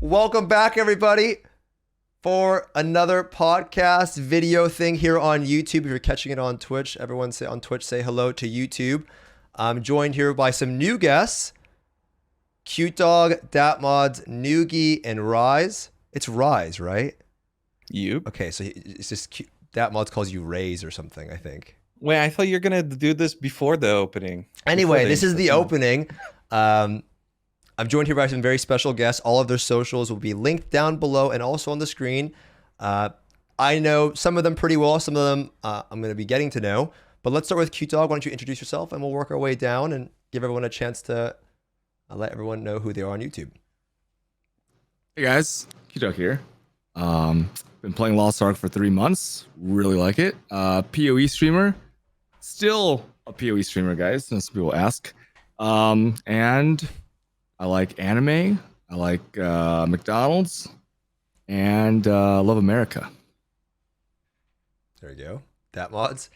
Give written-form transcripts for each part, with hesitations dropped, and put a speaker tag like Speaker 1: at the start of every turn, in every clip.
Speaker 1: Welcome back, everybody, for another podcast video thing here on YouTube. If you're catching it on Twitch, everyone say on Twitch, say hello to YouTube. I'm joined here by some new guests: Cutedog, Datmodz, Nugiyen, and Raiz. It's Raiz, right?
Speaker 2: You?
Speaker 1: Okay, so it's just Datmodz calls you Raiz or something, I think.
Speaker 2: Wait, I thought you were gonna do this before the opening.
Speaker 1: Anyway, this is the opening. I'm joined here by some very special guests. All of their socials will be linked down below and also on the screen. I know some of them pretty well. Some of them I'm going to be getting to know. But let's start with Cutedog. Why don't you introduce yourself, and we'll work our way down and give everyone a chance to let everyone know who they are on YouTube.
Speaker 3: Hey guys, Cutedog here. Been playing Lost Ark for 3 months. Really like it. PoE streamer. Still a PoE streamer, guys. Some people ask. And I like anime. I like McDonald's. And love America.
Speaker 1: There you go. Datmodz.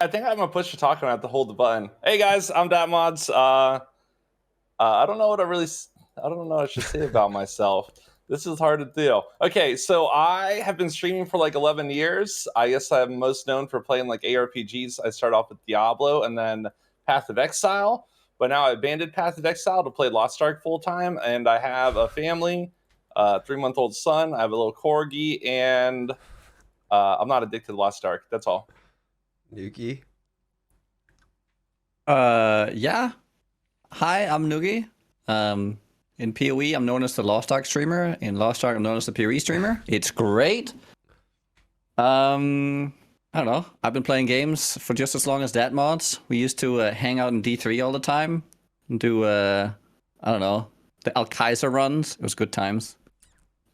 Speaker 4: I think I'm gonna push the talk and I have to hold the button. Hey guys, I'm Datmodz. I don't know what I should say about myself. This is hard to do. Okay, so I have been streaming for like 11 years. I guess I'm most known for playing like ARPGs. I started off with Diablo and then Path of Exile, but now I abandoned Path of Exile to play Lost Ark full time, and I have a family, 3-month-old son. I have a little corgi, and I'm not addicted to Lost Ark. That's all.
Speaker 1: Nugi.
Speaker 5: Yeah. Hi, I'm Nugi. In PoE, I'm known as the Lost Ark streamer. In Lost Ark, I'm known as the PoE streamer. It's great. I don't know. I've been playing games for just as long as Datmodz. We used to hang out in D3 all the time and do, I don't know, the Al-Kaiser runs. It was good times.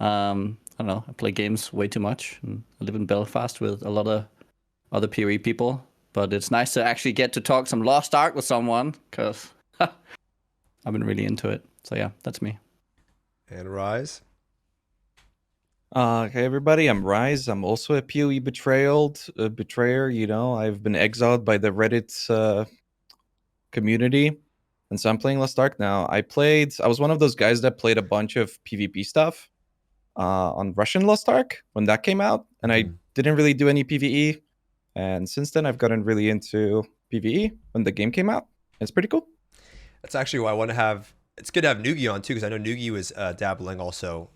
Speaker 5: I don't know. I play games way too much. And I live in Belfast with a lot of other PoE people. But it's nice to actually get to talk some Lost Ark with someone, because I've been really into it. So yeah, that's me.
Speaker 1: And Raiz.
Speaker 2: Hey everybody, I'm Raiz. I'm also a PoE betrayer. You know, I've been exiled by the Reddit community, and so I'm playing Lost Ark now. I was one of those guys that played a bunch of PvP stuff on Russian Lost Ark when that came out, and I didn't really do any PvE. And since then, I've gotten really into PvE when the game came out. It's pretty cool.
Speaker 1: That's actually why I want to have. It's good to have Nugi on too, because I know Nugi was dabbling also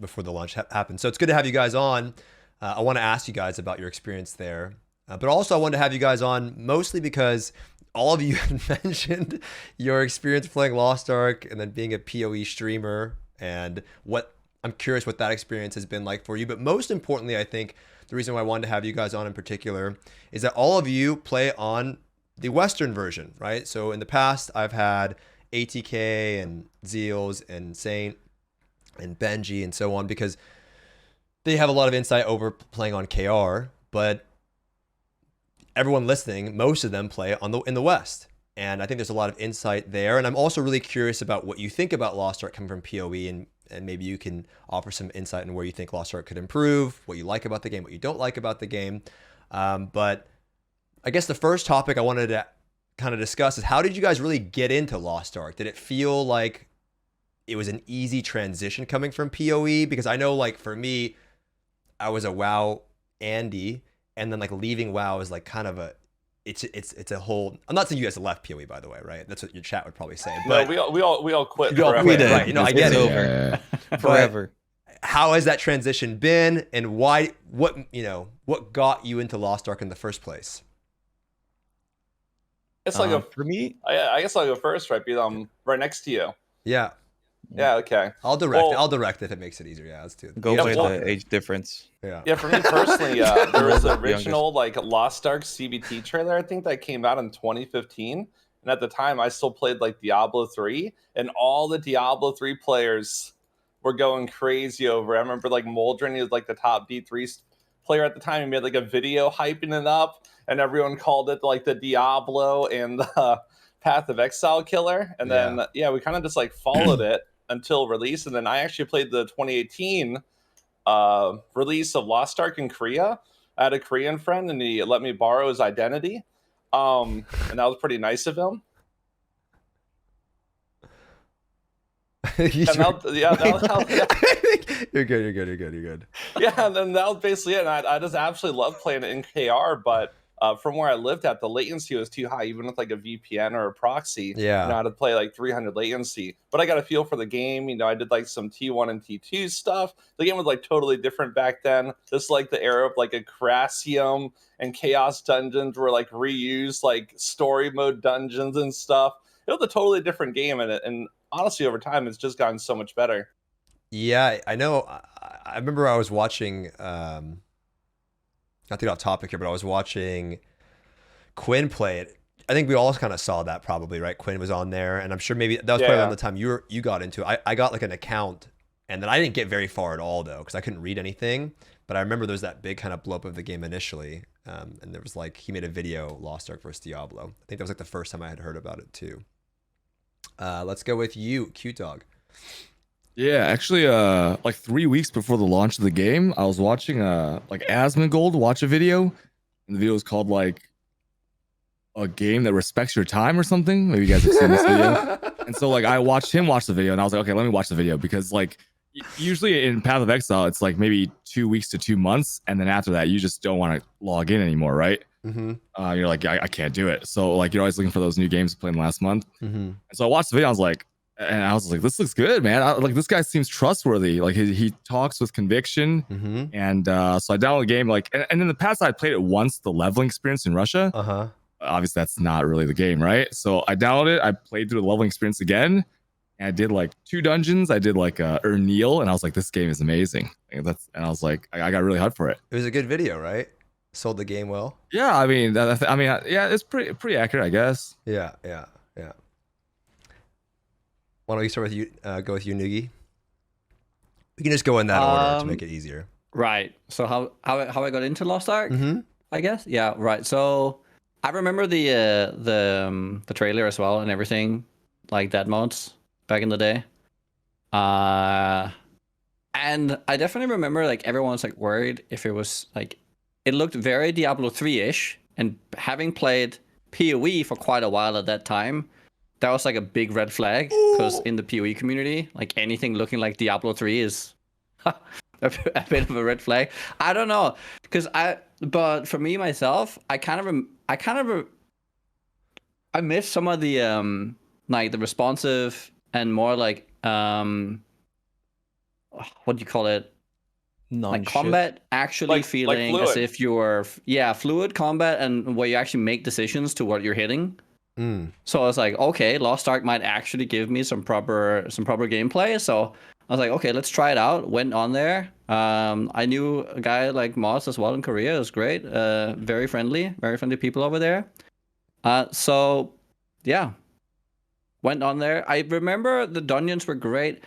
Speaker 1: before the launch happened. So it's good to have you guys on. I want to ask you guys about your experience there, but also I wanted to have you guys on mostly because all of you had mentioned your experience playing Lost Ark and then being a PoE streamer, and I'm curious what that experience has been like for you. But most importantly, I think the reason why I wanted to have you guys on in particular is that all of you play on the Western version, right? So in the past, I've had ATK and Zeals and Saint and Benji and so on, because they have a lot of insight over playing on KR, but everyone listening, most of them play in the West. And I think there's a lot of insight there. And I'm also really curious about what you think about Lost Ark coming from PoE, and maybe you can offer some insight on where you think Lost Ark could improve, what you like about the game, what you don't like about the game. But I guess the first topic I wanted to kind of discuss is, how did you guys really get into Lost Ark? Did it feel like it was an easy transition coming from PoE? Because I know, like, for me, I was a WoW Andy, and then like leaving WoW is like kind of it's a whole. I'm not saying you guys left PoE, by the way, right? That's what your chat would probably say. But
Speaker 4: no, we all quit.
Speaker 1: You all quit, right? You know, I get it.
Speaker 2: Over. Forever.
Speaker 1: How has that transition been, and why? What got you into Lost Ark in the first place?
Speaker 4: It's like
Speaker 2: for me,
Speaker 4: I guess I'll go first, right? Because I'm right next to you.
Speaker 1: Yeah.
Speaker 4: Yeah. Okay.
Speaker 1: I'll direct if it makes it easier. Yeah, let's do it.
Speaker 2: go by the age difference.
Speaker 1: Yeah.
Speaker 4: Yeah, for me personally, there was an original like Lost Ark CBT trailer, I think, that came out in 2015, and at the time I still played like Diablo 3, and all the Diablo 3 players were going crazy over it. I remember like Moldrin, he was like the top D3 player at the time. He made like a video hyping it up, and everyone called it like the Diablo and the Path of Exile killer. And then we kind of just like followed it until release. And then I actually played the 2018 release of Lost Ark in Korea. I had a Korean friend, and he let me borrow his identity, and that was pretty nice of him.
Speaker 1: You're good.
Speaker 4: Yeah, and then that was basically it. And I just absolutely love playing it in KR, but from where I lived at, the latency was too high, even with like a VPN or a proxy.
Speaker 1: Yeah.
Speaker 4: You know, I had to play like 300 latency. But I got a feel for the game. You know, I did like some T1 and T2 stuff. The game was like totally different back then. Just like the era of like a Crasium and Chaos dungeons were like reused, like story mode dungeons and stuff. It was a totally different game, and honestly, over time, it's just gotten so much better.
Speaker 1: Yeah, I know. I remember I was watching, not to get off topic here, but I was watching Quinn play it. I think we all kind of saw that probably, right? Quinn was on there, and I'm sure maybe that was probably around the time you got into it. I got like an account, and then I didn't get very far at all though, because I couldn't read anything. But I remember there was that big kind of blow up of the game initially, and there was like, he made a video, Lost Ark versus Diablo. I think that was like the first time I had heard about it too. Let's go with you, Cutedog.
Speaker 3: Yeah, actually, like 3 weeks before the launch of the game, I was watching like Asmongold watch a video, and the video was called like a game that respects your time or something. Maybe you guys have seen this video. And so like I watched him watch the video, and I was like, okay, let me watch the video, because like usually in Path of Exile, it's like maybe 2 weeks to 2 months, and then after that, you just don't want to log in anymore, right?
Speaker 1: Mm-hmm.
Speaker 3: You're like, I can't do it. So like you're always looking for those new games to play in the last month.
Speaker 1: Mm-hmm.
Speaker 3: And so I watched the video. I was like, this looks good, man. Like this guy seems trustworthy. Like he talks with conviction.
Speaker 1: Mm-hmm.
Speaker 3: And so I downloaded the game. Like, and in the past I played it once, the leveling experience in Russia.
Speaker 1: Uh-huh.
Speaker 3: Obviously that's not really the game, right? So I downloaded it. I played through the leveling experience again, and I did like 2 dungeons. I did like Ernil, and I was like, this game is amazing. And I was like, I got really hyped for it.
Speaker 1: It was a good video, right? Sold the game well.
Speaker 3: Yeah, I mean, yeah, it's pretty accurate, I guess.
Speaker 1: Yeah. Why don't we start with you? Go with you, Nugi. We can just go in that order to make it easier.
Speaker 5: Right. So how I got into Lost Ark?
Speaker 1: Mm-hmm.
Speaker 5: I guess. Yeah. Right. So I remember the trailer as well and everything, like Datmodz back in the day. And I definitely remember like everyone's like worried if it was like, it looked very Diablo 3-ish, and having played PoE for quite a while at that time, that was like a big red flag, because in the PoE community, like anything looking like Diablo 3 is a bit of a red flag. I don't know, but for me myself, I miss some of the like the responsive and more like what do you call it? Like combat actually feeling
Speaker 4: like
Speaker 5: as if you're fluid combat, and where you actually make decisions to what you're hitting. So I was like, okay, Lost Ark might actually give me some proper gameplay. So I was like, okay, let's try it out. Went on there. I knew a guy like Moz as well in Korea. It was great. Very friendly people over there. So yeah, went on there. I remember the dungeons were great.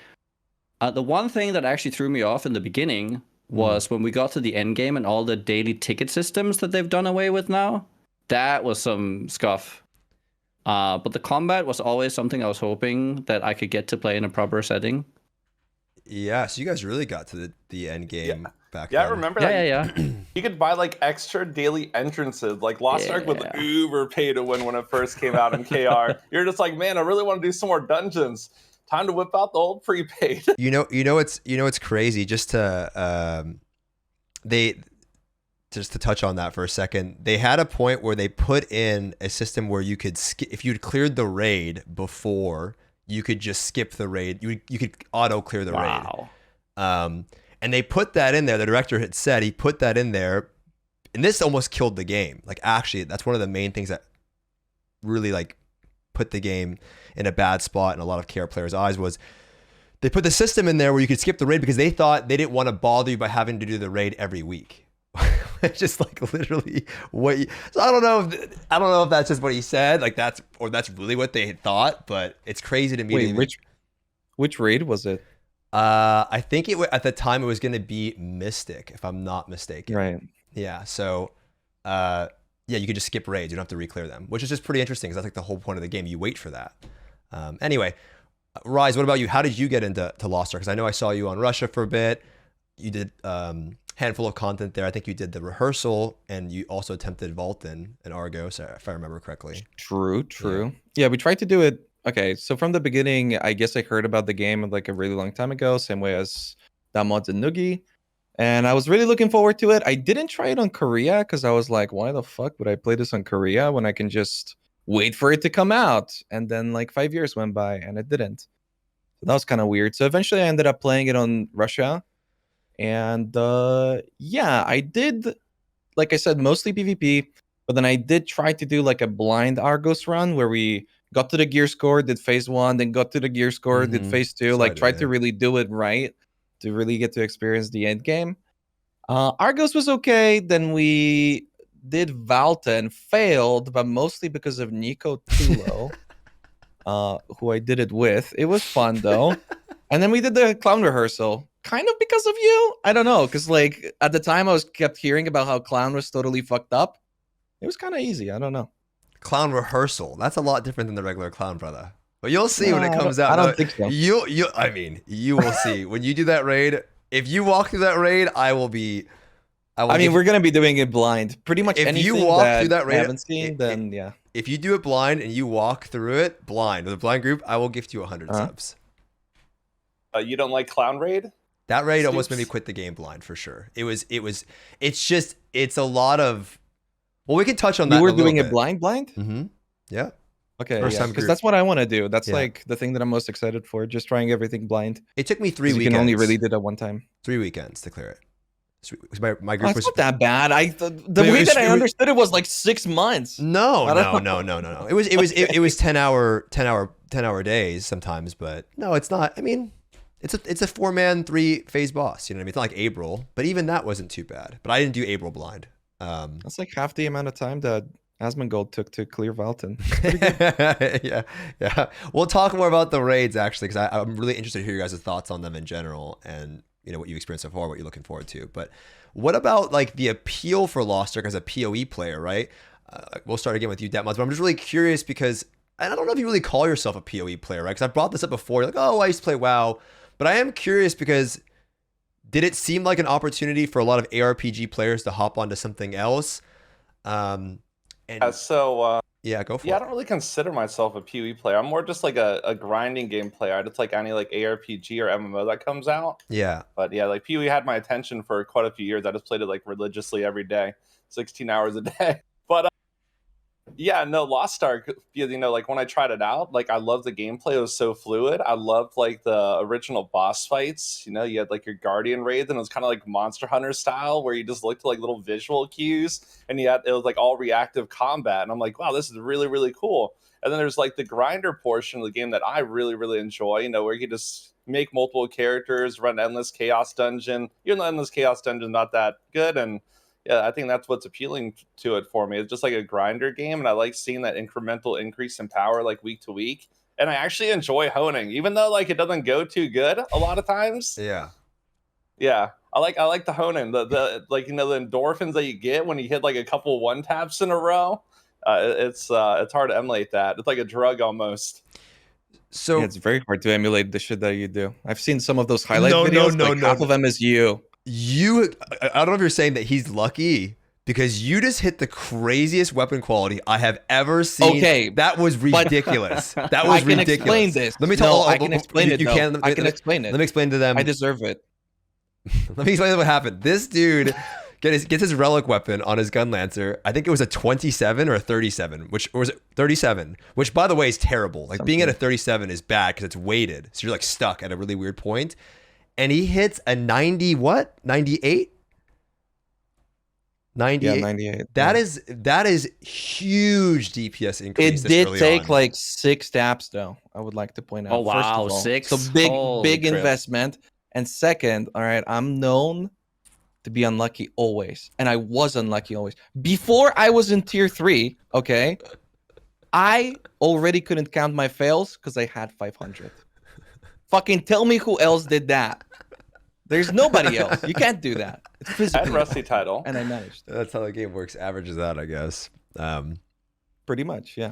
Speaker 5: The one thing that actually threw me off in the beginning was when we got to the end game and all the daily ticket systems that they've done away with now. That was some scuff. But the combat was always something I was hoping that I could get to play in a proper setting.
Speaker 1: Yeah, so you guys really got to the end game back then.
Speaker 4: Yeah, I remember that.
Speaker 5: Yeah.
Speaker 4: You could buy like extra daily entrances. Like Lost Ark was uber pay to win when it first came out in KR. You're just like, man, I really want to do some more dungeons. Time to whip out the old prepaid.
Speaker 1: You know it's crazy. Just to just to touch on that for a second, they had a point where they put in a system where you could if you'd cleared the raid before, you could just skip the raid. You could auto clear the raid. And they put that in there. The director had said he put that in there, and this almost killed the game. Like actually, that's one of the main things that really like put the game in a bad spot in a lot of KR players' eyes, was they put the system in there where you could skip the raid because they thought they didn't want to bother you by having to do the raid every week. It's just like literally what so I don't know if that's just what he said, like that's really what they thought, but it's crazy to me.
Speaker 2: Wait, which raid was it?
Speaker 1: I think at the time it was going to be Mystic, if I'm not mistaken.
Speaker 2: Right.
Speaker 1: Yeah. So, yeah, you could just skip raids. You don't have to re-clear them, which is just pretty interesting because that's like the whole point of the game. You wait for that. Anyway, Raiz, what about you? How did you get into Lost Ark? Because I know I saw you on Russia for a bit. You did handful of content there. I think you did the rehearsal, and you also attempted Valtan and Argos, if I remember correctly.
Speaker 2: True. Yeah, we tried to do it okay, so from the beginning, I guess I heard about the game like a really long time ago, same way as Datmodz and Nugi. And I was really looking forward to it. I didn't try it on Korea because I was like, why the fuck would I play this on Korea when I can just wait for it to come out? And then like 5 years went by and it didn't. So that was kind of weird. So eventually I ended up playing it on Russia. And yeah, I did, like I said, mostly PvP. But then I did try to do like a blind Argos run where we got to the gear score, did phase 1, then got to the gear score, did phase 2, like tried to really do it right to really get to experience the end game. Argos was okay. Then we did Valtan, failed, but mostly because of Nico Tulo, who I did it with. It was fun though. And then we did the clown rehearsal, kind of because of you. I don't know, because like at the time I was kept hearing about how clown was totally fucked up. It was kind of easy. I don't know.
Speaker 1: Clown rehearsal. That's a lot different than the regular clown, brother. But you'll see when it comes out.
Speaker 2: I don't think so.
Speaker 1: I mean, you will see when you do that raid. If you walk through that raid, I mean,
Speaker 2: we're gonna be doing it blind. Pretty much.
Speaker 1: If you walk through that raid,
Speaker 2: haven't seen, then yeah.
Speaker 1: If you do it blind and you walk through it blind with a blind group, I will gift you 100 subs.
Speaker 4: You don't like clown raid?
Speaker 1: That raid almost made me quit the game blind for sure. It's a lot of. Well, we can touch on that.
Speaker 2: You were doing it blind?
Speaker 1: Mm-hmm. Yeah.
Speaker 2: Okay, because that's what I want to do. That's like the thing that I'm most excited for, just trying everything blind.
Speaker 1: It took me 3 weekends.
Speaker 2: You can only really do that one time.
Speaker 1: 3 weekends to clear it. My group was
Speaker 2: not that bad. The way that I understood it was like 6 months.
Speaker 1: No. It was 10-hour days sometimes, but no, it's not. I mean, it's a 4-man 3-phase boss. You know what I mean? It's not like April, but even that wasn't too bad. But I didn't do April blind.
Speaker 2: That's like half the amount of time that Asmongold took to clear Valtan.
Speaker 1: yeah. We'll talk more about the raids actually, because I'm really interested to hear your guys' thoughts on them in general, and you know what you've experienced so far, what you're looking forward to. But what about like the appeal for Lost Ark as a PoE player, right? We'll start again with you, Datmodz, but I'm just really curious because I don't know if you really call yourself a PoE player, right? Because I've brought this up before. You're like, oh, I used to play WoW, but I am curious because did it seem like an opportunity for a lot of ARPG players to hop onto something else?
Speaker 4: Yeah,
Speaker 1: go for it.
Speaker 4: Yeah, I don't really consider myself a PoE player. I'm more just like a grinding game player. I just like any like ARPG or MMO that comes out.
Speaker 1: Yeah.
Speaker 4: But yeah, like PoE had my attention for quite a few years. I just played it like religiously every day, 16 hours a day. But yeah, no, Lost Ark, you know, like when I tried it out, like I loved the gameplay. It was so fluid. I loved like the original boss fights. You know, you had like your Guardian raids, and it was kind of like Monster Hunter style, where you just looked at like little visual cues, and it was like all reactive combat. And I'm like, wow, this is really, really cool. And then there's like the grinder portion of the game that I really, really enjoy, you know, where you can just make multiple characters, run endless chaos dungeon. Even though endless chaos dungeon not that good, and yeah, I think that's what's appealing to it for me. It's just like a grinder game, and I like seeing that incremental increase in power like week to week. And I actually enjoy honing, even though like it doesn't go too good a lot of times.
Speaker 1: Yeah.
Speaker 4: Yeah. I like the honing, the like, you know, the endorphins that you get when you hit like a couple one taps in a row. It's hard to emulate that. It's like a drug almost.
Speaker 1: So
Speaker 2: it's very hard to emulate the shit that you do. I've seen some of those highlight videos. Half of them is you.
Speaker 1: I don't know if you're saying that he's lucky because you just hit the craziest weapon quality I have ever seen.
Speaker 2: Okay,
Speaker 1: that was ridiculous. That was ridiculous.
Speaker 2: I can explain this.
Speaker 1: Let me tell.
Speaker 2: I can explain it. I can explain it.
Speaker 1: Let me explain to them.
Speaker 2: I deserve it.
Speaker 1: Let me explain what happened. This dude gets his relic weapon on his gun lancer. I think it was a 27 or a 37, or was it 37? Which, by the way, is terrible. Like being at a 37 is bad because it's weighted, so you're like stuck at a really weird point. And he hits a 90 what? 98? 98.
Speaker 2: Yeah, 98.
Speaker 1: That is huge DPS increase.
Speaker 2: It did take like 6 taps though. I would like to point out.
Speaker 5: Oh wow, 6.
Speaker 2: So big investment. And second, all right, I'm known to be unlucky always, and I was unlucky always. Before I was in tier 3, okay, I already couldn't count my fails because I had 500. Fucking tell me who else did that. There's nobody else. You can't do that. It's physical.
Speaker 4: I had Rusty title.
Speaker 2: And I managed.
Speaker 1: That's how the game works. Averages out, I guess.
Speaker 2: Pretty much, yeah.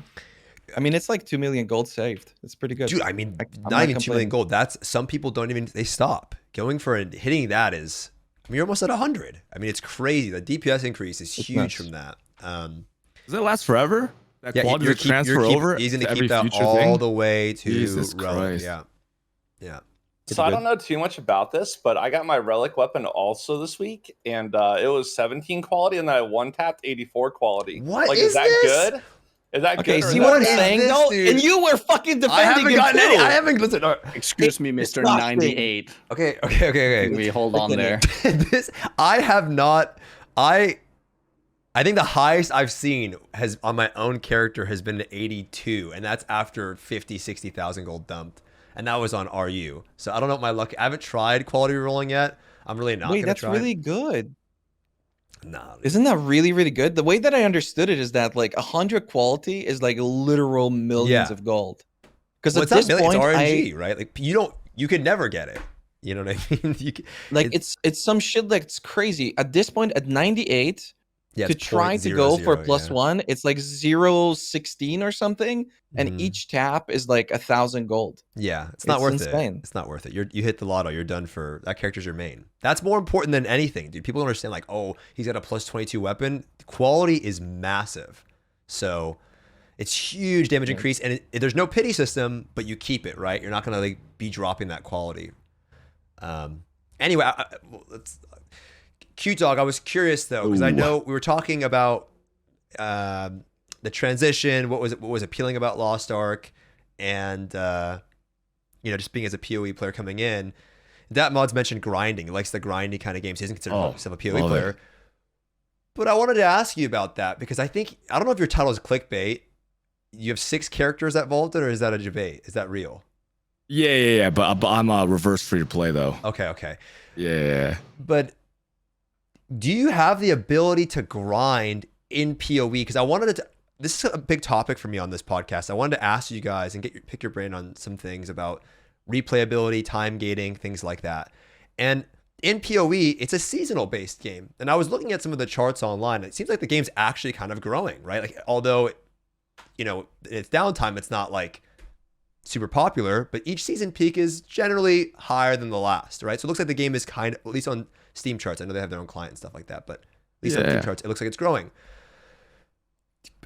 Speaker 2: I mean, it's like 2 million gold saved. It's pretty good.
Speaker 1: Dude, I mean, not even 2 million gold. That's, some people don't even, they stop. Going for and hitting that is, I mean, you're almost at 100. I mean, it's crazy. The DPS increase is huge from that.
Speaker 3: Does it last forever? That
Speaker 1: Yeah,
Speaker 3: quality to transfer over.
Speaker 1: He's going
Speaker 3: to
Speaker 1: to
Speaker 3: every
Speaker 1: keep that
Speaker 3: future
Speaker 1: all
Speaker 3: thing.
Speaker 1: the way to
Speaker 3: Jesus
Speaker 1: relic.
Speaker 3: Christ.
Speaker 1: Yeah, yeah.
Speaker 4: So I don't know too much about this, but I got my relic weapon also this week, and it was 17 quality, and then I one tapped 84 quality.
Speaker 1: What
Speaker 4: like,
Speaker 1: is
Speaker 4: that
Speaker 1: this?
Speaker 4: good? Is that
Speaker 2: Okay,
Speaker 4: good? or
Speaker 2: see
Speaker 4: is
Speaker 2: what
Speaker 4: that
Speaker 2: I'm
Speaker 4: bad?
Speaker 2: saying
Speaker 1: this,
Speaker 2: though?
Speaker 1: dude?
Speaker 2: And you were fucking defending
Speaker 1: I haven't
Speaker 2: him
Speaker 1: gotten any.
Speaker 2: too.
Speaker 1: I haven't listen.
Speaker 5: Excuse me, Mr.
Speaker 2: Disgusting.
Speaker 5: 98.
Speaker 1: Okay.
Speaker 5: Can we hold on there?
Speaker 1: This I have not. I think the highest I've seen has on my own character has been 82, and that's after 60,000 gold dumped, and that was on RU. So I don't know what my luck. I haven't tried quality rolling yet. I'm really not.
Speaker 2: Wait,
Speaker 1: gonna
Speaker 2: that's
Speaker 1: try.
Speaker 2: really good.
Speaker 1: Nah.
Speaker 2: Isn't that really, really good? The way that I understood it is that like 100 quality is like literal millions
Speaker 1: Yeah.
Speaker 2: of gold. Because
Speaker 1: Well,
Speaker 2: at
Speaker 1: it's
Speaker 2: this
Speaker 1: not million,
Speaker 2: point,
Speaker 1: it's RNG, right? Like you could never get it. You know what I mean?
Speaker 2: it's some shit that's crazy. At this point, at 98,
Speaker 1: yeah,
Speaker 2: to
Speaker 1: it's
Speaker 2: try to go for
Speaker 1: .00, yeah.
Speaker 2: +1, it's like 0.16 or something, and
Speaker 1: Mhm.
Speaker 2: each tap is like 1,000 gold.
Speaker 1: Yeah, it's not worth
Speaker 2: insane.
Speaker 1: it. It's not worth it. You hit the lotto. You're done for that character's your main. That's more important than anything, dude. People don't understand like, oh, he's got a +22 weapon. Quality is massive, so it's huge damage increase, and there's no pity system, but you keep it right. You're not gonna like be dropping that quality. Anyway, let's. Cutedog, I was curious though because I know we were talking about the transition. What was appealing about Lost Ark, and just being as a PoE player coming in. Datmodz mentioned grinding. He likes the grindy kind of games. He doesn't consider himself a PoE player. But I wanted to ask you about that because I don't know if your title is clickbait. You have 6 characters at Valtan, or is that a debate? Is that real?
Speaker 3: Yeah. But I'm a reverse free to play though.
Speaker 1: Okay.
Speaker 3: Yeah.
Speaker 1: But do you have the ability to grind in PoE? Because I wanted to. This is a big topic for me on this podcast. I wanted to ask you guys and pick your brain on some things about replayability, time gating, things like that. And in PoE, it's a seasonal based game. And I was looking at some of the charts online. It seems like the game's actually kind of growing, right? Like, although, it's downtime, it's not like super popular, but each season peak is generally higher than the last, right? So it looks like the game is kind of, at least on Steam charts. I know they have their own client and stuff like that, but at least on Steam charts, it looks like it's growing.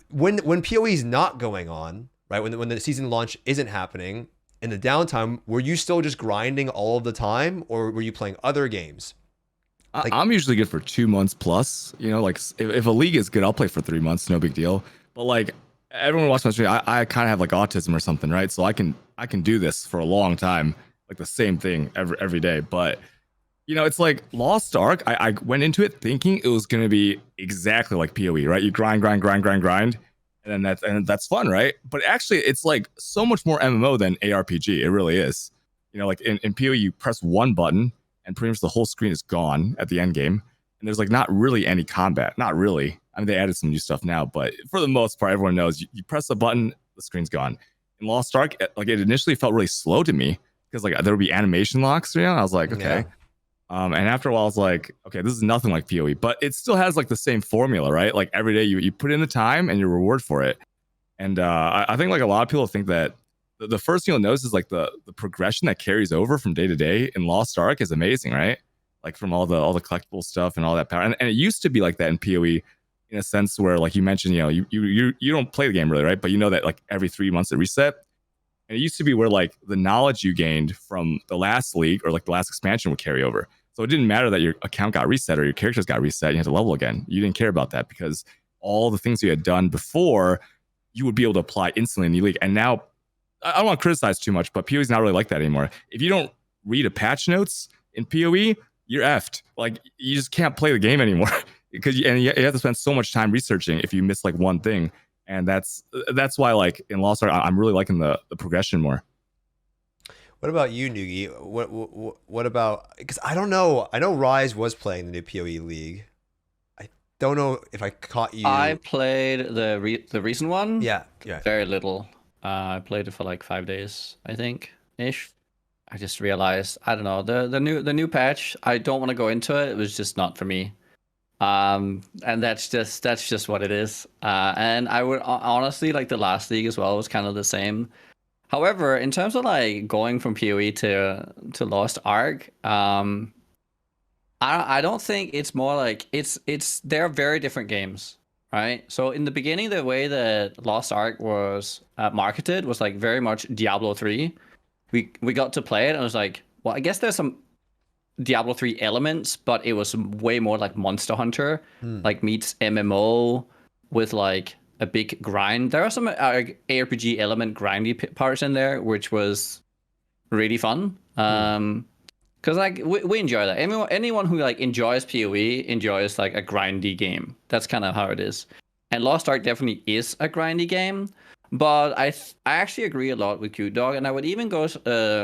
Speaker 1: When PoE is not going on, right? When the season launch isn't happening, in the downtime, were you still just grinding all of the time, or were you playing other games?
Speaker 3: I'm usually good for 2 months plus. Like if a league is good, I'll play for 3 months, no big deal. But like everyone watching my stream, I kind of have like autism or something, right? So I can do this for a long time, like the same thing every day. But it's like Lost Ark. I went into it thinking it was gonna be exactly like PoE, right? You grind, and that's fun, right? But actually, it's like so much more MMO than ARPG. It really is. Like in PoE, you press one button and pretty much the whole screen is gone at the end game, and there's like not really any combat. Not really. I mean, they added some new stuff now, but for the most part, everyone knows you press the button, the screen's gone. In Lost Ark, like it initially felt really slow to me because like there would be animation locks. I was like, okay. Yeah. And after a while, I was like, okay, this is nothing like PoE, but it still has like the same formula, right? Like every day you put in the time and you reward for it. And I think like a lot of people think that the first thing you'll notice is like the progression that carries over from day to day in Lost Ark is amazing, right? Like from all the collectible stuff and all that power. And it used to be like that in PoE in a sense where like you mentioned, you don't play the game really, right? But you know that like every 3 months it reset. And it used to be where like the knowledge you gained from the last league or like the last expansion would carry over. So it didn't matter that your account got reset or your characters got reset and you had to level again. You didn't care about that because all the things you had done before, you would be able to apply instantly in the league. And now, I don't want to criticize too much, but PoE is not really like that anymore. If you don't read a patch notes in PoE, you're effed. Like, you just can't play the game anymore because you have to spend so much time researching if you miss like one thing. And that's why like in Lost Ark, I'm really liking the progression more.
Speaker 1: What about you, Nugi? What about, because I don't know. I know Rise was playing the new PoE League. I don't know if I caught you.
Speaker 5: I played the recent one.
Speaker 1: Yeah.
Speaker 5: Very little. I played it for like 5 days, I think, ish. I just realized, I don't know, the new patch. I don't want to go into it. It was just not for me. And that's just what it is. And I would honestly like the last league as well was kind of the same. However, in terms of like going from PoE to Lost Ark, I don't think it's more like they're very different games, right? So in the beginning, the way that Lost Ark was marketed was like very much Diablo 3. We got to play it and it was like, well, I guess there's some Diablo 3 elements, but it was way more like Monster Hunter, like meets MMO with like a big grind. There are some ARPG element grindy parts in there, which was really fun. Because like we enjoy that. Anyone who like enjoys PoE enjoys like a grindy game. That's kind of how it is. And Lost Ark definitely is a grindy game. But I actually agree a lot with Cutedog, and I would even go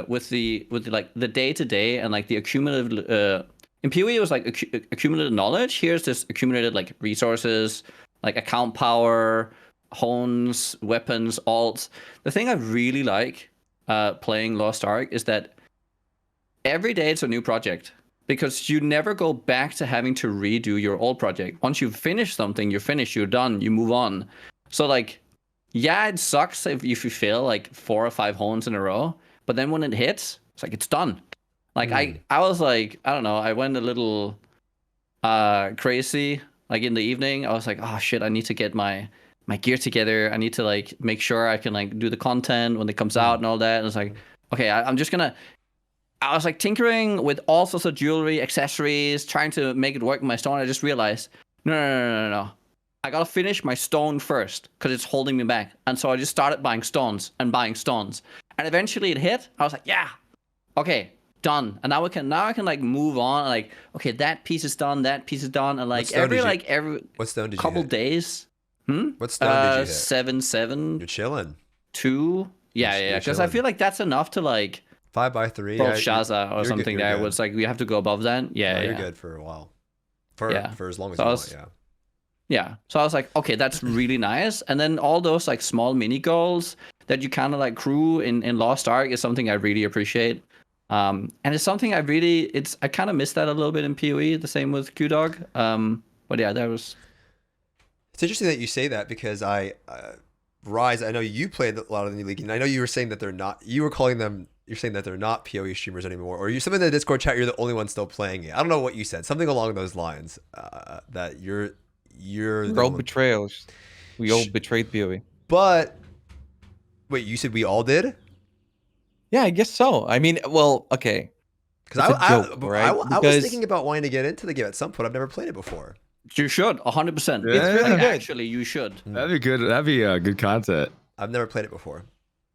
Speaker 5: with the like the day to day and like the accumulative. In PoE it was like accumulated knowledge. Here's this accumulated like resources, like account power, hones, weapons, alts. The thing I really like playing Lost Ark is that every day it's a new project, because you never go back to having to redo your old project. Once you've finished something, you're finished, you're done, you move on. So like, yeah, it sucks if you fail like 4 or 5 hones in a row, but then when it hits, it's like it's done. Like I was like, I don't know, I went a little crazy like in the evening. I was like, oh shit, I need to get my gear together. I need to like make sure I can like do the content when it comes out and all that. And it's like, okay, I'm just gonna. I was like tinkering with all sorts of jewelry, accessories, trying to make it work with my stone. I just realized, no. I gotta finish my stone first because it's holding me back. And so I just started buying stones. And eventually it hit. I was like, yeah, okay, done. And now I can like move on. Like, okay, that piece is done. And like every
Speaker 1: what stone did
Speaker 5: couple
Speaker 1: you hit?
Speaker 5: days.
Speaker 1: What stone did you hit?
Speaker 5: 7/7.
Speaker 1: You're chilling.
Speaker 5: 2. Yeah. Because I feel like that's enough to like
Speaker 1: 5x3.
Speaker 5: Pro Shaza or something there. It's like we have to go above that. Yeah,
Speaker 1: you're good for a while. For as long as
Speaker 5: so
Speaker 1: you want, yeah.
Speaker 5: Yeah. So I was like, okay, that's really nice. And then all those like small mini goals that you kind of like crew in Lost Ark is something I really appreciate. And it's something I kind of miss that a little bit in PoE. The same with Cutedog. But yeah, that was.
Speaker 1: It's interesting that you say that, because Rise, I know you played a lot of the league, and I know you were saying that they're not. You're saying that they're not PoE streamers anymore, or you something in the Discord chat. You're the only one still playing it. I don't know what you said. Something along those lines. That you're
Speaker 2: we're all betrayals. We all betrayed PoE.
Speaker 1: But wait, you said we all did?
Speaker 2: Yeah, I guess so. I mean, well, okay.
Speaker 1: Because I was thinking about wanting to get into the game at some point. I've never played it before.
Speaker 5: You should 100%. It's
Speaker 2: really good.
Speaker 5: Actually, you should.
Speaker 3: That'd be good. That'd be good content.
Speaker 1: I've never played it before.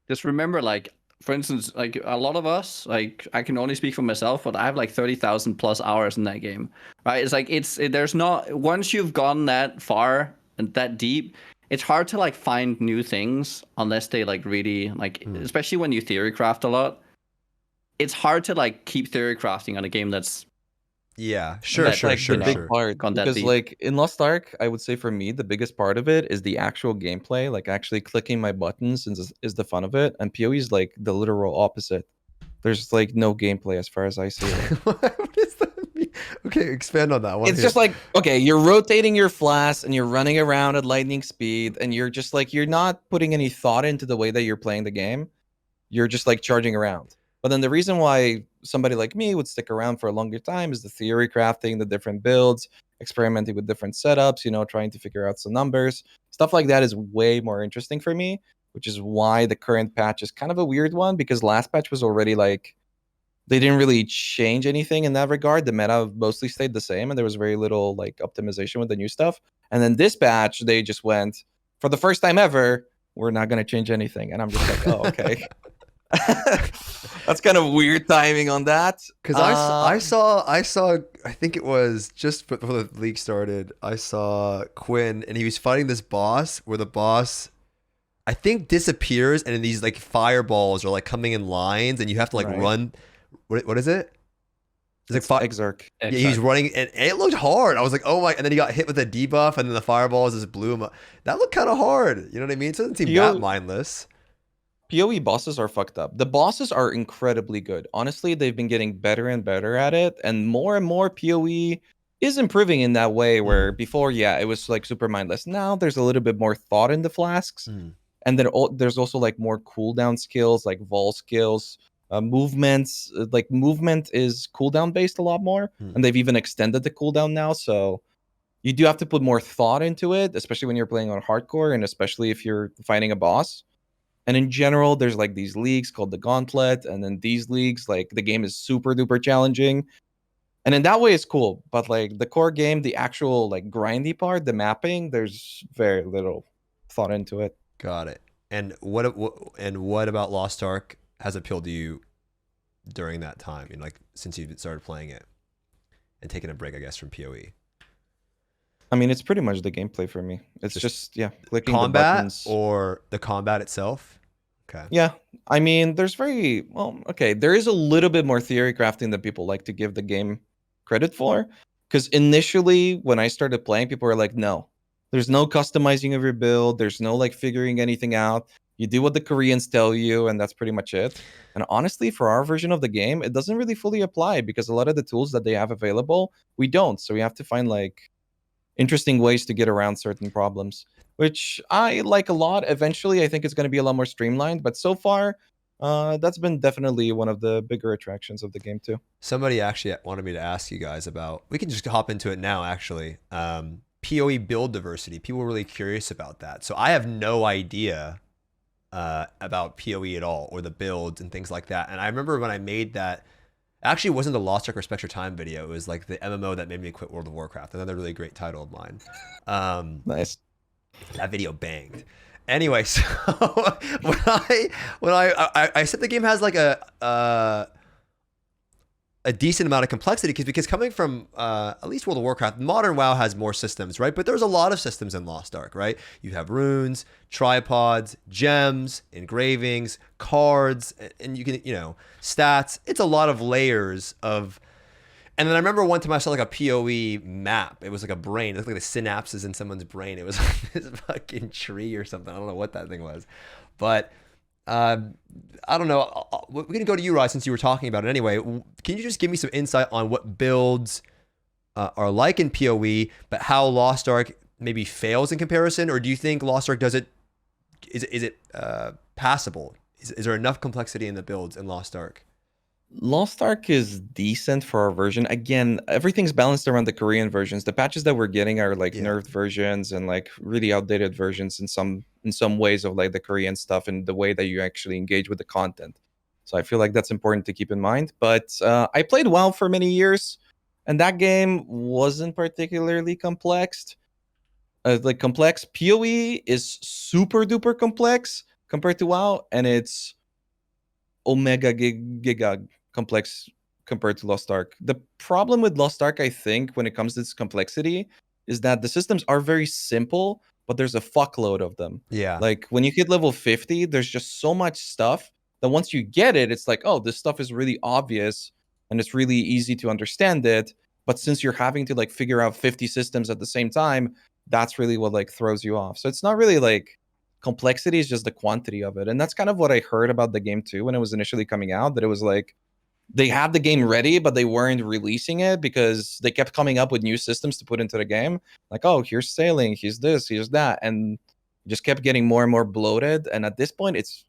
Speaker 5: Just remember, like, for instance, like a lot of us, like I can only speak for myself, but I have like 30,000 plus hours in that game, right? It's like there's not, once you've gone that far and that deep, it's hard to like find new things unless they like really like, especially when you theory craft a lot. It's hard to like keep theory crafting on a game that's
Speaker 1: sure.
Speaker 2: Big part, because like in Lost Ark, I would say for me the biggest part of it is the actual gameplay. Like actually clicking my buttons is the fun of it, and PoE is like the literal opposite. There's like no gameplay as far as I see it.
Speaker 1: What does that mean? Okay, expand on that one.
Speaker 2: It's just like, okay, you're rotating your flask and you're running around at lightning speed, and you're just like, you're not putting any thought into the way that you're playing the game. You're just like charging around. But then the reason why somebody like me would stick around for a longer time is the theory crafting, the different builds, experimenting with different setups, trying to figure out some numbers. Stuff like that is way more interesting for me, which is why the current patch is kind of a weird one, because last patch was already like, they didn't really change anything in that regard. The meta mostly stayed the same, and there was very little like optimization with the new stuff. And then this patch, they just went, for the first time ever, we're not going to change anything. And I'm just like, oh, okay. That's kind of weird timing on that.
Speaker 1: Because I saw I think it was just before the league started, I saw Quinn, and he was fighting this boss where the boss I think disappears, and then these like fireballs are like coming in lines, and you have to like run. What is it? It's like
Speaker 2: Exarch.
Speaker 1: Yeah, he's running, and it looked hard. I was like, oh my! And then he got hit with a debuff, and then the fireballs just blew him up. That looked kind of hard. You know what I mean? So it doesn't seem that mindless.
Speaker 2: PoE bosses are fucked up. The bosses are incredibly good. Honestly, they've been getting better and better at it, and more PoE is improving in that way, where before, it was like super mindless. Now there's a little bit more thought in the flasks, and then there's also like more cooldown skills, like vol skills, movements. Like movement is cooldown based a lot more, and they've even extended the cooldown now. So you do have to put more thought into it, especially when you're playing on hardcore, and especially if you're fighting a boss. And in general, there's like these leagues called the Gauntlet, and then these leagues, like the game is super duper challenging. And in that way, it's cool. But like the core game, the actual like grindy part, the mapping, there's very little thought into it.
Speaker 1: Got it. And what about Lost Ark has appealed to you during that time? And like since you started playing it and taking a break, I guess, from PoE.
Speaker 2: I mean, it's pretty much the gameplay for me. It's just clicking
Speaker 1: combat
Speaker 2: the buttons.
Speaker 1: Or the combat itself. Okay.
Speaker 2: Yeah, I mean, there is a little bit more theory crafting than people like to give the game credit for. Because initially, when I started playing, people were like, no, there's no customizing of your build. There's no like figuring anything out. You do what the Koreans tell you, and that's pretty much it. And honestly, for our version of the game, it doesn't really fully apply because a lot of the tools that they have available, we don't. So we have to find like interesting ways to get around certain problems, which I like a lot. Eventually, I think it's going to be a lot more streamlined. But so far, that's been definitely one of the bigger attractions of the game too.
Speaker 1: Somebody actually wanted me to ask you guys about, we can just hop into it now actually, PoE build diversity. People were really curious about that. So I have no idea about PoE at all, or the builds and things like that. And I remember when I made that, actually it wasn't the Lost Ark Respect Your Time video. It was like the MMO that made me quit World of Warcraft. Another really great title of mine.
Speaker 2: Nice.
Speaker 1: That video banged. Anyway, so when I said the game has like a decent amount of complexity, because coming from at least World of Warcraft, modern WoW has more systems, right? But there's a lot of systems in Lost Ark, right? You have runes, tripods, gems, engravings, cards, and you can, stats. It's a lot of layers of. And then I remember one time I saw like a PoE map. It was like a brain. It looked like the synapses in someone's brain. It was like this fucking tree or something. I don't know what that thing was, but. I don't know. We're going to go to you, Rise, since you were talking about it anyway. Can you just give me some insight on what builds are like in PoE, but how Lost Ark maybe fails in comparison? Or do you think Lost Ark does it? Is it passable? Is there enough complexity in the builds in Lost Ark?
Speaker 2: Lost Ark is decent for our version. Again, everything's balanced around the Korean versions. The patches that we're getting are like nerfed versions and like really outdated versions in some ways of like the Korean stuff and the way that you actually engage with the content. So I feel like that's important to keep in mind. But I played WoW for many years, and that game wasn't particularly complex. Complex PoE is super duper complex compared to WoW, and it's omega giga complex compared to Lost Ark. The problem with Lost Ark, I think, when it comes to its complexity, is that the systems are very simple, but there's a fuckload of them.
Speaker 1: Yeah.
Speaker 2: Like when you hit level 50, there's just so much stuff that once you get it, it's like, oh, this stuff is really obvious and it's really easy to understand it. But since you're having to like figure out 50 systems at the same time, that's really what like throws you off. So it's not really like complexity, is just the quantity of it. And that's kind of what I heard about the game too when it was initially coming out, that it was like they had the game ready, but they weren't releasing it because they kept coming up with new systems to put into the game. Like, oh, here's sailing, here's this, here's that. And just kept getting more and more bloated. And at this point, it's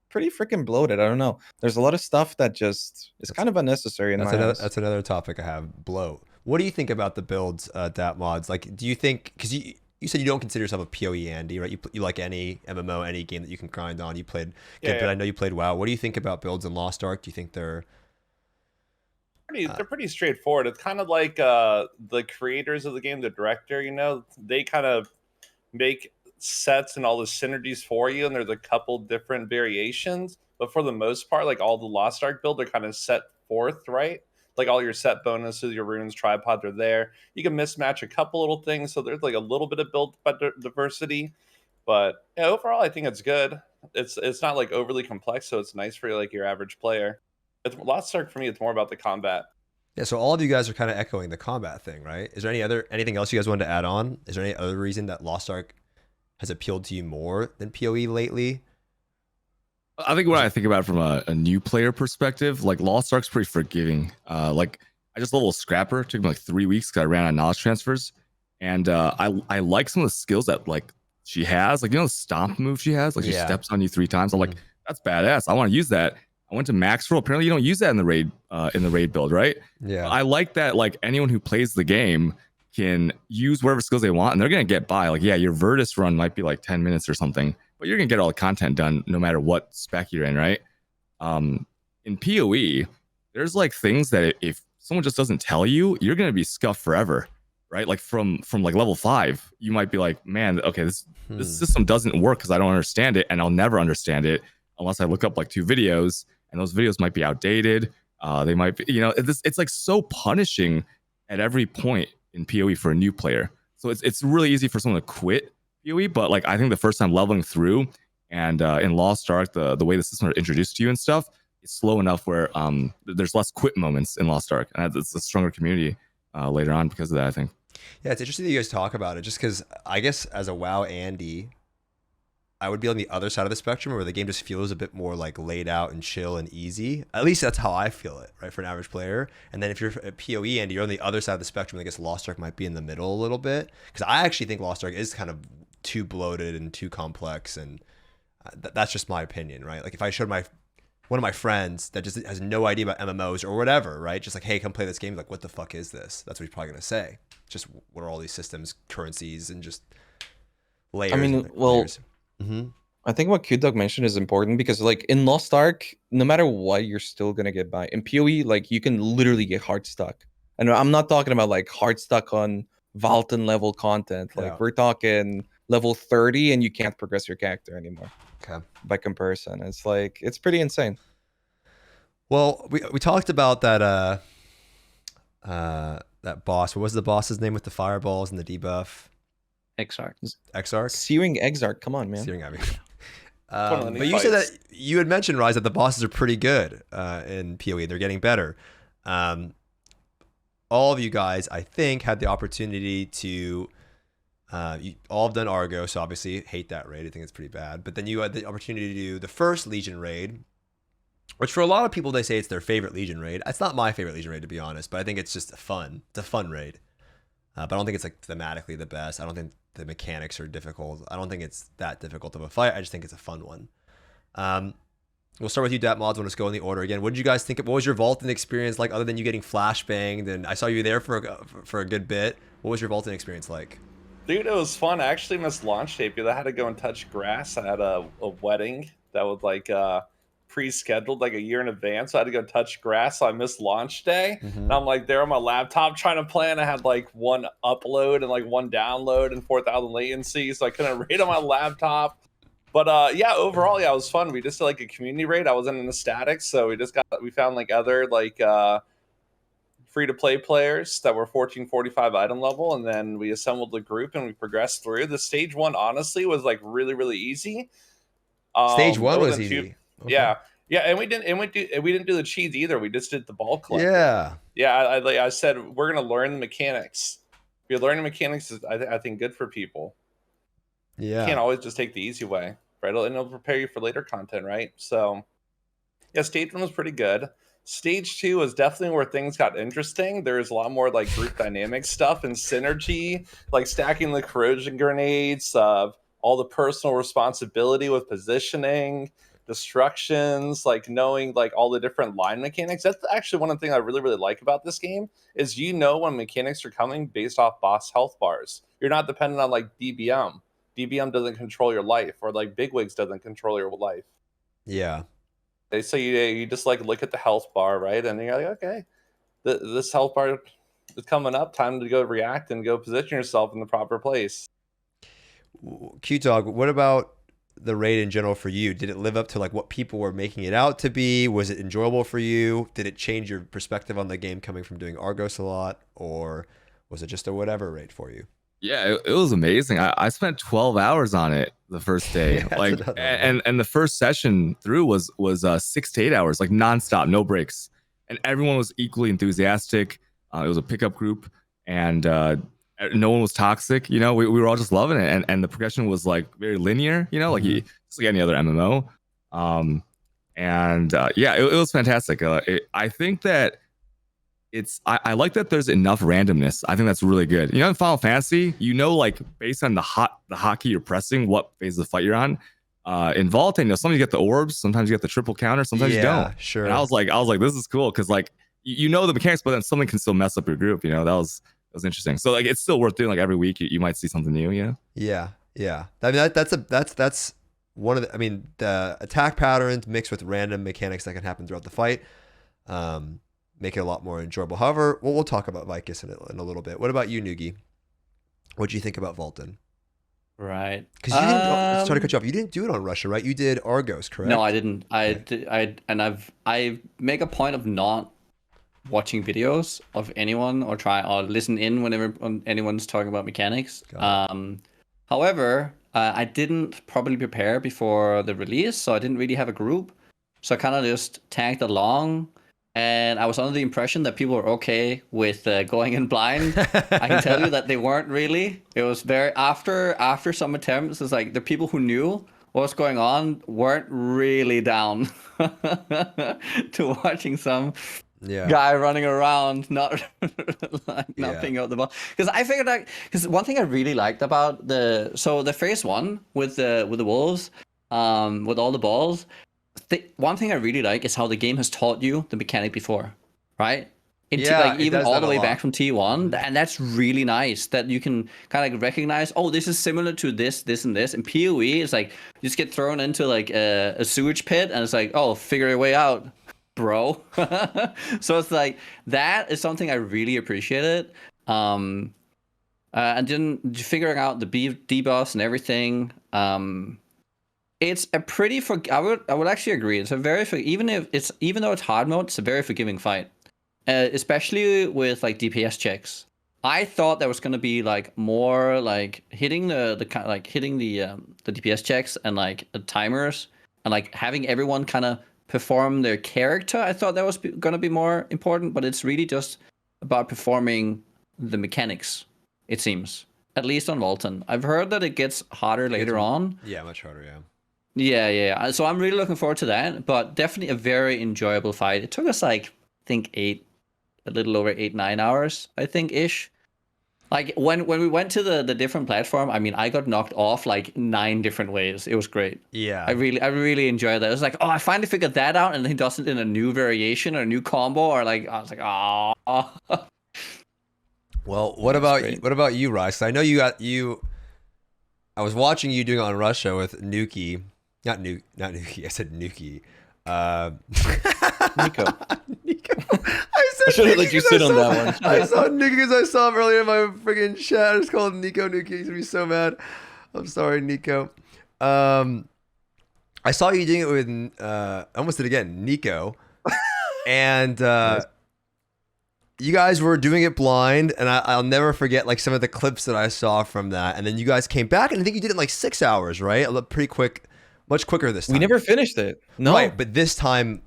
Speaker 2: pretty freaking bloated. I don't know. There's a lot of stuff that just is kind of unnecessary in my eyes.
Speaker 1: That's another topic I have, bloat. What do you think about the builds, Datmodz? Like, do you think, because you said you don't consider yourself a PoE Andy, right? You like any MMO, any game that you can grind on. You played, but I know you played WoW. What do you think about builds in Lost Ark? Do you think they're
Speaker 4: pretty straightforward? It's kind of like the creators of the game, the director, they kind of make sets and all the synergies for you, and there's a couple different variations, but for the most part, like all the Lost Ark builds are kind of set forth, right? Like all your set bonuses, your runes, tripods are there. You can mismatch a couple little things, so there's like a little bit of build diversity, but overall I think it's good. It's not like overly complex, so it's nice for like your average player. Lost Ark for me, it's more about the combat.
Speaker 1: Yeah, so all of you guys are kind of echoing the combat thing, right? Is there anything else you guys wanted to add on? Is there any other reason that Lost Ark has appealed to you more than PoE lately?
Speaker 3: I think when I think about it from a new player perspective, like Lost Ark's pretty forgiving. Like I just leveled Scrapper. It took me like 3 weeks because I ran out of knowledge transfers. And I like some of the skills that like she has. Like, the stomp move she has? Like she steps on you 3 times. I'm like, that's badass. I want to use that. I went to max roll. Apparently you don't use that in the raid build, right?
Speaker 1: Yeah.
Speaker 3: I like that, like anyone who plays the game can use whatever skills they want, and they're gonna get by. Like, yeah, your Virtus run might be like 10 minutes or something, but you're gonna get all the content done no matter what spec you're in, right? In PoE, there's like things that if someone just doesn't tell you, you're gonna be scuffed forever, right? Like from like level 5, you might be like, man, okay, this system doesn't work because I don't understand it, and I'll never understand it unless I look up like 2 videos, and those videos might be outdated. They might be, it's like so punishing at every point in PoE for a new player. So it's really easy for someone to quit PoE, but like I think the first time leveling through and in Lost Ark, the way the system are introduced to you and stuff, it's slow enough where there's less quit moments in Lost Ark, and it's a stronger community later on because of that, I think.
Speaker 1: Yeah, it's interesting that you guys talk about it, just because I guess as a WoW Andy, I would be on the other side of the spectrum where the game just feels a bit more like laid out and chill and easy. At least that's how I feel it, right, for an average player. And then if you're a PoE Andy, you're on the other side of the spectrum. I guess Lost Ark might be in the middle a little bit, because I actually think Lost Ark is kind of too bloated and too complex, and that's just my opinion, right? Like if I showed one of my friends that just has no idea about MMOs or whatever, right? Just like, hey, come play this game. Like, what the fuck is this? That's what he's probably going to say. Just what are all these systems, currencies, and just layers?
Speaker 2: I mean,
Speaker 1: layers.
Speaker 2: I think what Cutedog mentioned is important because, like, in Lost Ark, no matter what, you're still gonna get by. In PoE, like, you can literally get hard stuck. And I'm not talking about like hard stuck on Valtan level content. Like, we're talking level 30, and you can't progress your character anymore.
Speaker 1: Okay.
Speaker 2: By comparison, it's like it's pretty insane.
Speaker 1: Well, we talked about that that boss. What was the boss's name with the fireballs and the debuff?
Speaker 5: Exarch.
Speaker 2: Searing Exarch, come on, man.
Speaker 1: Searing, I mean. But you said that you had mentioned, Rise, that the bosses are pretty good in PoE. They're getting better. All of you guys, I think, had the opportunity to. You all have done Argos, obviously. Hate that raid. I think it's pretty bad. But then you had the opportunity to do the first Legion raid, which for a lot of people, they say it's their favorite Legion raid. It's not my favorite Legion raid, to be honest, but I think it's just fun. It's a fun raid. But I don't think it's like thematically the best. I don't think the mechanics are difficult. I don't think it's that difficult of a fight. I just think it's a fun one. We'll start with you, Datmodz. We'll just go in the order again. What did you guys think? What was your Valtan experience like, other than you getting flashbanged? And I saw you there for a good bit. What was your Valtan experience like?
Speaker 4: Dude, it was fun. I actually missed launch day because I had to go and touch grass. I had a wedding that was like pre-scheduled like a year in advance. So I had to go touch grass. So I missed launch day. And I'm like there on my laptop trying to plan. I had like one upload and like one download and 4,000 latency. So I couldn't raid on my laptop. But yeah, overall, yeah, it was fun. We just did like a community raid. I wasn't in the statics. So we found like other like free-to-play players that were 1445 item level, and then we assembled a group and we progressed through. The stage 1 honestly was like really, really easy.
Speaker 1: Stage 1 was easy.
Speaker 4: Okay. Yeah, and we didn't do the cheese either. We just did the ball collect.
Speaker 1: Yeah.
Speaker 4: I said we're gonna learn the mechanics. If you're learning mechanics, is I think good for people.
Speaker 1: Yeah,
Speaker 4: you can't always just take the easy way, right? And it'll prepare you for later content, right? So yeah, stage 1 was pretty good. Stage 2 was definitely where things got interesting. There's a lot more like group dynamic stuff and synergy, like stacking the corrosion grenades, all the personal responsibility with positioning, destructions, like knowing like all the different line mechanics. That's actually one of the things I really, really like about this game is when mechanics are coming based off boss health bars. You're not dependent on like DBM. DBM doesn't control your life, or like Bigwigs doesn't control your life.
Speaker 1: Yeah.
Speaker 4: They say you just like look at the health bar, right? And you're like, okay, this health bar is coming up. Time to go react and go position yourself in the proper place.
Speaker 1: Cutedog, what about the raid in general for you? Did it live up to like what people were making it out to be? Was it enjoyable for you? Did it change your perspective on the game coming from doing Argos a lot? Or was it just a whatever raid for you?
Speaker 3: Yeah, it was amazing. I spent 12 hours on it the first day.
Speaker 1: Yeah,
Speaker 3: like and the first session through was 6 to 8 hours, like nonstop, no breaks. And everyone was equally enthusiastic. It was a pickup group, and no one was toxic. We were all just loving it. And the progression was like very linear, like just like any other MMO. Yeah, it was fantastic. I think that I like that there's enough randomness. I think that's really good. In Final Fantasy, like based on the hotkey you're pressing, what phase of the fight you're on. In Valtan, sometimes you get the orbs, sometimes you get the triple counter, sometimes you don't.
Speaker 1: Sure.
Speaker 3: And I was like, this is cool because like the mechanics, but then something can still mess up your group. That was was interesting. So like it's still worth doing. Like every week you might see something new. You know?
Speaker 1: Yeah. I mean that's one of the. I mean the attack patterns mixed with random mechanics that can happen throughout the fight, make it a lot more enjoyable. However, we'll talk about Vykas in a little bit. What about you, Nugi? What do you think about Valtan?
Speaker 5: Right.
Speaker 1: Because you didn't. Sorry to cut you off. You didn't do it on Russia, right? You did Argos, correct?
Speaker 5: No, I didn't.
Speaker 1: Okay.
Speaker 5: I make a point of not watching videos of anyone or listen in whenever anyone's talking about mechanics. However, I didn't properly prepare before the release, so I didn't really have a group. So I kind of just tagged along, and I was under the impression that people were okay with going in blind. I can tell you that they weren't really. It was very after some attempts. It's like the people who knew what was going on weren't really down to watching some guy running around not picking up the ball. Because I figured that because one thing I really liked about the phase 1 with the wolves, with all the balls. One thing I really like is how the game has taught you the mechanic before, right? Even all the way back from T1, and that's really nice that you can kind of like recognize, oh, this is similar to this, and this. And PoE, it's like you just get thrown into like a sewage pit, and it's like, oh, figure your way out, bro. So it's like that is something I really appreciated. And then figuring out the debuffs and everything. It's a pretty I would actually agree. It's a very even though it's hard mode, it's a very forgiving fight, especially with like DPS checks. I thought there was gonna be like more like hitting the DPS checks and like timers and like having everyone kind of perform their character. I thought that was gonna be more important, but it's really just about performing the mechanics. It seems, at least on Valtan. I've heard that it gets harder later on.
Speaker 1: Yeah, much harder. Yeah.
Speaker 5: Yeah. So I'm really looking forward to that, but definitely a very enjoyable fight. It took us like, I think a little over 8-9 hours, I think ish. Like when we went to the different platform, I mean, I got knocked off like 9 different ways. It was great. Yeah. I really enjoyed that. It was like, oh, I finally figured that out, and he does it in a new variation or a new combo, or like I was like, oh.
Speaker 1: Well, what about you, Raiz? I know you. I was watching you doing it on Russia with Nuki. Not Nuki. I said Nuki.
Speaker 2: Nico.
Speaker 1: I
Speaker 2: should have let you sit on that one.
Speaker 1: I saw Nuki because I saw him earlier in my freaking chat. I just called him Nico Nuki. He's gonna be so mad. I'm sorry, Nico. I saw you doing it with. I almost did it again, Nico. And nice. You guys were doing it blind, and I'll never forget like some of the clips that I saw from that. And then you guys came back, and I think you did it in like 6 hours, right? Pretty quick. Much quicker this time.
Speaker 2: We never finished it. No.
Speaker 1: Right, but this time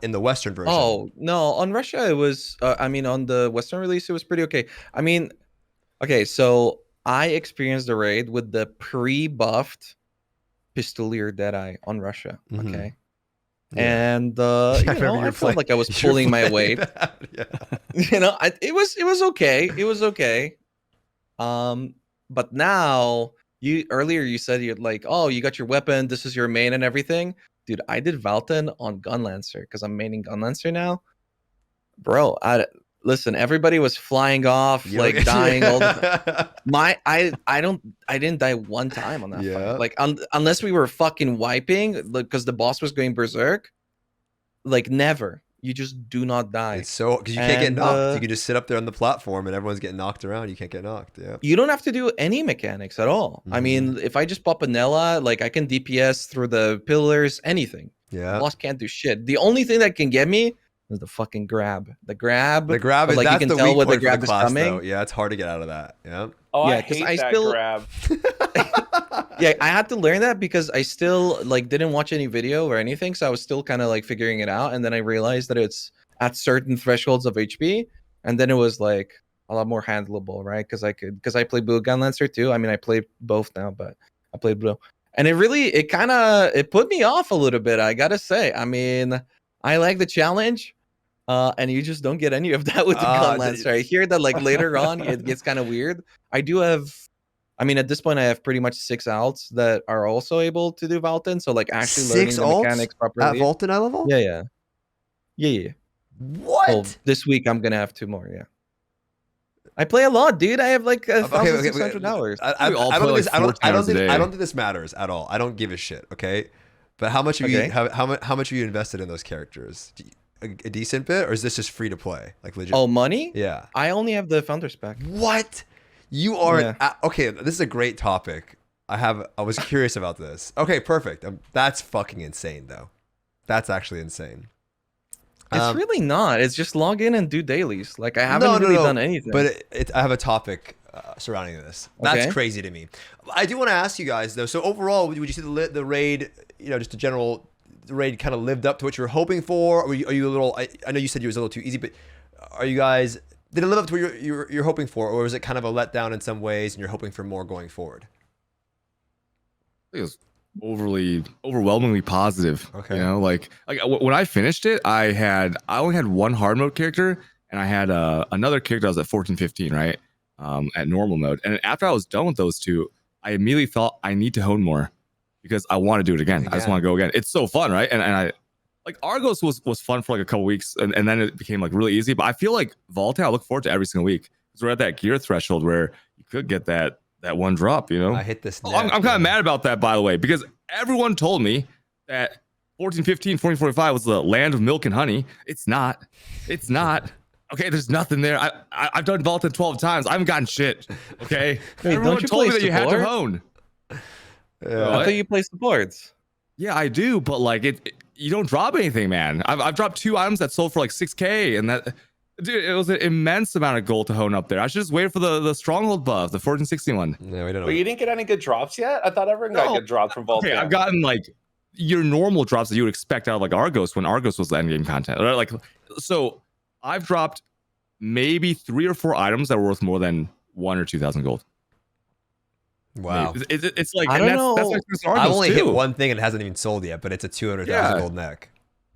Speaker 1: in the Western version.
Speaker 2: Oh, no. On Russia, it was, on the Western release, it was pretty okay. I mean, okay, so I experienced the raid with the pre-buffed Pistolier Deadeye on Russia, okay? Yeah. And, I felt like I was pulling my weight.
Speaker 1: Yeah.
Speaker 2: It was okay. It was okay. But now... Earlier you said you'd like, oh, you got your weapon, this is your main and everything. Dude, I did Valtan on Gunlancer because I'm maining Gunlancer now. Bro, listen, everybody was flying off, like dying all the I didn't die one time on that fight. Like unless we were fucking wiping, because the boss was going berserk. Like never. You just do not die.
Speaker 1: It's so because you can't get knocked. You can just sit up there on the platform and everyone's getting knocked around. You can't get knocked. Yeah.
Speaker 2: You don't have to do any mechanics at all. I mean, if I just pop a Nella, like I can DPS through the pillars, anything.
Speaker 1: Yeah.
Speaker 2: The boss can't do shit. The only thing that can get me is the fucking grab. The grab
Speaker 1: is
Speaker 2: like
Speaker 1: that's
Speaker 2: you can
Speaker 1: the
Speaker 2: tell
Speaker 1: weak
Speaker 2: when the
Speaker 1: point for
Speaker 2: grab
Speaker 1: the
Speaker 2: is
Speaker 1: class,
Speaker 2: coming.
Speaker 1: though. Yeah, it's hard to get out of that. Yeah.
Speaker 4: Oh,
Speaker 2: yeah,
Speaker 4: I hate
Speaker 2: I
Speaker 4: that
Speaker 2: still
Speaker 4: grab.
Speaker 2: Yeah, I had to learn that because I still like didn't watch any video or anything, so I was still kind of like figuring it out, and then I realized that it's at certain thresholds of HP, and then it was like a lot more handleable, right? Because I play Blue Gunlancer too. I mean, I play both now, but I played Blue, and it put me off a little bit. I gotta say, I mean, I like the challenge, and you just don't get any of that with the Gunlancer. I hear that like later on it gets kind of weird. I do have. I mean, at this point, I have pretty much 6 alts that are also able to do Valtan. So, like, actually learning the mechanics properly.
Speaker 1: At Valtan eye level?
Speaker 2: Yeah.
Speaker 1: What?
Speaker 2: Well, this week, I'm going to have 2 more, yeah. I play a lot, dude. I have like
Speaker 1: Okay,
Speaker 2: $1,600.
Speaker 1: I don't think this matters at all. I don't give a shit. Okay, but how much have you how much have you invested in those characters? A decent bit, or is this just free to play? Like legit?
Speaker 2: Oh, money?
Speaker 1: Yeah.
Speaker 2: I only have the Founders Pack.
Speaker 1: What? You are okay. This is a great topic. I was curious about this. Okay, perfect. That's fucking insane, though. That's actually insane.
Speaker 2: It's really not. It's just log in and do dailies. Like I haven't really done anything.
Speaker 1: But I have a topic surrounding this. That's crazy to me. I do want to ask you guys though. So overall, would you say the raid, just a general, the raid kind of lived up to what you were hoping for? Or are you a little? I know you said you was a little too easy, but are you guys? Did it live up to what you're hoping for, or was it kind of a letdown in some ways, and you're hoping for more going forward?
Speaker 3: It was overwhelmingly posive.
Speaker 1: Okay.
Speaker 3: Like when I finished it, I only had one hard mode character, and I had another character. I was at 14, 15, right? At normal mode. And after I was done with those two, I immediately thought I need to hone more because I want to do it again. I just want to go again. It's so fun, right? And I like Argos was fun for like a couple weeks, and then it became like really easy. But I feel like Valtan, I look forward to every single week because we're at that gear threshold where you could get that one drop, I
Speaker 1: hit this.
Speaker 3: I'm kind of mad about that, by the way, because everyone told me that 1415, 1445 was the land of milk and honey. It's not. Okay, there's nothing there. I've done Valtan 12 times. I haven't gotten shit. Okay,
Speaker 2: Wait,
Speaker 3: everyone told me that you had to hone.
Speaker 2: I thought you play supports.
Speaker 3: Yeah, I do, but like you don't drop anything, man. I've dropped 2 items that sold for like 6K, and that. Dude, it was an immense amount of gold to hone up there. I should just wait for the stronghold buff, the 1461.
Speaker 1: No, we don't know.
Speaker 4: But you didn't get any good drops yet? I thought everyone got good drops from Valtan.
Speaker 3: Okay, I've gotten like your normal drops that you would expect out of like Argos when Argos was the endgame content. Right? Like, so I've dropped maybe 3 or 4 items that were worth more than 1,000 or 2,000 gold.
Speaker 1: Wow.
Speaker 3: It's like,
Speaker 2: I don't know.
Speaker 3: That's like
Speaker 1: I've only hit one thing and it hasn't even sold yet, but it's a 200,000 gold neck.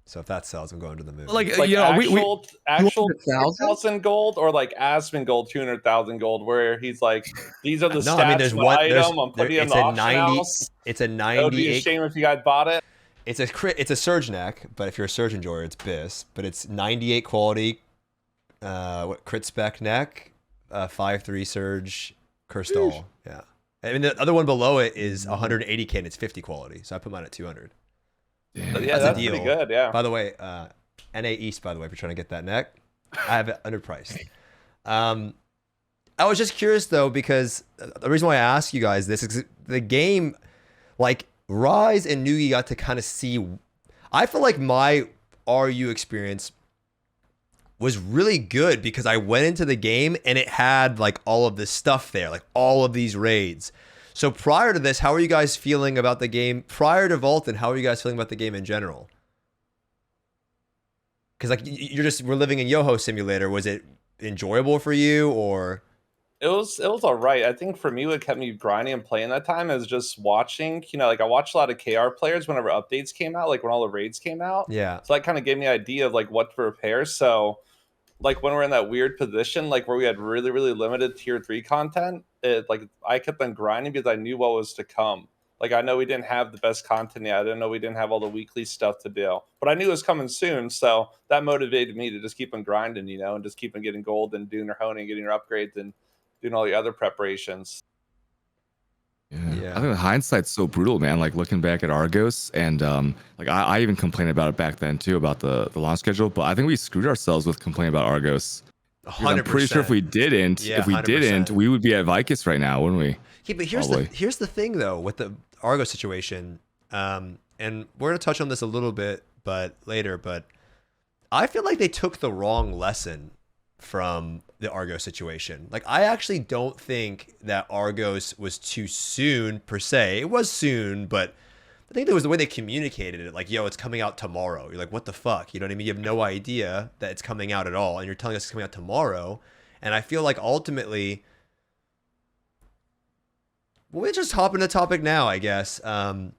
Speaker 1: So if that sells, I'm going to the moon.
Speaker 3: Like
Speaker 4: actual 200,000 gold, or like Aspen gold, 200,000 gold, where he's like, these are the stats. I mean, there's one item. I'm putting it in the auction house.
Speaker 1: It's a 98.
Speaker 4: It would be a shame if you guys bought it.
Speaker 1: It's a surge neck, but if you're a surge enjoyer, it's BIS. But it's 98 quality, crit spec neck, 5/3 surge, cursed all. Yeah. I mean, the other one below it is 180k and it's 50 quality. So I put mine at 200.
Speaker 4: Yeah, that's pretty good. Yeah.
Speaker 1: By the way, NA East. By the way, if you're trying to get that neck, I have it underpriced. I was just curious though, because the reason why I asked you guys this is the game, like Rise and Nugi got to kind of see. I feel like my RU experience was really good because I went into the game and it had like all of this stuff there, like all of these raids. So prior to this, how are you guys feeling about the game? Prior to Valtan, how are you guys feeling about the game in general? Because like we're living in Yoho Simulator. Was it enjoyable for you, or?
Speaker 4: It was all right. I think for me, what kept me grinding and playing that time is just watching. Like I watched a lot of KR players whenever updates came out, like when all the raids came out.
Speaker 1: Yeah.
Speaker 4: So that kind of gave me an idea of like what to prepare. So like when we're in that weird position, like where we had really, really limited tier 3 content, I kept on grinding because I knew what was to come. Like I know we didn't have the best content yet. I didn't know we didn't have all the weekly stuff to do, but I knew it was coming soon. So that motivated me to just keep on grinding, and just keep on getting gold and doing your honing, getting your upgrades and doing all the other preparations.
Speaker 3: Yeah. I think the hindsight's so brutal, man. Like looking back at Argos, and like I even complained about it back then too, about the launch schedule. But I think we screwed ourselves with complaining about Argos.
Speaker 1: 100%.
Speaker 3: I'm pretty sure if we didn't, we would be at Vykas right now, wouldn't we?
Speaker 1: Yeah, but here's the thing though with the Argos situation, and we're gonna touch on this a little bit, but later. But I feel like they took the wrong lesson from the Argos situation. Like I actually don't think that Argos was too soon per se. It was soon, but I think it was the way they communicated it. Like, yo, it's coming out tomorrow. You're like, what the fuck? You know what I mean? You have no idea that it's coming out at all, and you're telling us it's coming out tomorrow. And I feel like ultimately, we'll just hop into the topic now, I guess.
Speaker 4: Isn't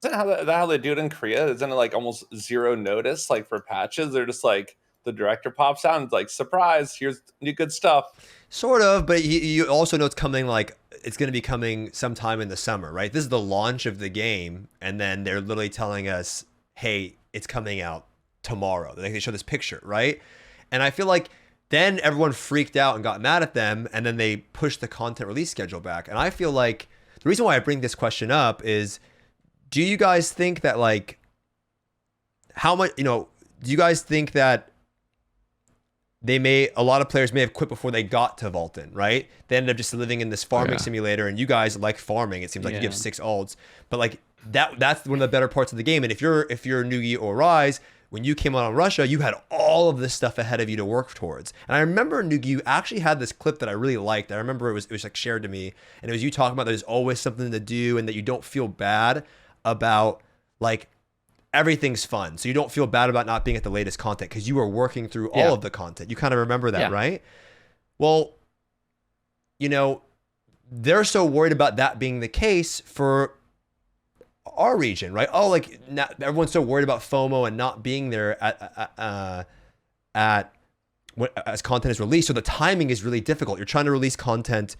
Speaker 4: how they do it in Korea? Isn't it like almost zero notice? Like for patches, they're just like, the director pops out and it's like, surprise, here's new good stuff.
Speaker 1: Sort of, but you also know it's coming, like it's going to be coming sometime in the summer, right? This is the launch of the game, and then they're literally telling us, hey, it's coming out tomorrow. Like they show this picture, right? And I feel like then everyone freaked out and got mad at them, and then they pushed the content release schedule back. And I feel like the reason why I bring this question up is, do you guys think that, like, how much, you know, do you guys think that a lot of players may have quit before they got to Valtan, right? They ended up just living in this farming simulator, and you guys like farming. It seems like you have 6 alts, but like that's one of the better parts of the game. And if you're Nugi or Raiz, when you came out on Russia, you had all of this stuff ahead of you to work towards. And I remember, Nugi, you actually had this clip that I really liked. I remember it was like shared to me, and it was you talking about there's always something to do and that you don't feel bad about, like, everything's fun. So you don't feel bad about not being at the latest content because you are working through all of the content. You kind of remember that, right? Well, you know, they're so worried about that being the case for our region, right? Oh, like, everyone's so worried about FOMO and not being there as content is released. So the timing is really difficult. You're trying to release content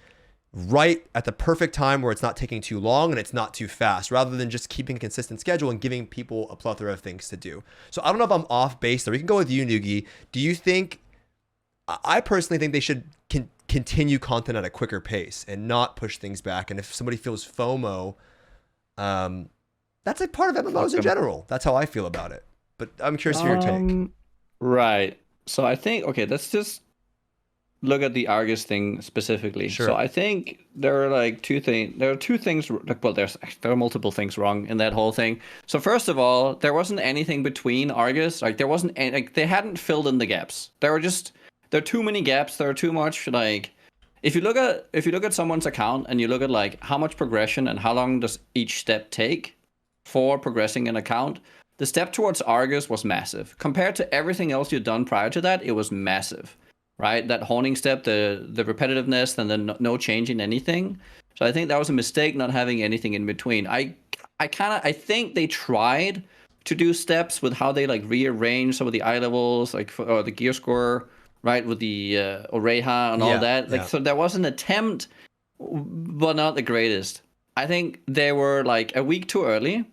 Speaker 1: right at the perfect time where it's not taking too long and it's not too fast, rather than just keeping a consistent schedule and giving people a plethora of things to do. So I don't know if I'm off base there. We can go with you, Nugi. Do you think, I personally think they should continue content at a quicker pace and not push things back. And if somebody feels FOMO, that's a part of MMOs in general. That's how I feel about it. But I'm curious for your take.
Speaker 5: Right. So I think, okay, let's just look at the Argus thing specifically.
Speaker 1: Sure.
Speaker 5: So I think there are like two things. There are two things. Well, there are multiple things wrong in that whole thing. So first of all, there wasn't anything between Argus. Like there wasn't any, like they hadn't filled in the gaps. There are too many gaps. There are too much, like, if you look at someone's account and you look at like how much progression and how long does each step take for progressing an account, the step towards Argus was massive compared to everything else you'd done prior to that. It was massive. Right, that honing step, the repetitiveness, and then no change in anything. So I think that was a mistake not having anything in between. I think they tried to do steps with how they like rearrange some of the eye levels, like or the gear score, right, with the Oreha and all that. Like so, there was an attempt, but not the greatest. I think they were like a week too early,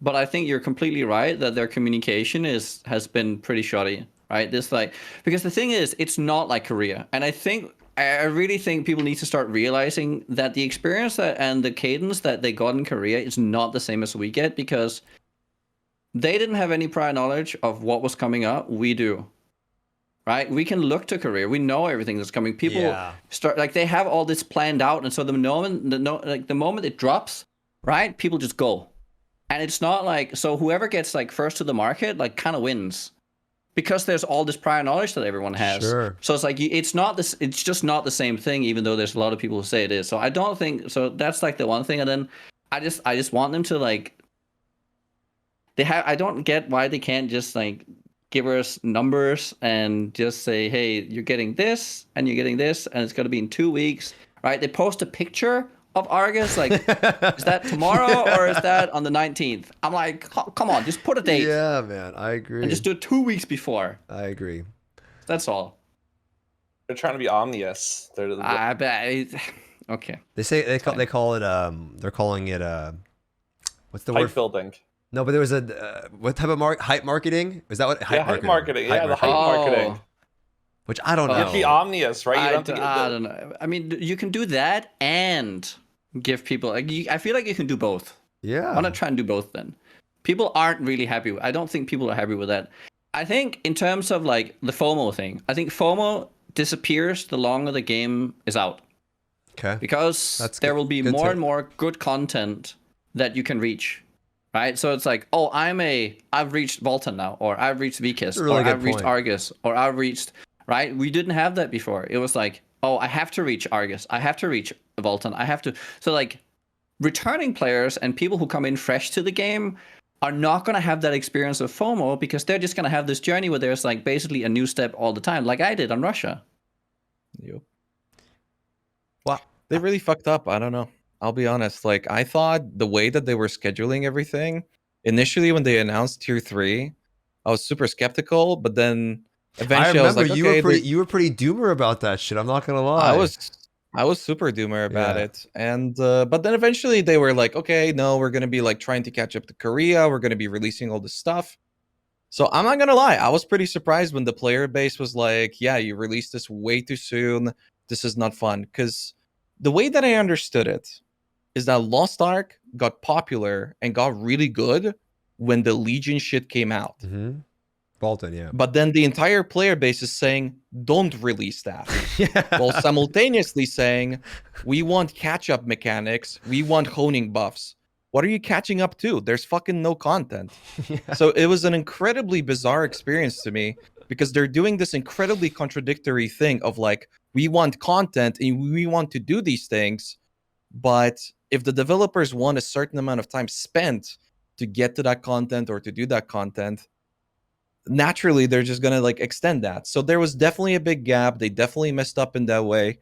Speaker 5: but I think you're completely right that their communication has been pretty shoddy. Right, because the thing is, it's not like Korea, and I really think people need to start realizing that the experience and the cadence that they got in Korea is not the same as we get, because they didn't have any prior knowledge of what was coming up. We do, right? We can look to Korea. We know everything that's coming. People start like they have all this planned out, and so the moment it drops, right? People just go, and it's not like so whoever gets like first to the market like kind of wins. Because there's all this prior knowledge that everyone has. Sure. So it's like, it's not this, it's just not the same thing, even though there's a lot of people who say it is. So I don't think, so that's like the one thing. And then I just want them to like, I don't get why they can't just like give us numbers and just say, hey, you're getting this and you're getting this and it's going to be in 2 weeks, right? They post a picture of Argus, like, is that tomorrow or is that on the 19th? I'm like, come on, just put a date.
Speaker 1: Yeah, man, I agree.
Speaker 5: And just do it 2 weeks before.
Speaker 1: I agree.
Speaker 5: That's all.
Speaker 4: They're trying to be omnious.
Speaker 5: I bet. Okay.
Speaker 1: They say they call it they're calling it what's the word?
Speaker 4: Hype building.
Speaker 1: No, but there was a hype marketing? Is that what
Speaker 4: hype marketing? Yeah, the hype marketing.
Speaker 1: Which I don't know.
Speaker 4: You'd be omnious, right?
Speaker 5: I don't know. I mean, you can do that and give people like I feel like you can do both.
Speaker 1: Yeah.
Speaker 5: Why not try and do both then? People aren't really happy. I don't think people are happy with that. I think in terms of like the FOMO thing, I think FOMO disappears the longer the game is out.
Speaker 1: Okay.
Speaker 5: Because there will be more and more good content that you can reach. Right? So it's like, oh, I've reached Valtan now, or I've reached Vykas, or I've reached Argus, or I've reached, right? We didn't have that before. It was like, oh, I have to reach Argus. I have to reach Valtan. I have to. So like returning players and people who come in fresh to the game are not going to have that experience of FOMO, because they're just going to have this journey where there's like basically a new step all the time, like I did on Russia.
Speaker 2: Yep. Wow. They really fucked up. I don't know. I'll be honest. Like, I thought the way that they were scheduling everything, initially when they announced Tier 3, I was super skeptical, but then eventually I was like, okay,
Speaker 1: you were pretty doomer about that shit. I'm not gonna lie.
Speaker 2: I was super doomer about it. And but then eventually they were like, okay, no, we're gonna be like trying to catch up to Korea. We're gonna be releasing all this stuff. So I'm not gonna lie, I was pretty surprised when the player base was like, "Yeah, you released this way too soon. This is not fun." Because the way that I understood it is that Lost Ark got popular and got really good when the Legion shit came out.
Speaker 1: Mm-hmm. Valtan, yeah.
Speaker 2: But then the entire player base is saying, "Don't release that,"
Speaker 1: Yeah.
Speaker 2: while simultaneously saying, "We want catch-up mechanics. We want honing buffs." What are you catching up to? There's fucking no content.
Speaker 1: Yeah.
Speaker 2: So it was an incredibly bizarre experience to me because they're doing this incredibly contradictory thing of like, we want content and we want to do these things, but if the developers want a certain amount of time spent to get to that content or to do that content, naturally they're just gonna like extend that. So there was definitely a big gap. They definitely messed up in that way.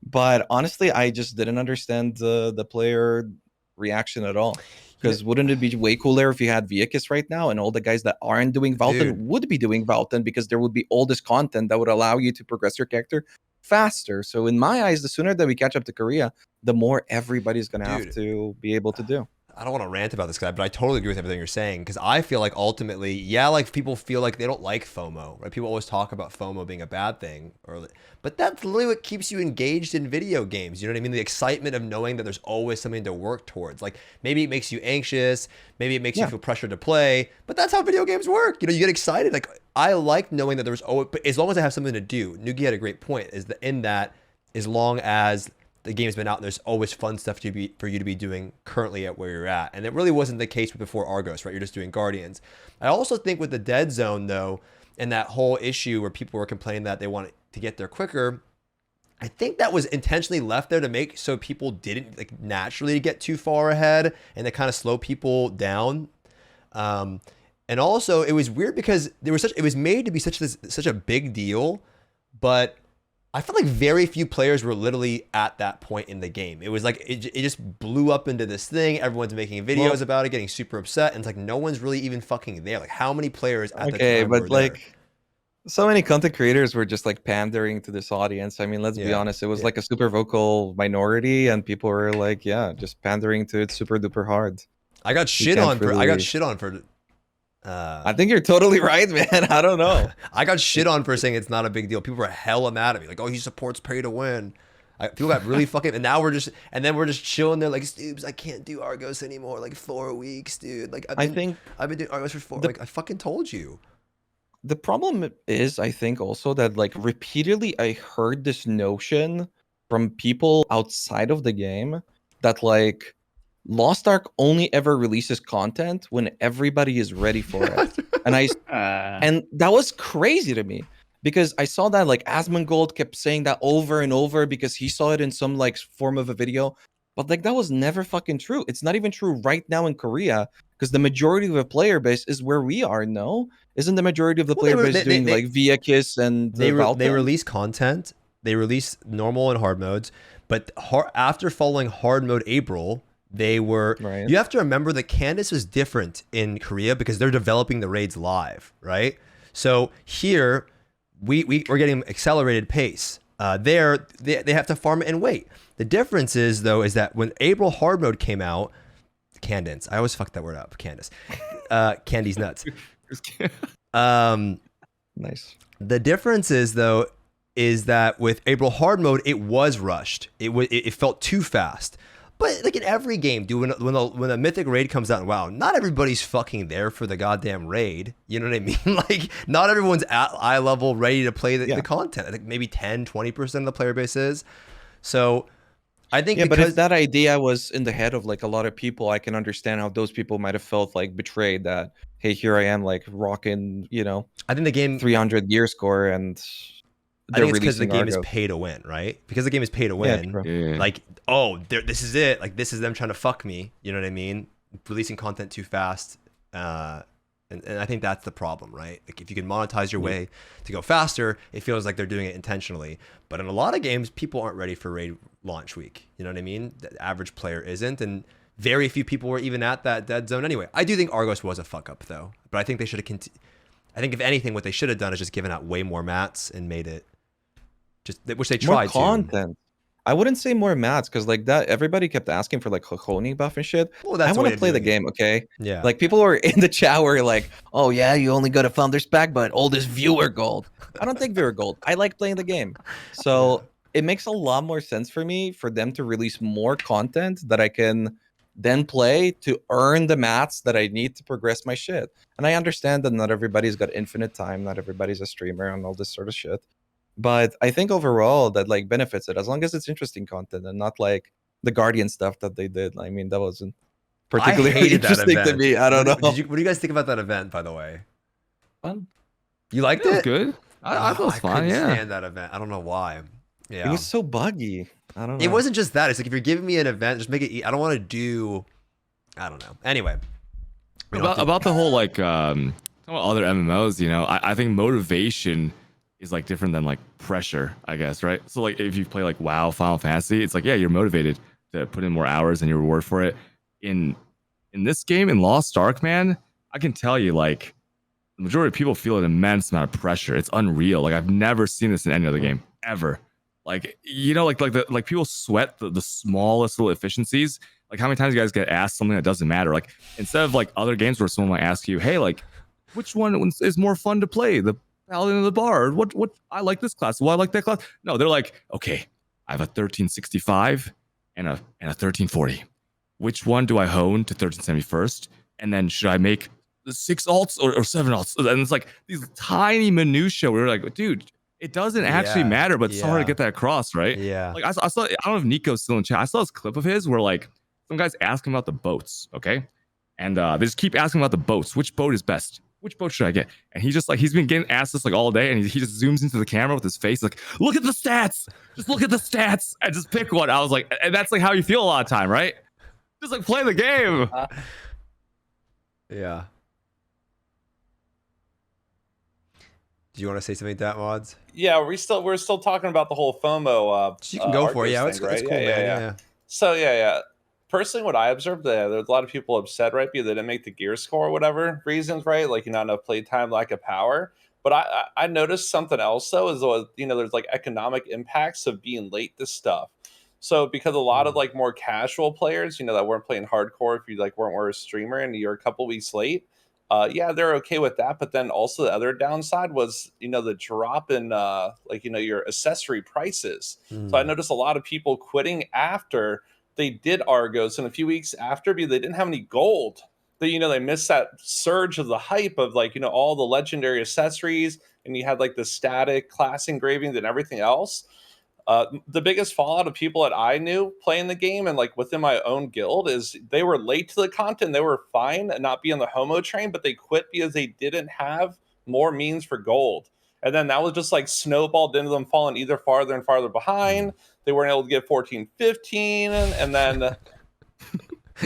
Speaker 2: But honestly, I just didn't understand the player reaction at all. Because wouldn't it be way cooler if you had Vykas right now and all the guys that aren't doing Valtan would be doing Valtan, because there would be all this content that would allow you to progress your character faster. So in my eyes, the sooner that we catch up to Korea, the more everybody's going to have to be able to do.
Speaker 1: I don't want to rant about this guy, but I totally agree with everything you're saying, because I feel like ultimately, yeah, like people feel like they don't like FOMO, right? People always talk about FOMO being a bad thing, but that's literally what keeps you engaged in video games. You know what I mean? The excitement of knowing that there's always something to work towards. Like maybe it makes you anxious, maybe it makes you feel pressured to play, but that's how video games work. You know, you get excited. Like I like knowing that there's always, but as long as I have something to do. Nugi had a great point, is that in that, as long as the game's been out, there's always fun stuff for you to be doing currently at where you're at. And it really wasn't the case before Argos, right? You're just doing Guardians. I also think with the Dead Zone, though, and that whole issue where people were complaining that they wanted to get there quicker, I think that was intentionally left there to make so people didn't like naturally get too far ahead and to kind of slow people down. And also, it was weird because it was made to be such a big deal, but I felt like very few players were literally at that point in the game. It was like, it just blew up into this thing. Everyone's making videos about it, getting super upset. And it's like, no one's really even fucking there. Like how many players at the time were there?
Speaker 2: So many content creators were just like pandering to this audience. I mean, let's be honest. It was like a super vocal minority and people were like, just pandering to it super duper hard.
Speaker 1: I got shit on for
Speaker 2: I think you're totally right, man. I don't know.
Speaker 1: I got shit on for saying it's not a big deal. People were hella mad at me, like, "Oh, he supports pay to win." People got really fucking, and now we're just chilling there, like, "Stoopzz, I can't do Argos anymore. Like 4 weeks, dude. Like I've been doing Argos for 4. Like I fucking told you."
Speaker 2: The problem is, I think also that like repeatedly I heard this notion from people outside of the game that like Lost Ark only ever releases content when everybody is ready for it. And that was crazy to me because I saw that like Asmongold kept saying that over and over because he saw it in some like form of a video. But like that was never fucking true. It's not even true right now in Korea because the majority of the player base is where we are. No, isn't the majority of the player base doing like Vykas and
Speaker 1: they release content? They release normal and hard modes, but after following hard mode April, they were you have to remember that Candace was different in Korea because they're developing the raids live, right? So here we're getting accelerated pace. There they have to farm it and wait. The difference is though is that when April hard mode came out, Candace, I always fuck that word up, Candace. Candy's nuts.
Speaker 2: Nice.
Speaker 1: The difference is though is that with April hard mode it was rushed. It felt too fast. But like in every game, dude, when a mythic raid comes out, wow, not everybody's fucking there for the goddamn raid. You know what I mean? Like not everyone's at eye level ready to play the content. I think maybe 10, 20% of the player base is. So I think
Speaker 2: but if that idea was in the head of like a lot of people, I can understand how those people might have felt like betrayed that, hey, here I am like rocking,
Speaker 1: I think the game
Speaker 2: 300 gear score and
Speaker 1: I think it's because the game is pay to win, right? Because the game is pay to win. Like, this is it. Like, this is them trying to fuck me. You know what I mean? Releasing content too fast. And I think that's the problem, right? Like, if you can monetize your way to go faster, it feels like they're doing it intentionally. But in a lot of games, people aren't ready for raid launch week. You know what I mean? The average player isn't. And very few people were even at that dead zone anyway. I do think Argos was a fuck up, though. But I think they should have I think if anything, what they should have done is just given out way more mats and made it which they tried
Speaker 2: more content. I wouldn't say more mats because like that everybody kept asking for like honing buff and shit.
Speaker 1: Well, that's
Speaker 2: I
Speaker 1: the
Speaker 2: want
Speaker 1: way
Speaker 2: to
Speaker 1: of
Speaker 2: play the
Speaker 1: doing it.
Speaker 2: game, okay?
Speaker 1: Yeah.
Speaker 2: Like people were in the chat were like, "Oh yeah, you only got a Founder's Pack, but oldest viewer gold." I don't think viewer gold. I like playing the game, so it makes a lot more sense for me for them to release more content that I can then play to earn the mats that I need to progress my shit. And I understand that not everybody's got infinite time, not everybody's a streamer and all this sort of shit. But I think overall that like benefits it as long as it's interesting content and not like the Guardian stuff that they did. I mean, that wasn't particularly
Speaker 1: hated that
Speaker 2: interesting to
Speaker 1: event.
Speaker 2: me. I don't know.
Speaker 1: What do you guys think about that event, by the way?
Speaker 5: Fun.
Speaker 1: You liked
Speaker 3: It was
Speaker 1: it?
Speaker 3: good. I thought it was fun.
Speaker 1: couldn't
Speaker 3: Yeah.
Speaker 1: stand that event. I don't know why. Yeah.
Speaker 2: It was so buggy. I don't know.
Speaker 1: It wasn't just that. It's like if you're giving me an event, just make it. I don't want to do. I don't know. Anyway.
Speaker 3: About the whole like talking about other MMOs, you know, I think motivation is like different than like pressure, I guess, right? So like if you play like WoW, Final Fantasy, it's like yeah, you're motivated to put in more hours and your reward for it. In this game, in Lost Ark, man, I can tell you like the majority of people feel an immense amount of pressure. It's unreal. Like I've never seen this in any other game ever. Like you know, like people sweat the smallest little efficiencies. Like how many times you guys get asked something that doesn't matter? Like instead of like other games where someone might ask you, hey, like which one is more fun to play? The Paladin of the Bard? What I like this class. Well, I like that class. No, they're like, okay, I have a 1365 and a 1340. Which one do I hone to 1371st? And then should I make the 6 alts or 7 alts? And it's like these tiny minutiae where we're like, dude, it doesn't actually matter, but it's so hard to get that across, right?
Speaker 1: Yeah.
Speaker 3: Like I saw, I don't know if Nico's still in chat. I saw this clip of his where like some guys ask him about the boats, okay? And they just keep asking about the boats. Which boat is best? Which boat should I get? And he's just like, he's been getting asked this like all day, and he just zooms into the camera with his face like, look at the stats, just look at the stats, and just pick one. I was like, and that's like how you feel a lot of time, right? Just like play the game.
Speaker 1: Yeah. Do you want to say something, Datmodz?
Speaker 4: Yeah, we're still talking about the whole FOMO.
Speaker 1: You can go for it.
Speaker 4: Arcos
Speaker 1: Yeah,
Speaker 4: thing,
Speaker 1: it's
Speaker 4: right?
Speaker 1: cool, man. Yeah.
Speaker 4: So yeah. Personally, what I observed, there's a lot of people upset, right? Because they didn't make the gear score or whatever reasons, right? Like not enough playtime, lack of power. But I noticed something else though, is there's like economic impacts of being late to stuff. So because a lot of like more casual players, that weren't playing hardcore, if you like weren't a streamer and you're a couple weeks late, yeah, they're okay with that. But then also the other downside was, the drop in your accessory prices. So I noticed a lot of people quitting after they did Argos, and a few weeks after, because they didn't have any gold. They missed that surge of the hype of all the legendary accessories, and you had like the static class engravings and everything else. The biggest fallout of people that I knew playing the game and like within my own guild is they were late to the content. They were fine and not be on the homo train, but they quit because they didn't have more means for gold. And then that was just like snowballed into them falling either farther and farther behind. They weren't able to get 14, 15, and then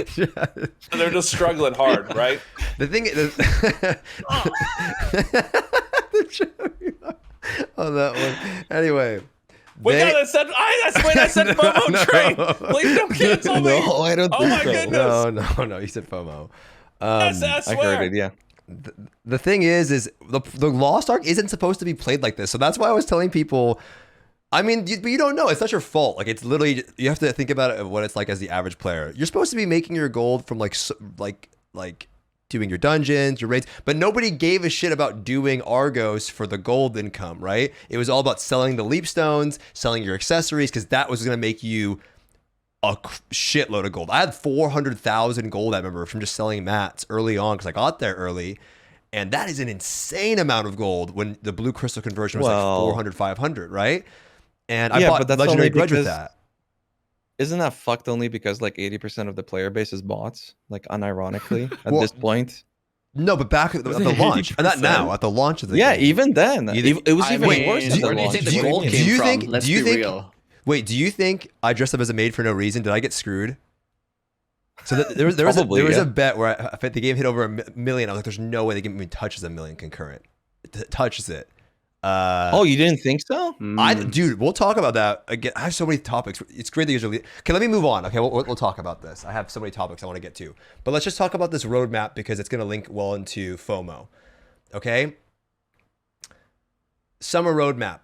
Speaker 4: they're just struggling hard, right?
Speaker 1: The thing is, on that one. Anyway.
Speaker 4: Wait, no, I said FOMO train. Please don't cancel me.
Speaker 2: No, I don't think
Speaker 4: my
Speaker 2: so.
Speaker 4: goodness.
Speaker 1: No, you said FOMO.
Speaker 4: Yes, I swear.
Speaker 2: I heard it, yeah.
Speaker 1: The thing is the Lost Ark isn't supposed to be played like this. So that's why I was telling people, I mean, but you don't know. It's not your fault. Like, it's literally, you have to think about it, what it's like as the average player. You're supposed to be making your gold from like doing your dungeons, your raids, but nobody gave a shit about doing Argos for the gold income, right? It was all about selling the leap stones, selling your accessories, because that was going to make you a shitload of gold. I had 400,000 gold, I remember, from just selling mats early on, because I got there early. And that is an insane amount of gold when the blue crystal conversion was like 400, 500, right? And I bought Legendary Grudge with that.
Speaker 2: Isn't that fucked only because like 80% of the player base is bots? Like unironically at this point.
Speaker 1: No, but back at the launch, not now, at the launch of the game.
Speaker 2: Even then, it was even worse.
Speaker 5: Where do you think the gold came from? Let's be real.
Speaker 1: Wait, do you think I dressed up as a maid for no reason? Did I get screwed? So there was a bet where I the game hit over $1 million. I was like, "There's no way the game even touches $1 million concurrent. It touches it."
Speaker 2: Oh, you didn't think so?
Speaker 1: Dude, we'll talk about that again. I have so many topics. It's great that you usually. Okay, let me move on. Okay, we'll talk about this. I have so many topics I want to get to, but let's just talk about this roadmap because it's going to link well into FOMO. Okay, summer roadmap.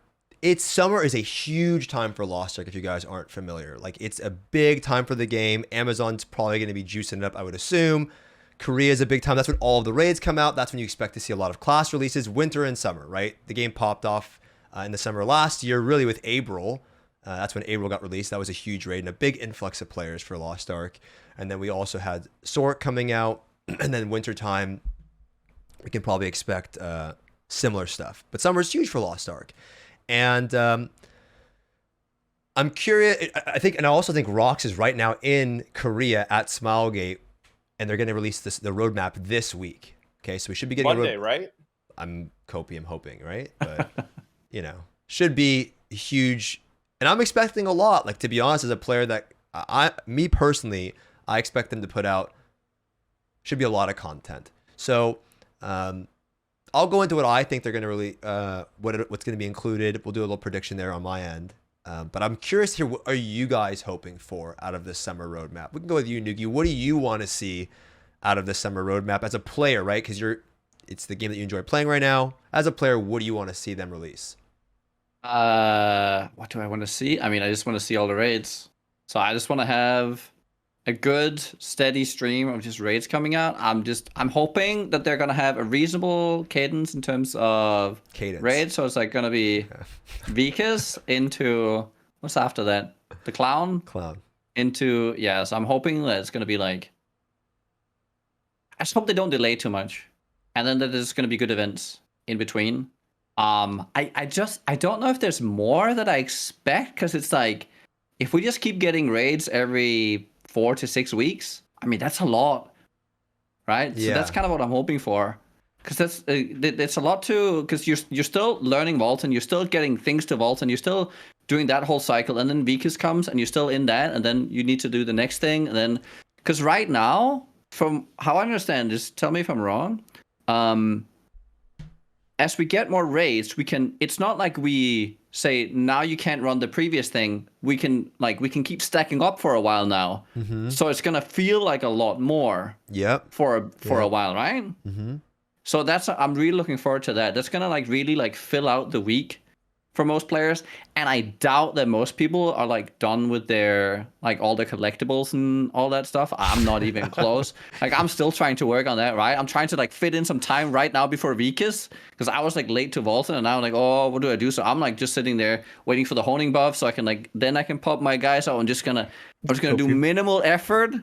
Speaker 1: summer is a huge time for Lost Ark if you guys aren't familiar. Like, it's a big time for the game. Amazon's probably going to be juicing it up, I would assume. Korea is a big time. That's when all of the raids come out. That's when you expect to see a lot of class releases, winter and summer, right? The game popped off in the summer last year, really with April. That's when April got released. That was a huge raid and a big influx of players for Lost Ark. And then we also had Sork coming out, and then wintertime, we can probably expect similar stuff. But summer's huge for Lost Ark. And I'm curious, I also think Rox is right now in Korea at Smilegate, and they're going to release the roadmap this week. Okay, so we should be getting
Speaker 4: Monday, right?
Speaker 1: I'm hoping, right? But should be huge, and I'm expecting a lot. Like, to be honest, as a player that me personally, I expect them to put out should be a lot of content. So I'll go into what I think they're going to really what's going to be included. We'll do a little prediction there on my end. But I'm curious here, what are you guys hoping for out of this summer roadmap? We can go with you, Nugi. What do you want to see out of this summer roadmap as a player, right? Because it's the game that you enjoy playing right now. As a player, what do you want to see them release?
Speaker 5: What do I want to see? I mean, I just want to see all the raids. So I just want to have a good, steady stream of just raids coming out. I'm hoping that they're going to have a reasonable cadence in terms of raids. So it's like going to be Vykas into, what's after that? The Clown? Into, yeah. So I'm hoping that it's going to be like, I just hope they don't delay too much. And then that there's going to be good events in between. I don't know if there's more that I expect, because it's like, if we just keep getting raids every 4 to 6 weeks, I mean, that's a lot, right? Yeah. So that's kind of what I'm hoping for, because that's a lot too. Because you're still learning Valtan, you're still getting things to Valtan, you're still doing that whole cycle, and then Vykas comes, and you're still in that, and then you need to do the next thing, and then because right now, from how I understand, just tell me if I'm wrong. As we get more raids, we can. It's not like we say now you can't run the previous thing. We can keep stacking up for a while now. Mm-hmm. So it's gonna feel like a lot more.
Speaker 1: Yep.
Speaker 5: For a while, right? Mm-hmm. So I'm really looking forward to that. That's gonna really fill out the week for most players, and I doubt that most people are done with their all their collectibles and all that stuff. I'm not even close. I'm still trying to work on that, right? I'm trying to fit in some time right now before Vykas, because I was late to Valtan, and now I'm oh, what do I do? So I'm just sitting there waiting for the honing buff, so I can then I can pop my guys out. I'm just gonna do minimal effort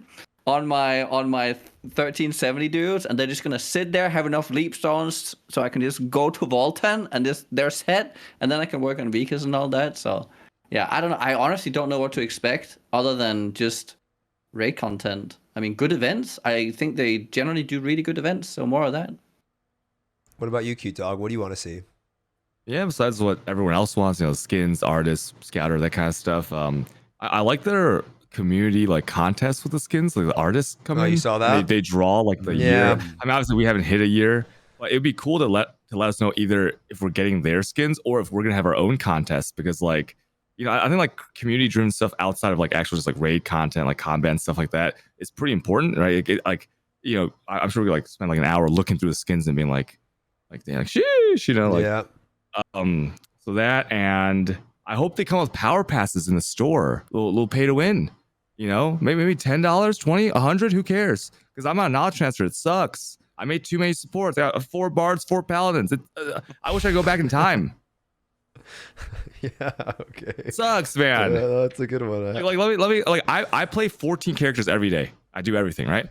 Speaker 5: on my 1370 dudes, and they're just gonna sit there, have enough leap stones, so I can just go to Valtan and they're set, and then I can work on Vykas and all that. So yeah, I don't know. I honestly don't know what to expect other than just raid content. I mean, good events. I think they generally do really good events, so more of that.
Speaker 1: What about you, Cutedog? What do you want to see?
Speaker 3: Yeah, besides what everyone else wants, skins, artists, scouter, that kind of stuff. I like their community contests with the skins, the artists come in.
Speaker 1: You saw that?
Speaker 3: They draw the year. I mean, obviously we haven't hit a year, but it'd be cool to let us know either if we're getting their skins or if we're gonna have our own contests, because I think community driven stuff outside of actual just raid content, combat and stuff like that is pretty important, right? I'm sure we spend an hour looking through the skins and being sheesh,
Speaker 1: yeah.
Speaker 3: So that, and I hope they come with power passes in the store, little pay to win. Maybe $10, $20, $100, who cares? Because I'm on knowledge transfer. It sucks. I made too many supports. I got 4 bards, 4 paladins. I wish I could go back in time.
Speaker 1: Yeah, okay.
Speaker 3: It sucks, man.
Speaker 1: Yeah, that's a good one.
Speaker 3: Let me. I play 14 characters every day. I do everything, right?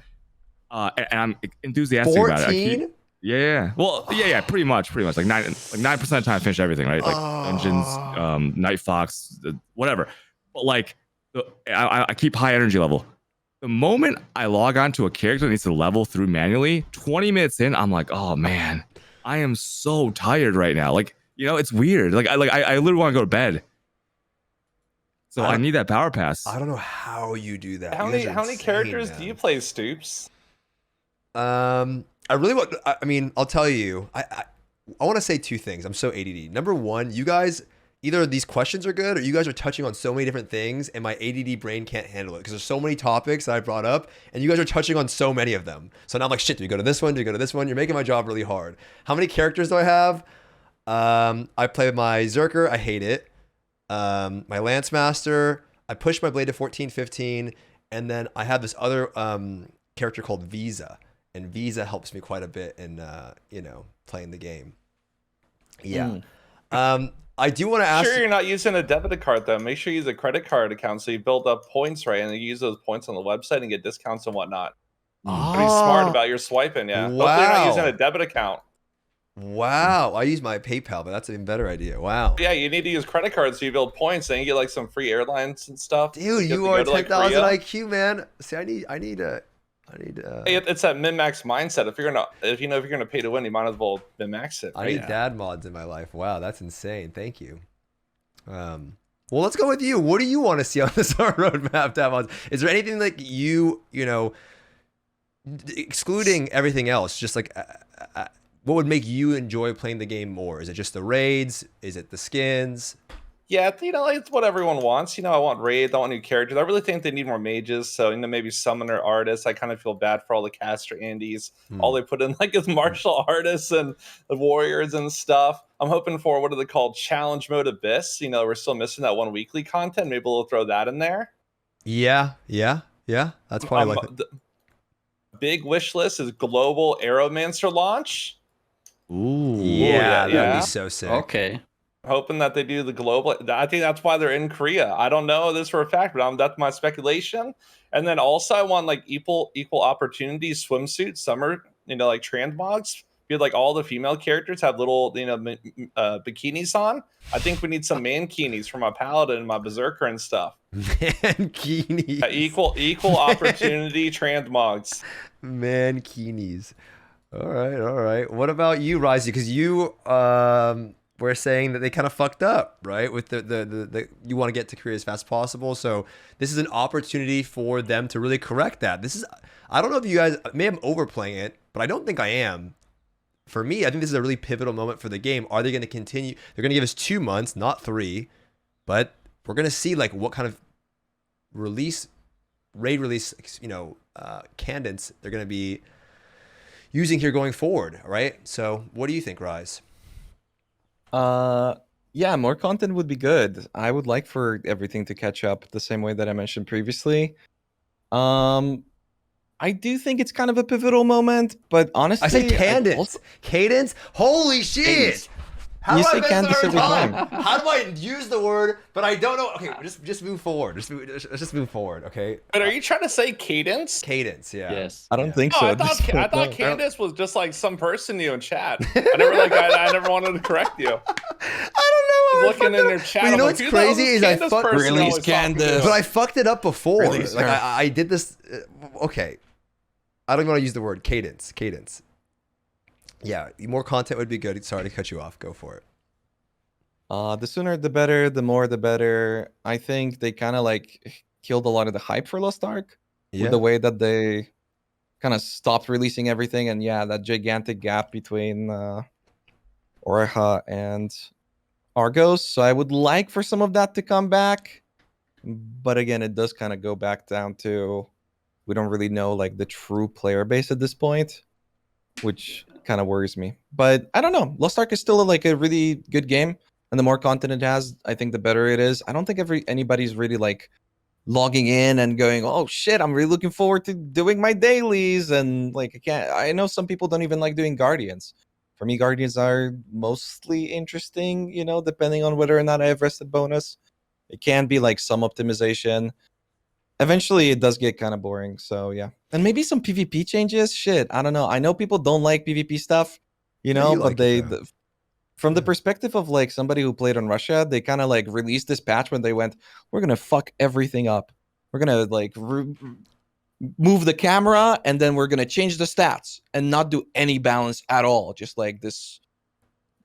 Speaker 3: And I'm enthusiastic
Speaker 1: 14?
Speaker 3: about it. Yeah. Well, yeah, pretty much. 9% of the time I finish everything, right? Dungeons, Night Fox, whatever. But I keep high energy level. The moment I log on to a character that needs to level through manually, 20 minutes in, I'm oh man, I am so tired right now. It's weird. I literally want to go to bed. So I need that power pass.
Speaker 1: I don't know how you do that.
Speaker 4: How many characters do you play, Stoopzz?
Speaker 1: I really want. I mean, I'll tell you. I want to say 2 things. I'm so ADD. Number 1, you guys, either these questions are good, or you guys are touching on so many different things, and my ADD brain can't handle it because there's so many topics that I brought up, and you guys are touching on so many of them. So now I'm shit. Do we go to this one? Do we go to this one? You're making my job really hard. How many characters do I have? I play my Zerker. I hate it. My Lance Master. I push my blade to 14, 15, and then I have this other character called Visa, and Visa helps me quite a bit in playing the game. Yeah. I do want to ask.
Speaker 4: Sure, you're not using a debit card though. Make sure you use a credit card account so you build up points, right? And you use those points on the website and get discounts and whatnot. Be smart about your swiping, yeah.
Speaker 1: Wow.
Speaker 4: Hopefully you're not using a debit account.
Speaker 1: Wow, I use my PayPal, but that's an even better idea. Wow.
Speaker 4: Yeah, you need to use credit cards so you build points, and you get like some free airlines and stuff.
Speaker 1: Dude, you are 10,000 IQ, man. See, I need.
Speaker 4: It's that min-max mindset. If you're gonna pay to win, you might as well min-max it.
Speaker 1: Right? I need dad mods in my life. Wow, that's insane. Thank you. Well, let's go with you. What do you want to see on this roadmap, dad mods? Is there anything like excluding everything else, just like what would make you enjoy playing the game more? Is it just the raids? Is it the skins?
Speaker 4: Yeah, it's what everyone wants. I want raids, I want new characters. I really think they need more mages. So, maybe summoner artists. I kind of feel bad for all the caster Andes. All they put in is martial artists and the warriors and stuff. I'm hoping for, what are they called? Challenge mode Abyss. We're still missing that one weekly content. Maybe we'll throw that in there.
Speaker 1: Yeah. That's probably
Speaker 4: the big wish list is global Aeromancer launch.
Speaker 1: Ooh. Yeah, that'd be so sick.
Speaker 5: Okay.
Speaker 4: Hoping that they do the global. I think that's why they're in Korea. I don't know this for a fact, but that's my speculation. And then also I want equal opportunity swimsuit summer, transmogs. You had all the female characters have little bikinis on. I think we need some mankinis for my paladin and my berserker and stuff.
Speaker 1: Mankinis.
Speaker 4: Equal opportunity transmogs.
Speaker 1: Mankinis. All right. What about you, Ryzy? Because you were saying that they kind of fucked up, right? With the you want to get to Korea as fast as possible. So this is an opportunity for them to really correct that. I don't know if you guys, maybe I'm overplaying it, but I don't think I am. For me, I think this is a really pivotal moment for the game. Are they going to continue? They're going to give us 2 months, not 3, but we're going to see what kind of raid release, cadence they're going to be using here going forward, right? So what do you think, Ryze?
Speaker 2: Yeah, more content would be good. I would like for everything to catch up the same way that I mentioned previously. I do think it's kind of a pivotal moment, but honestly,
Speaker 1: I say cadence. Cadence? Holy shit!
Speaker 2: Cadence. You say cadence every time.
Speaker 1: How do I use the word? But I don't know. Okay, just move forward. Just move forward. Okay.
Speaker 4: But are you trying to say cadence?
Speaker 1: Cadence, yeah.
Speaker 5: Yes.
Speaker 2: I don't think so.
Speaker 4: I thought Candace was just some person in chat. I never wanted to correct you.
Speaker 1: I don't know.
Speaker 4: Looking in your chat.
Speaker 1: But what's crazy is I fucked
Speaker 2: release Candace.
Speaker 1: But I fucked it up before.
Speaker 2: Release her.
Speaker 1: I did this. Okay. I don't want to use the word cadence. Yeah, more content would be good. Sorry to cut you off. Go for it.
Speaker 2: The sooner the better, the more the better. I think they kind of killed a lot of the hype for Lost Ark with the way that they kind of stopped releasing everything, and that gigantic gap between Oreha and Argos. So I would like for some of that to come back, but again, it does kind of go back down to we don't really know the true player base at this point, which kind of worries me. But I don't know. Lost Ark is still a really good game, and the more content it has, I think the better it is. I don't think anybody's really logging in and going, "Oh shit, I'm really looking forward to doing my dailies." And I know some people don't even like doing Guardians. For me, Guardians are mostly interesting, depending on whether or not I have rested bonus. It can be some optimization. Eventually, it does get kind of boring. So yeah, and maybe some PvP changes. Shit, I don't know. I know people don't like PvP stuff, but from the perspective of somebody who played on Russia, they kind of released this patch when they went, "We're gonna fuck everything up. We're gonna move the camera, and then we're gonna change the stats and not do any balance at all, just this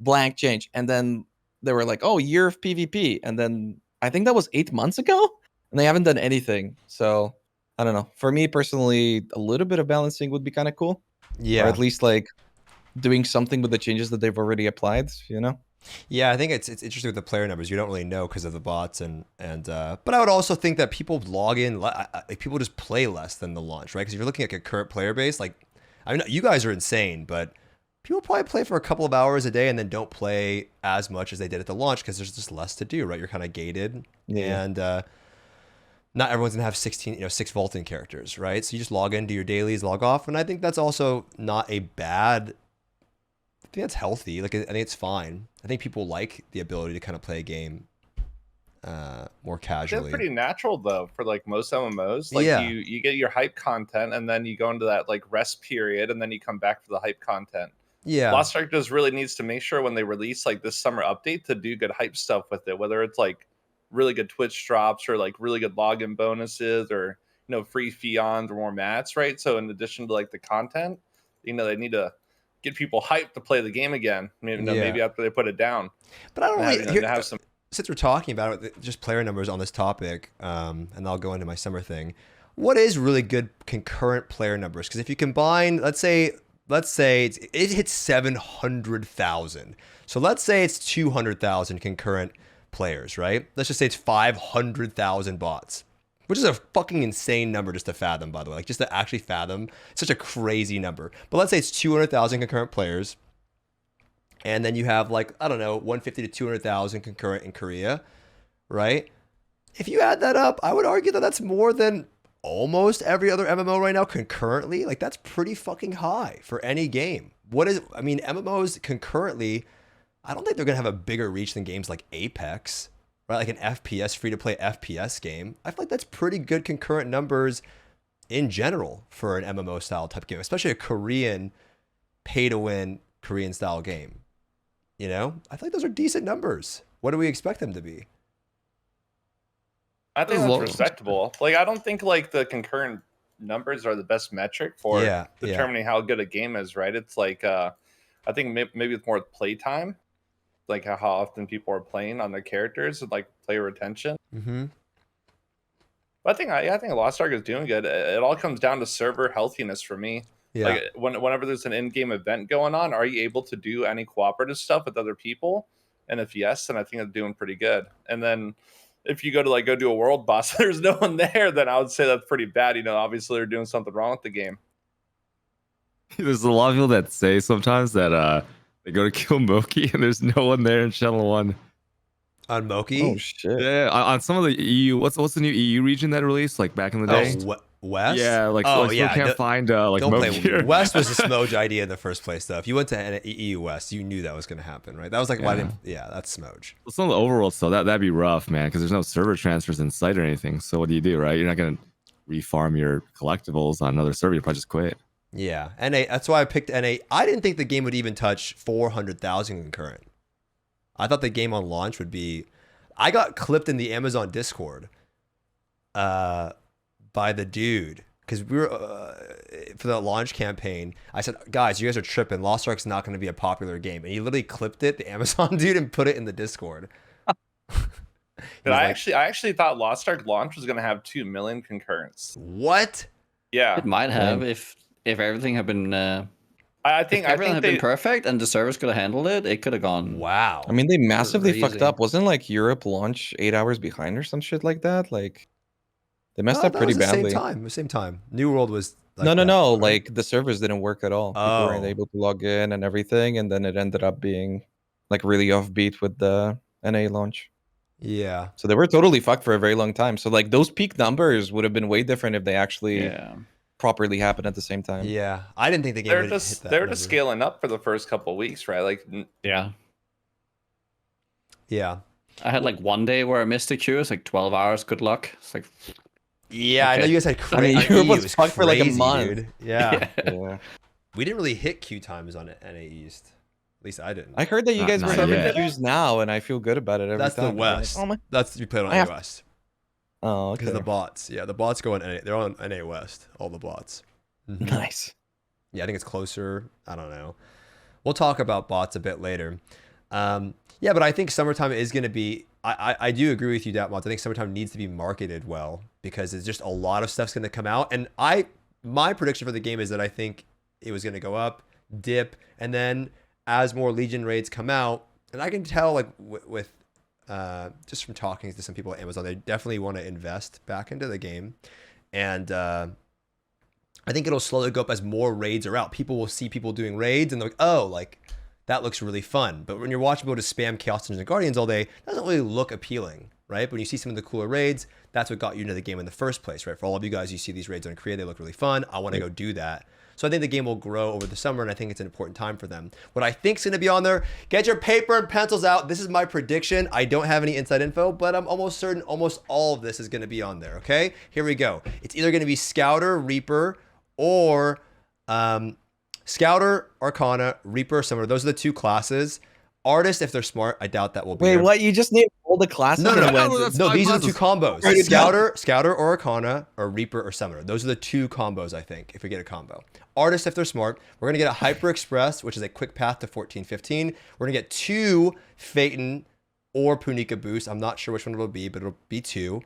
Speaker 2: blank change." And then they were like, "Oh, year of PvP," and then I think that was 8 months ago. And they haven't done anything. So, I don't know. For me personally, a little bit of balancing would be kind of cool.
Speaker 1: Yeah.
Speaker 2: Or at least doing something with the changes that they've already applied,
Speaker 1: Yeah, I think it's interesting with the player numbers. You don't really know because of the bots but I would also think that people log in, people just play less than the launch, right? Because if you're looking at a current player base, I mean, you guys are insane, but people probably play for a couple of hours a day and then don't play as much as they did at the launch because there's just less to do, right? You're kind of gated, and not everyone's gonna have 6 Valtan characters, right? So you just log into your dailies, log off, and I think that's also not a bad. I think that's healthy. Like I think it's fine. I think people like the ability to kind of play a game more casually.
Speaker 4: It's pretty natural though for like most MMOs. Like you get your hype content and then you go into that like rest period and then you come back for the hype content.
Speaker 1: Yeah.
Speaker 4: Lost Ark just really needs to make sure when they release like this summer update to do good hype stuff with it, whether it's like really good Twitch drops or like really good login bonuses or free Fions or more mats, right? So in addition to like the content, they need to get people hyped to play the game again. Maybe after they put it down.
Speaker 1: But I don't really
Speaker 4: have some.
Speaker 1: Since we're talking about it, just player numbers on this topic, and I'll go into my summer thing. What is really good concurrent player numbers? Because if you combine, let's say it hits 700,000. So let's say it's 200,000 concurrent players, right? Let's just say it's 500,000 bots, which is a fucking insane number just to fathom, by the way. Like just to actually fathom, it's such a crazy number. But let's say it's 200,000 concurrent players. And then you have like, I don't know, 150 to 200,000 concurrent in Korea, right? If you add that up, I would argue that that's more than almost every other MMO right now concurrently. Like that's pretty fucking high for any game. MMOs concurrently, I don't think they're going to have a bigger reach than games like Apex, right? Like an FPS, free-to-play FPS game. I feel like that's pretty good concurrent numbers in general for an MMO-style type game, especially a Korean pay-to-win Korean-style game. I feel like those are decent numbers. What do we expect them to be?
Speaker 4: I think that's respectable. Like, I don't think like the concurrent numbers are the best metric for determining how good a game is, right? It's like, I think maybe it's more playtime, like how often people are playing on their characters and like player retention.
Speaker 1: Mm-hmm.
Speaker 4: But I think Lost Ark is doing good. It all comes down to server healthiness for me.
Speaker 1: Yeah.
Speaker 4: Like whenever there's an in-game event going on, are you able to do any cooperative stuff with other people? And if yes, then I think it's doing pretty good. And then if you go do a world boss, there's no one there, then I would say that's pretty bad. Obviously they're doing something wrong with the game.
Speaker 3: There's a lot of people that say sometimes that they go to kill Moki and there's no one there in Channel 1.
Speaker 1: On Moki?
Speaker 2: Oh shit.
Speaker 3: Yeah, on some of the EU, what's the new EU region that released like back in the day?
Speaker 1: West?
Speaker 3: Yeah, like you can't find like
Speaker 1: don't
Speaker 3: Moki
Speaker 1: play. West was a Smoj idea in the first place, though. If you went to EU West, you knew that was going to happen, right? That was like that's Smoj.
Speaker 3: Well, some of the overworld stuff that'd be rough, man, because there's no server transfers in sight or anything. So what do you do, right? You're not going to refarm your collectibles on another server. You probably just quit.
Speaker 1: Yeah, NA. That's why I picked NA. I didn't think the game would even touch 400,000 concurrent. I thought the game on launch would be. I got clipped in the Amazon Discord by the dude because we were for the launch campaign. I said, guys, you guys are tripping. Lost Ark's not going to be a popular game. And he literally clipped it, the Amazon dude, and put it in the Discord.
Speaker 4: But I actually thought Lost Ark launch was going to have 2 million concurrents.
Speaker 1: What?
Speaker 4: Yeah.
Speaker 5: It might have if everything had been...
Speaker 4: I think
Speaker 5: everything had been perfect and the servers could have handled it, it could have gone.
Speaker 1: Wow.
Speaker 2: I mean, they massively
Speaker 5: crazy.
Speaker 2: fucked up. Wasn't like Europe launch 8 hours behind or some shit like that? Like, they messed up pretty badly.
Speaker 1: Same time. New World was.
Speaker 2: Like no. Right? Like the servers didn't work at all. People weren't
Speaker 1: Oh.
Speaker 2: able to log in and everything, and then it ended up being like really offbeat with the NA launch.
Speaker 1: Yeah.
Speaker 2: So they were totally fucked for a very long time. So like those peak numbers would have been way different if they actually properly happened at the same time.
Speaker 1: Yeah, I didn't think the game would hit that
Speaker 4: they're
Speaker 1: number.
Speaker 4: just scaling up for the first couple of weeks, right? Like,
Speaker 5: Yeah.
Speaker 1: I
Speaker 5: had like one day where I missed a queue. It's like 12 hours. Good luck. It's like,
Speaker 1: yeah, I know you guys had
Speaker 2: I mean,
Speaker 1: crazy.
Speaker 2: Europe was fucked for like a month.
Speaker 1: Dude. Yeah.
Speaker 2: Yeah.
Speaker 1: We didn't really hit queue times on NA East. At least I didn't.
Speaker 2: I heard that you guys were
Speaker 3: Not
Speaker 2: having
Speaker 3: yet.
Speaker 2: queues now, and I feel good about it every
Speaker 1: That's
Speaker 2: time.
Speaker 1: the West.
Speaker 2: Like,
Speaker 1: That's you played on
Speaker 2: I have-
Speaker 1: NA West
Speaker 2: oh, okay.
Speaker 1: because the bots. Yeah, the bots go on NA. They're on NA West. All the bots. Mhm.
Speaker 2: Nice.
Speaker 1: Yeah, I think it's closer. I don't know. We'll talk about bots a bit later. Yeah, but I think summertime is going to be. I do agree with you, Datmodz. I think summertime needs to be marketed well because it's just a lot of stuff's going to come out. And my prediction for the game is that I think it was going to go up, dip, and then as more Legion raids come out, and I can tell like with just from talking to some people at Amazon, they definitely want to invest back into the game, and I think it'll slowly go up as more raids are out. People will see people doing raids and they're like, oh, like that looks really fun. But when you're watching people just spam Chaos Dungeons and Guardians all day, it doesn't really look appealing, right? But when you see some of the cooler raids, that's what got you into the game in the first place, right? For all of you guys, you see these raids on Korea, they look really fun. I want to go do that. So I think the game will grow over the summer, and I think it's an important time for them. What I think is going to be on there, get your paper and pencils out. This is my prediction. I don't have any inside info, but I'm almost certain almost all of this is going to be on there, okay? Here we go. It's either going to be Scouter, Reaper, or Scouter, Arcana, Reaper, Summoner. Those are the 2 classes. Artist, if they're smart, I doubt that will be.
Speaker 2: Wait,
Speaker 1: there.
Speaker 2: what? You just named all the classes?
Speaker 1: No,
Speaker 3: No,
Speaker 1: these are the 2 combos.
Speaker 2: Right,
Speaker 1: Scouter or Arcana, or Reaper or Summoner. Those are the 2 combos, I think, if we get a combo. Artist, if they're smart. We're going to get a Hyper Express, which is a quick path to 14-15. We're going to get 2 Phaeton or Punika boosts. I'm not sure which one it'll be, but it'll be 2.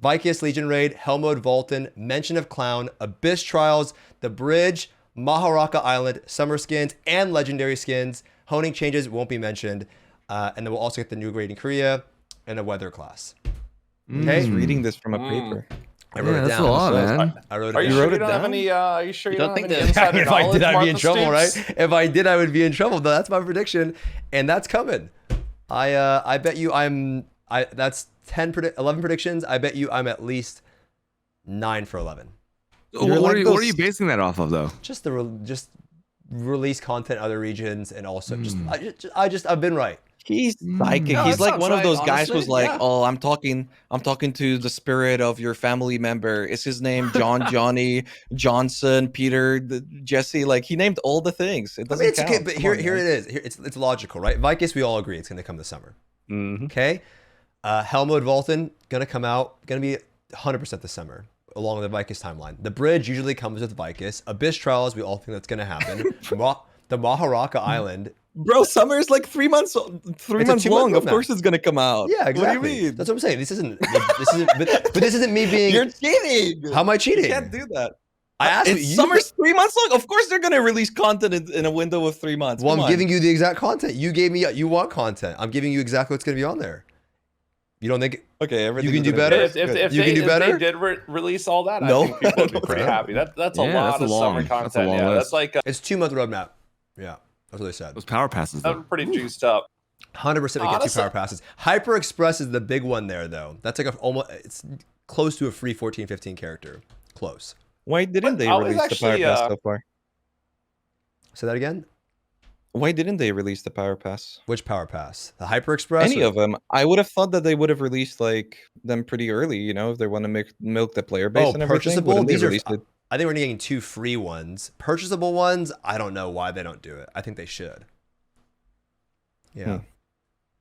Speaker 1: Vykas, Legion Raid, Hell Mode, Valtan, Mention of Clown, Abyss Trials, The Bridge, Maharaka Island, Summer Skins, and Legendary Skins. Honing changes won't be mentioned. And then we'll also get the new grade in Korea and a weather class. Okay?
Speaker 2: I was reading this from a paper.
Speaker 1: I wrote it
Speaker 3: that's
Speaker 1: down.
Speaker 3: a lot, man.
Speaker 1: I wrote it
Speaker 4: Are you
Speaker 1: down.
Speaker 4: sure
Speaker 2: wrote
Speaker 4: you
Speaker 2: it
Speaker 4: don't have
Speaker 2: down?
Speaker 4: any? Are you sure you
Speaker 5: don't
Speaker 4: don't have
Speaker 5: think
Speaker 4: any
Speaker 5: that-
Speaker 4: insider
Speaker 1: If I did, I'd be in
Speaker 4: Martha
Speaker 1: trouble,
Speaker 4: Stoops?
Speaker 1: right? If I did, I would be in trouble. That's my prediction, and that's coming. I bet you that's 11 predictions. I bet you I'm at least 9 for 11.
Speaker 3: What are you basing that off of, though?
Speaker 1: Just release content in other regions, and also I've been right.
Speaker 2: He's psychic.
Speaker 5: No,
Speaker 2: He's
Speaker 5: that
Speaker 2: like
Speaker 5: sounds
Speaker 2: one of
Speaker 5: right,
Speaker 2: those guys who's
Speaker 5: honestly,
Speaker 2: like,
Speaker 5: yeah.
Speaker 2: oh, I'm talking to the spirit of your family member. Is his name John, Johnny, Johnson, Peter, Jesse? Like he named all the things. It
Speaker 1: I
Speaker 2: doesn't
Speaker 1: mean, it's
Speaker 2: count.
Speaker 1: okay, but
Speaker 2: Come
Speaker 1: here
Speaker 2: on,
Speaker 1: it
Speaker 2: man.
Speaker 1: is. Here, it's logical, right? Vykas, we all agree it's going to come this summer.
Speaker 5: Mm-hmm.
Speaker 1: Okay, Hell Mode Valtan gonna come out, gonna be 100% this summer, along with the Vykas timeline. The Bridge usually comes with Vykas. Abyss Trials, we all think that's gonna happen. The Maharaka Island.
Speaker 2: Bro, summer is like 3 months. 3 months
Speaker 1: 2-month
Speaker 2: long. Of
Speaker 1: roadmap.
Speaker 2: course, it's gonna come out.
Speaker 1: Yeah, exactly.
Speaker 2: What do you mean?
Speaker 1: That's what I'm saying. This isn't. But this isn't me being.
Speaker 2: You're cheating.
Speaker 1: How am I cheating?
Speaker 2: You can't do that.
Speaker 1: I asked
Speaker 2: It's
Speaker 1: you.
Speaker 2: summer's 3 months long. Of course, they're gonna release content in a window of 3 months.
Speaker 1: Well,
Speaker 2: Come
Speaker 1: I'm
Speaker 2: on.
Speaker 1: giving you the exact content. You gave me. You want content. I'm giving you exactly what's gonna be on there. You don't think?
Speaker 2: Okay, everything.
Speaker 1: You can do better?
Speaker 4: If
Speaker 1: You can do better?
Speaker 4: If they did release all that,
Speaker 2: No.
Speaker 4: I think people would be pretty happy. That's a
Speaker 3: Yeah,
Speaker 4: lot
Speaker 3: that's
Speaker 4: of
Speaker 3: a long-
Speaker 4: summer
Speaker 3: that's a
Speaker 4: content.
Speaker 3: long
Speaker 4: Yeah,
Speaker 3: list.
Speaker 4: that's like
Speaker 1: It's 2-month roadmap. Yeah, that's what they said.
Speaker 3: Those power passes, though.
Speaker 4: pretty juiced up.
Speaker 1: 100% we get 2
Speaker 4: Honestly-
Speaker 1: power passes. Hyper Express is the big one there, though. That's like it's close to a free 14-15 character. Close.
Speaker 2: Why didn't they
Speaker 4: I was
Speaker 2: release the power
Speaker 4: actually,
Speaker 2: pass so far?
Speaker 1: Say that again.
Speaker 2: Why didn't they release the power pass?
Speaker 1: Which power pass? The Hyper Express?
Speaker 2: Any of them. I would have thought that they would have released like them pretty early. You know, if they want to milk the player base and everything.
Speaker 1: purchasable.
Speaker 2: Wouldn't they
Speaker 1: These are.
Speaker 2: release it?
Speaker 1: I think we're getting 2 free ones. Purchasable ones. I don't know why they don't do it. I think they should. Yeah.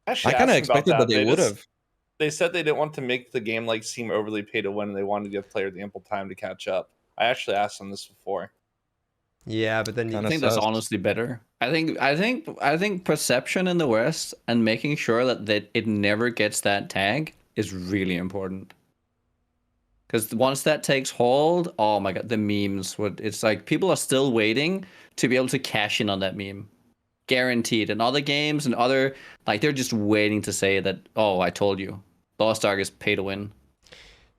Speaker 4: Actually,
Speaker 2: I kind of
Speaker 4: asked about
Speaker 2: expected that they would
Speaker 4: just-
Speaker 2: have.
Speaker 4: They said they didn't want to make the game like seem overly pay to win, and they wanted to give players the ample time to catch up. I actually asked them this before.
Speaker 1: Yeah, but then
Speaker 2: Kinda
Speaker 5: I think that's
Speaker 2: sus.
Speaker 5: honestly better. I think perception in the West and making sure that it never gets that tag is really important. Because once that takes hold, oh my god, the memes would. It's like people are still waiting to be able to cash in on that meme, guaranteed. And other games and other they're just waiting to say that. Oh, I told you, Lost Ark is pay to win.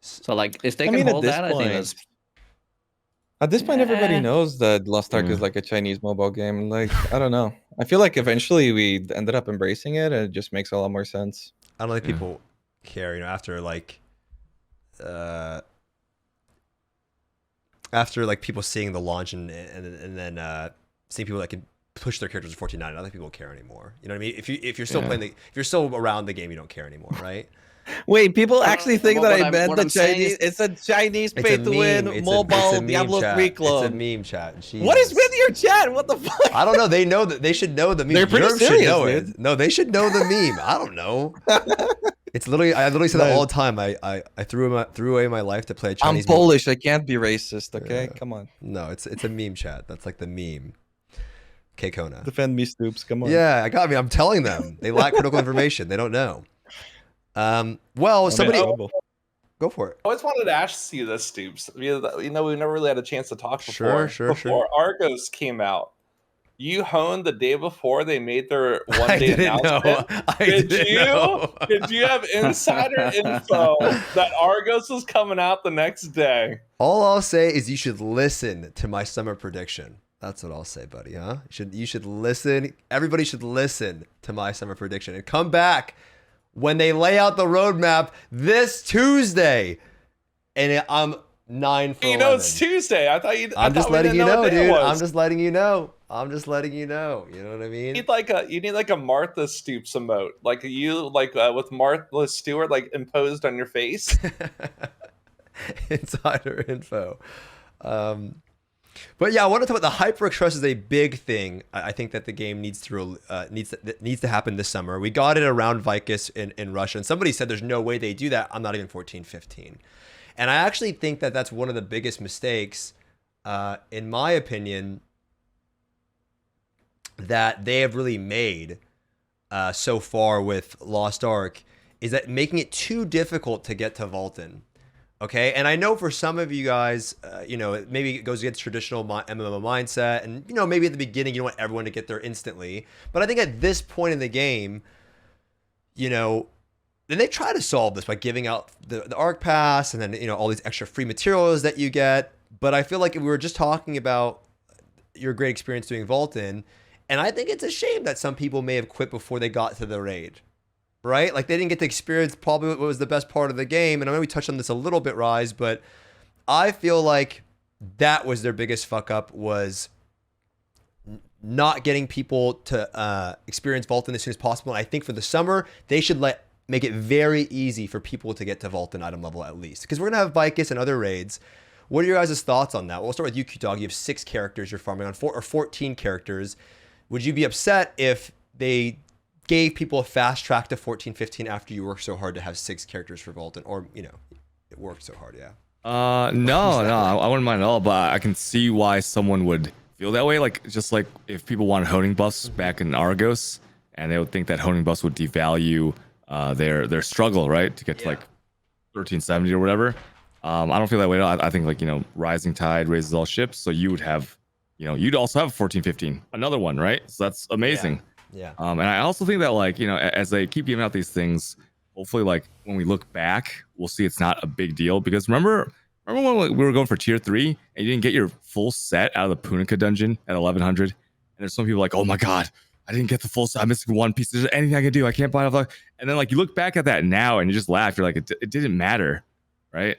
Speaker 5: So like if they
Speaker 2: I
Speaker 5: can
Speaker 2: mean, at
Speaker 5: hold
Speaker 2: this
Speaker 5: that, I think
Speaker 2: point-
Speaker 5: that's.
Speaker 2: At this point, everybody
Speaker 5: Eh.
Speaker 2: knows that Lost Ark is like a Chinese mobile game. Like, I don't know. I feel like eventually we ended up embracing it, and it just makes a lot more sense.
Speaker 1: I don't think people care. After people seeing the launch and then seeing people that can push their characters to 14.9, I don't think people care anymore. You know what I mean? If you're still playing if you're still around the game, you don't care anymore, right?
Speaker 2: Wait, people actually think
Speaker 5: what
Speaker 2: that I
Speaker 5: I'm-
Speaker 2: meant
Speaker 5: what
Speaker 2: the
Speaker 5: I'm saying
Speaker 2: Chinese.
Speaker 5: is-
Speaker 2: It's a Chinese
Speaker 1: It's
Speaker 2: pay
Speaker 1: a
Speaker 2: to win
Speaker 1: meme. It's
Speaker 2: mobile
Speaker 1: a meme
Speaker 2: Diablo
Speaker 1: chat.
Speaker 2: 3 clone.
Speaker 1: It's a meme chat.
Speaker 2: What is
Speaker 1: Jesus.
Speaker 2: with your chat? What the fuck?
Speaker 1: I don't know. They know that they should know the meme.
Speaker 2: They're pretty
Speaker 1: Europe should
Speaker 2: serious,
Speaker 1: know
Speaker 2: dude.
Speaker 1: it. No, they should know the meme. I don't know. It's literally. I literally say that
Speaker 2: Nice.
Speaker 1: all the time. I threw away my life to play a
Speaker 2: I'm
Speaker 1: Chinese.
Speaker 2: Polish. I can't be racist. Okay,
Speaker 1: Yeah.
Speaker 2: come on.
Speaker 1: No, it's a meme chat. That's like the meme. K Kona.
Speaker 2: Defend me, Stoopzz. Come on.
Speaker 1: Yeah, I got me. I'm telling them they lack critical information. They don't know. Well,
Speaker 2: I'm in
Speaker 1: somebody
Speaker 2: trouble.
Speaker 1: go for it.
Speaker 4: I always wanted to ask you this, Stoopzz. We never really had a chance to talk before.
Speaker 1: Sure.
Speaker 4: Before Argos came out, You honed the day before they made their
Speaker 1: I
Speaker 4: one-day
Speaker 1: didn't know.
Speaker 4: announcement.
Speaker 1: Didn't know.
Speaker 4: Did you have insider info that Argos was coming out the next day?
Speaker 1: All I'll say is you should listen to my summer prediction. That's what I'll say, buddy, huh? You should listen. Everybody should listen to my summer prediction and come back when they lay out the roadmap this Tuesday. And I'm 9 for 11.
Speaker 4: You know it's Tuesday. I thought you.
Speaker 1: I'm just letting you know, dude.
Speaker 4: I'm
Speaker 1: just letting you know. I'm just letting you know. You know what I mean?
Speaker 4: You need like a Martha Stoops emote, like with Martha Stewart like imposed on your face.
Speaker 1: Insider info. But yeah, I want to talk about the HyperExpress is a big thing. I think that the game needs to happen this summer. We got it around Vykas in Russia, and somebody said there's no way they do that. I'm not even 14-15. And I actually think that that's one of the biggest mistakes, in my opinion, that they have really made so far with Lost Ark, is that making it too difficult to get to Valtan. Okay, and I know for some of you guys, maybe it goes against traditional MMO mindset, and maybe at the beginning you don't want everyone to get there instantly. But I think at this point in the game, then they try to solve this by giving out the Ark Pass and then all these extra free materials that you get. But I feel like if we were just talking about your great experience doing Valtan, and I think it's a shame that some people may have quit before they got to the raid. Right? Like they didn't get to experience probably what was the best part of the game. And I know we touched on this a little bit, Raiz, but I feel like that was their biggest fuck up, was not getting people to experience Valtan as soon as possible. And I think for the summer, they should make it very easy for people to get to Valtan item level at least. Because we're going to have Vykas and other raids. What are your guys' thoughts on that? Well, we'll start with you, Cutedog. You have 6 characters you're farming on, 14 characters. Would you be upset if they gave people a fast track to 14-15 after you worked so hard to have 6 characters for Valtan, or it worked so hard?
Speaker 3: No, I wouldn't mind at all, but I can see why someone would feel that way. Like just like if people wanted honing buffs back in Argos, and they would think that honing buffs would devalue their struggle, right, to get to like 1370 or whatever. I don't feel that way at all. I think rising tide raises all ships, so you would have you'd also have 14-15, another one, right? So that's amazing.
Speaker 1: Yeah.
Speaker 3: And I also think that as they keep giving out these things, hopefully when we look back, we'll see it's not a big deal. Because remember when we were going for tier 3 and you didn't get your full set out of the Punica dungeon at 1100, and there's some people like, oh my god, I didn't get the full set, I'm missing one piece, is there anything I can do, I can't buy it. And then you look back at that now and you just laugh, you're like, it didn't matter, right?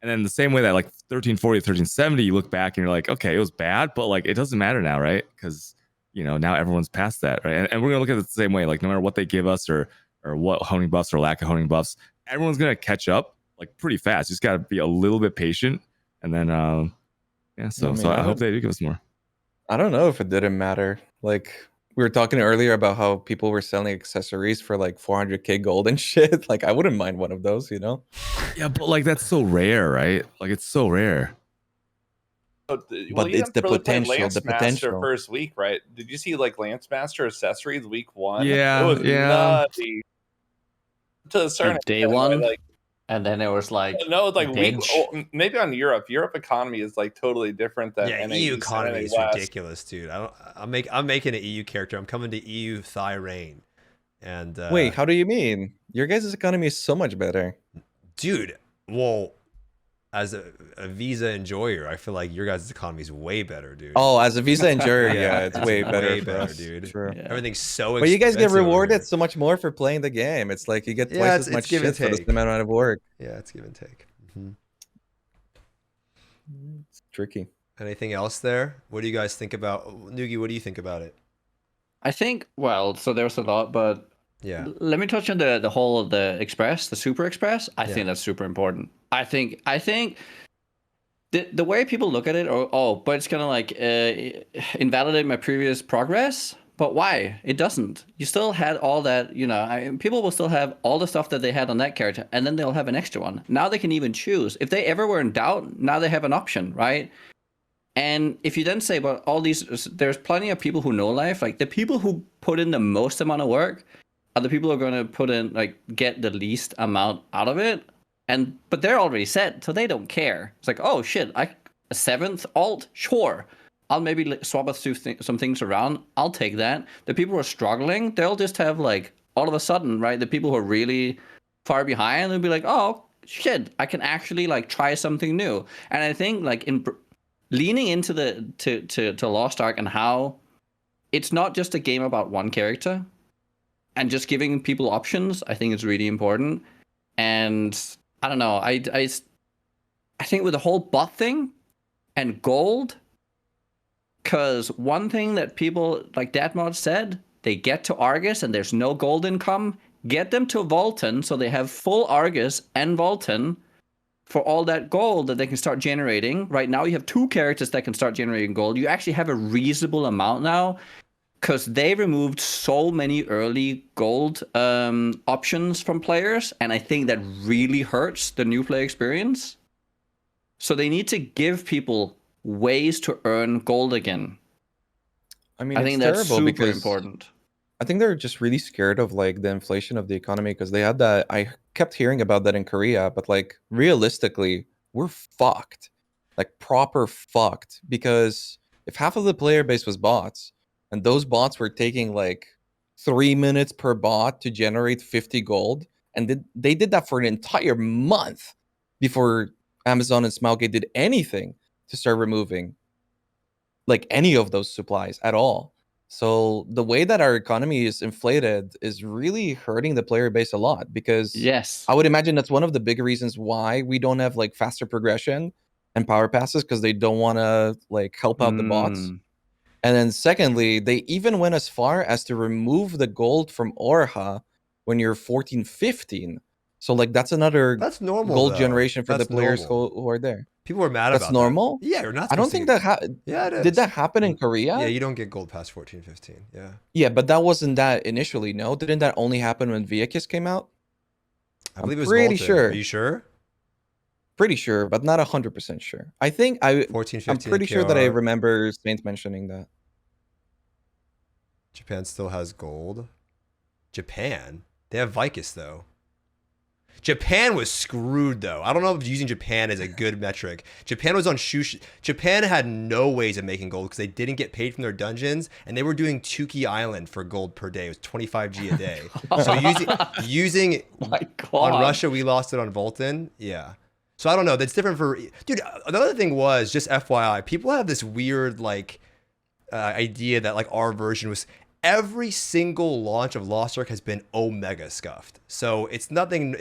Speaker 3: And then the same way that 1340, 1370, you look back and you're like, okay, it was bad, but it doesn't matter now, right? Because now everyone's past that, right? And we're gonna look at it the same way. No matter what they give us or what honing buffs or lack of honing buffs, everyone's gonna catch up pretty fast. You just gotta be a little bit patient, and then So I hope they do give us more.
Speaker 2: I don't know if it didn't matter. We were talking earlier about how people were selling accessories for 400k gold and shit. I wouldn't mind one of those,
Speaker 3: Yeah, but that's so rare, right? It's so rare.
Speaker 2: But it's the potential. The potential.
Speaker 4: First week, right? Did you see Lance Master accessories week 1?
Speaker 3: Yeah,
Speaker 4: it was nutty. To a certain
Speaker 5: day one, and then it was
Speaker 4: maybe on Europe. Europe economy is totally different than
Speaker 1: EU economy is ridiculous, dude. I'm making an EU character. I'm coming to EU Thai Rain, and
Speaker 2: wait, how do you mean? Your guys' economy is so much better,
Speaker 1: dude. Well, as a Visa enjoyer, I feel like your guys' economy is way better, dude.
Speaker 2: Oh, as a Visa enjoyer, yeah, it's way better.
Speaker 1: Way better, dude.
Speaker 2: True.
Speaker 1: Yeah. Everything's so expensive.
Speaker 2: But you guys get rewarded so much more for playing the game. It's you get twice as much shit for the same amount of work.
Speaker 1: Yeah, it's give and take. Mm-hmm.
Speaker 2: It's tricky.
Speaker 1: Anything else there? What do you guys think about Nugi? What do you think about it?
Speaker 5: I think so there's a lot, but
Speaker 1: yeah.
Speaker 5: Let me touch on the whole of the Express, the Super Express. I think that's super important. I think the way people look at it, but it's gonna invalidate my previous progress. But why? It doesn't. You still had all that, people will still have all the stuff that they had on that character, and then they'll have an extra one. Now they can even choose. If they ever were in doubt, now they have an option, right? And if you then say, but all these, there's plenty of people who know life, the people who put in the most amount of work are the people who are going to put in, get the least amount out of it. But they're already set, so they don't care. It's oh shit, a 7th alt? Sure. I'll maybe swap some things around. I'll take that. The people who are struggling, they'll just have like all of a sudden, right? The people who are really far behind, they'll be like, oh shit, I can actually like try something new. And I think like in leaning into to Lost Ark and how it's not just a game about one character, and just giving people options, I think is really important. And I don't know, I think with the whole bot thing and gold, because one thing that people like Datmodz said, they get to Argus and there's no gold income, get them to Valtan so they have full Argus and Valtan for all that gold that they can start generating. Right now you have 2 characters that can start generating gold. You actually have a reasonable amount now, because they removed so many early gold options from players, and I think that really hurts the new player experience. So they need to give people ways to earn gold again.
Speaker 2: I mean,
Speaker 5: I
Speaker 2: it's
Speaker 5: think that's
Speaker 2: terrible
Speaker 5: super
Speaker 2: because
Speaker 5: important.
Speaker 2: I think they're just really scared of like the inflation of the economy, because they had that. I kept hearing about that in Korea, but like realistically, we're fucked, like proper fucked, because if half of the player base was bots, and those bots were taking like 3 minutes per bot to generate 50 gold, and they did that for an entire month before Amazon and Smilegate did anything to start removing like any of those supplies at all. So the way that our economy is inflated is really hurting the player base a lot, because
Speaker 5: Yes.
Speaker 2: I would imagine that's one of the big reasons why we don't have like faster progression and power passes, because they don't want to like help out the bots. And then secondly, they even went as far as to remove the gold from Orha when you're 14, 15. So like that's another
Speaker 1: normal
Speaker 2: gold
Speaker 1: though.
Speaker 2: generation for
Speaker 1: That's
Speaker 2: the players
Speaker 1: normal.
Speaker 2: who are there.
Speaker 1: People are mad
Speaker 2: That's
Speaker 1: about
Speaker 2: normal?
Speaker 1: that. Yeah, you're not.
Speaker 2: I don't think that
Speaker 1: yeah, it is.
Speaker 2: did that happen in Korea?
Speaker 1: Yeah, you don't get gold past 14, 15. Yeah.
Speaker 2: Yeah, but that wasn't that initially. No, didn't that only happen when Vykas came out?
Speaker 1: I believe
Speaker 2: I'm
Speaker 1: it was
Speaker 2: pretty
Speaker 1: Valtan.
Speaker 2: sure.
Speaker 1: Are you sure?
Speaker 2: Pretty sure, but not 100% sure. I think
Speaker 1: 14, 15.
Speaker 2: I'm pretty sure that I
Speaker 1: APR.
Speaker 2: remember Saint mentioning that.
Speaker 1: Japan still has gold. Japan? They have Vykas though. Japan was screwed though. I don't know if using Japan is a good metric. Japan was on Japan had no ways of making gold because they didn't get paid from their dungeons, and they were doing Tuki Island for gold per day. It was 25G a day. So using
Speaker 5: My God.
Speaker 1: on Russia, we lost it on Valtan. Yeah. So I don't know. That's different for dude. Another thing was, just FYI, people have this weird like idea that like our version was. Every single launch of Lost Ark has been omega scuffed. So it's nothing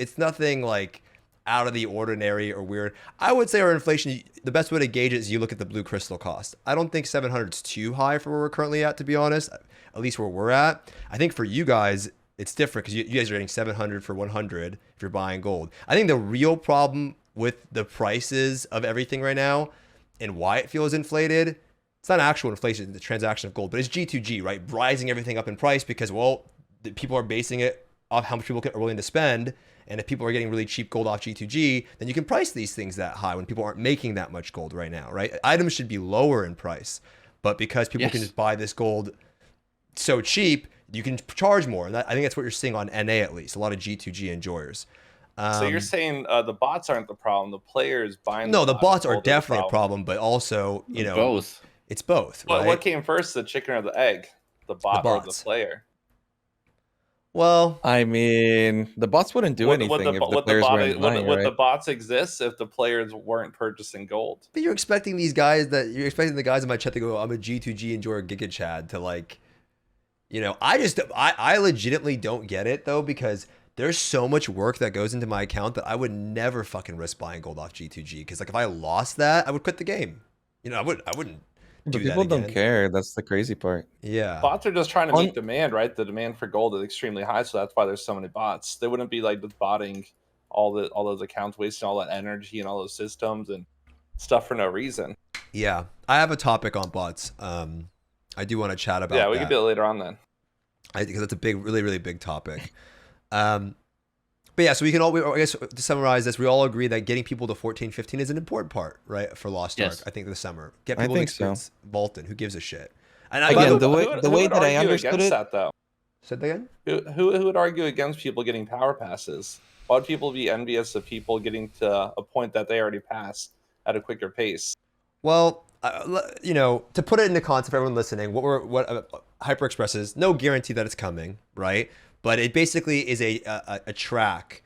Speaker 1: like out of the ordinary or weird. I would say our inflation, the best way to gauge it is you look at the blue crystal cost. I don't think 700 is too high for where we're currently at, to be honest, at least where we're at. I think for you guys, it's different because you guys are getting 700 for 100 if you're buying gold. I think the real problem with the prices of everything right now and why it feels inflated, it's not actual inflation, the transaction of gold, but it's G2G, right? Rising everything up in price because, well, the people are basing it off how much people are willing to spend. And if people are getting really cheap gold off G2G, then you can price these things that high when people aren't making that much gold right now, right? Items should be lower in price, but because people can just buy this gold so cheap, you can charge more. And I think that's what you're seeing on NA at least, a lot of G2G enjoyers.
Speaker 4: So you're saying the bots aren't the problem, the players buying
Speaker 1: the bots are definitely a problem, but also,
Speaker 5: both.
Speaker 1: It's both, right?
Speaker 4: What came first, the chicken or the egg? The bot or the player?
Speaker 1: Well,
Speaker 2: I mean, the bots wouldn't do anything if the players weren't buying, right?
Speaker 4: Would the bots exist if the players weren't purchasing gold?
Speaker 1: But you're expecting the guys in my chat to go, I'm a G2G enjoyer Giga Chad to like, I legitimately don't get it though, because there's so much work that goes into my account that I would never fucking risk buying gold off G2G. Because like if I lost that, I would quit the game. I wouldn't.
Speaker 2: But people don't care. That's the crazy part.
Speaker 1: Yeah.
Speaker 4: Bots are just trying to meet demand, right? The demand for gold is extremely high, so that's why there's so many bots. They wouldn't be like just botting all those accounts, wasting all that energy and all those systems and stuff for no reason.
Speaker 1: Yeah. I have a topic on bots. I do want to chat about that.
Speaker 4: Yeah, we can do it later on then.
Speaker 1: Because that's a big, really, really big topic. But yeah, so I guess to summarize this, we all agree that getting people to 14, 15 is an important part, right, for Lost Ark, I think, this summer. Get people to experience Valtan. Who gives a shit? And
Speaker 2: again, the way that I understood it...
Speaker 4: That, though?
Speaker 1: Said that again?
Speaker 4: Who would argue against people getting power passes? Why would people be envious of people getting to a point that they already passed at a quicker pace?
Speaker 1: Well, you know, to put it into context for everyone listening, what HyperExpress is, no guarantee that it's coming, right? But it basically is a track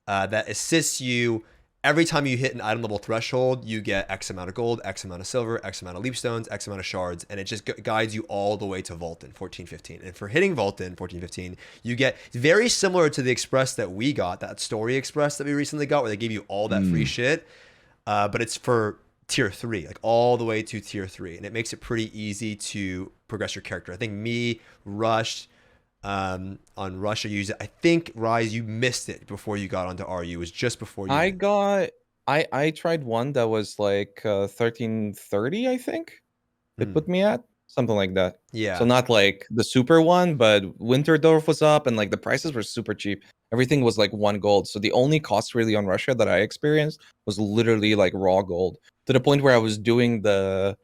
Speaker 1: that assists you. Every time you hit an item level threshold, you get X amount of gold, X amount of silver, X amount of leap stones, X amount of shards, and it just guides you all the way to Valtan 1415. And for hitting Valtan 1415, you get very similar to the express that we got, that story express that we recently got, where they gave you all that free shit. But it's for tier 3, like all the way to tier 3, and it makes it pretty easy to progress your character. I think me, Rush, on Rush, I use it. I think Raiz, you missed it before you got onto RU. It was just before you.
Speaker 2: I tried one that was like 1330, I think. It put me at something like that.
Speaker 1: Yeah.
Speaker 2: So not like the super one, but Winterdorf was up, and like the prices were super cheap. Everything was like 1 gold. So the only cost really on Russia that I experienced was literally like raw gold, to the point where I was doing the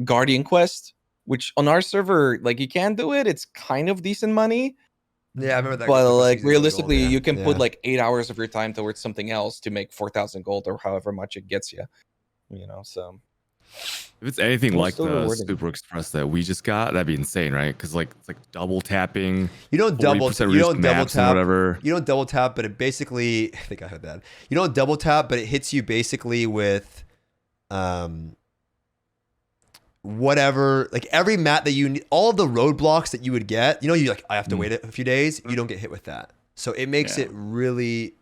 Speaker 2: Guardian quest, which on our server, like you can do it. It's kind of decent money.
Speaker 1: Yeah, I remember that.
Speaker 2: But like realistically,
Speaker 1: gold,
Speaker 2: you can put like 8 hours of your time towards something else to make 4,000 gold or however much it gets you. You know, so
Speaker 3: if it's anything like the
Speaker 2: rewarding.
Speaker 3: Super Express that we just got, that'd be insane, right? Because like it's like double tapping.
Speaker 1: You don't double tap.
Speaker 3: Whatever.
Speaker 1: You don't double tap, but it basically, I think I heard that. You don't double tap, but it hits you basically with whatever, like every mat that you need, all of the roadblocks that you would get, you know, you like, I have to wait a few days, you don't get hit with that. So it makes it really,